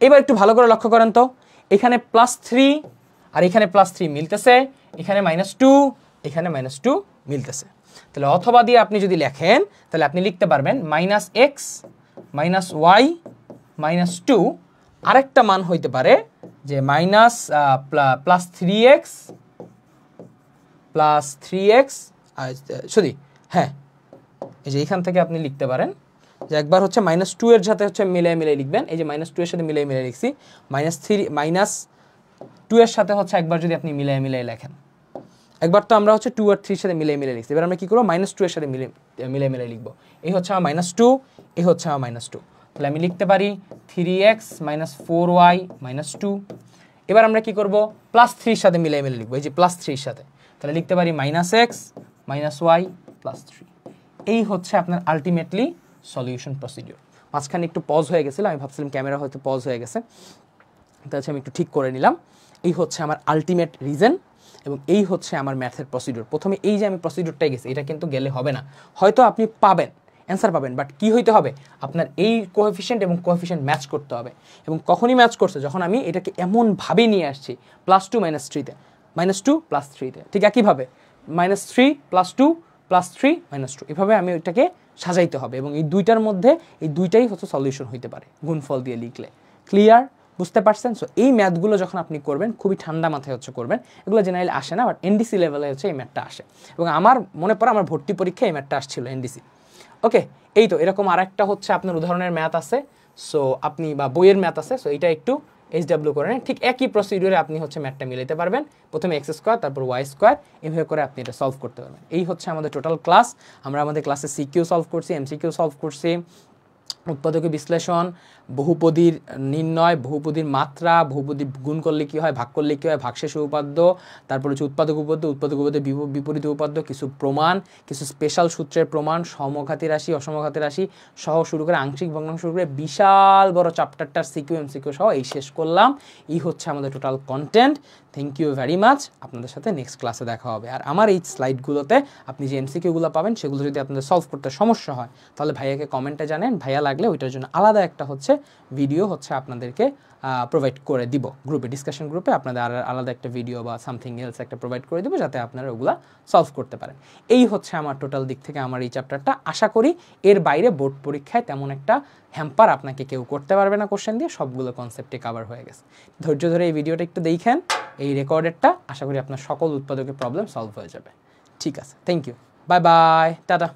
এবার একটু ভালো করে লক্ষ্য করেন তো, এখানে +3 আর এখানে +3 মিলতেছে, এখানে -2, এখানে -2 মিলতেছে। তাহলে অথবা দিয়ে আপনি যদি লেখেন তাহলে আপনি লিখতে পারবেন -x -y -2, আরেকটা মান হইতে পারে যে +3x সরি, হ্যাঁ, এই যে এখান থেকে আপনি লিখতে পারেন যে একবার হচ্ছে -2 এর সাথে হচ্ছে মিলিয়ে লিখবেন, এই যে -2 এর সাথে মিলিয়ে লিখছি, -2 এর সাথে হচ্ছে একবার যদি আপনি মিলিয়ে লেখেন, একবার তো আমরা হচ্ছে 2 আর 3 এর সাথে মিলিয়ে লিখছি, এবার আমরা কি করবো, -2 এর সাথে মিলিয়ে লিখবো। এই হচ্ছে আমার -2, এই হচ্ছে আমার -2, তাহলে আমি লিখতে পারি 3x -4y -2। এবার আমরা কি করব, +3 এর সাথে মিলিয়ে লিখবো, এই যে +3 এর সাথে, তাহলে লিখতে পারি -x -y +3। এই হচ্ছে আপনার আলটিমেটলি সলিউশন প্রসিডিউর। মাঝখানে একটু পজ হয়ে গেছিলো, আমি ভাবছিলাম ক্যামেরা হয়তো পজ হয়ে গেছে, তাহলে আমি একটু ঠিক করে নিলাম। এই হচ্ছে আমার আলটিমেট রিজন এবং এই হচ্ছে আমার ম্যাথের প্রসিডিউর। প্রথমে এই যে আমি প্রসিডিউরটাই গেছি, এটা কিন্তু গেলে হবে না, হয়তো আপনি পাবেন, অ্যান্সার পাবেন, বাট কি হইতে হবে, আপনার এই কোএফিশিয়েন্ট এবং কোএফিশিয়েন্ট ম্যাচ করতে হবে। এবং কখনই ম্যাচ করছে, যখন আমি এটাকে এমনভাবে নিয়ে আসছি +2 -3-তে, -2 +3-তে, ঠিক একইভাবে -3 +2 +3 -2, এভাবে আমি ওইটাকে সাজাইতে হবে এবং এই দুইটার মধ্যে এই দুইটাই হচ্ছে সলিউশন হইতে পারে গুণফল দিয়ে লিখলে। ক্লিয়ার? বুঝতে পারছেন? সো এই ম্যাথগুলো যখন আপনি করবেন খুবই ঠান্ডা মাথায় হচ্ছে করবেন, এগুলো জেনারেলি আসে না, বাট এনডিসি লেভেলে হচ্ছে এই ম্যাথটা আসে। এবং আমার মনে পড়ে আমার ভর্তি পরীক্ষায় এই ম্যাথটা আসছিল এনডিসি। ওকে, এই তো এরকম আরেকটা হচ্ছে আপনার উদাহরণের ম্যাথ আছে, সো আপনি বা বইয়ের ম্যাথ আছে, সো এটা একটু HW করে নেন, ঠিক একই প্রসিডিউরে আপনি হচ্ছে ম্যাথটা মিলাইতে পারবেন। প্রথমে x² তারপর y², এভাবে করে আপনি এটা সলভ করতে পারবেন। এই হচ্ছে আমাদের টোটাল ক্লাস। আমরা আমাদের ক্লাসে সিকিউ সলভ করছি, MCQ সলভ করছি, উৎপাদকের বিশ্লেষণ, বহুপদীর নির্ণয়, বহুপদীর মাত্রা, বহুপদী গুণ করলে কী হয়, ভাগ করলে কী হয়, ভাগশেষ উপপাদ্য, তারপর হচ্ছে উৎপাদক উপপাদ্যের বিপরীত উপপাদ্য, কিছু প্রমাণ, কিছু স্পেশাল সূত্রের প্রমাণ, সমঘাতী রাশি, অসমঘাতী রাশি সহ শুরু করে আংশিক ভগ্নাংশ শুরু করে বিশাল বড় চ্যাপ্টারটার সিকিউ এমসিকিউ সহ এই শেষ করলাম। এই হচ্ছে আমাদের total content. Thank you very much. আপনাদের সাথে নেক্সট ক্লাসে দেখা হবে। আর আমার এই স্লাইডগুলোতে আপনি যে এমসিকিউগুলো পাবেন সেগুলো যদি আপনাদের সলভ করতে সমস্যা হয় তাহলে ভাইয়াকে কমেন্টে জানেন, ভাইয়া লাগলে ওইটার জন্য আলাদা একটা হচ্ছে ভিডিও হচ্ছে আপনাদেরকে প্রোভাইড করে দিব গ্রুপে, ডিসকাশন গ্রুপে আপনাদের আলাদা একটা ভিডিও বা সামথিং এলস একটা প্রোভাইড করে দিব যাতে আপনারা ওগুলা সলভ করতে পারেন। এই হচ্ছে আমার টোটাল দিক থেকে আমার এই চ্যাপ্টারটা। আশা করি এর বাইরে বোর্ড পরীক্ষায় তেমন একটা হ্যাম্পার আপনাকে কেউ করতে পারবে না কোশ্চেন দিয়ে, সবগুলো কনসেপ্টে কাভার হয়ে গেছে। ধৈর্য ধরে এই ভিডিওটা একটু দেখেন, এই রেকর্ডেডটা, আশা করি আপনার সকল উৎপাদকের প্রবলেম সলভ হয়ে যাবে। ঠিক আছে, thank you, bye bye, tata.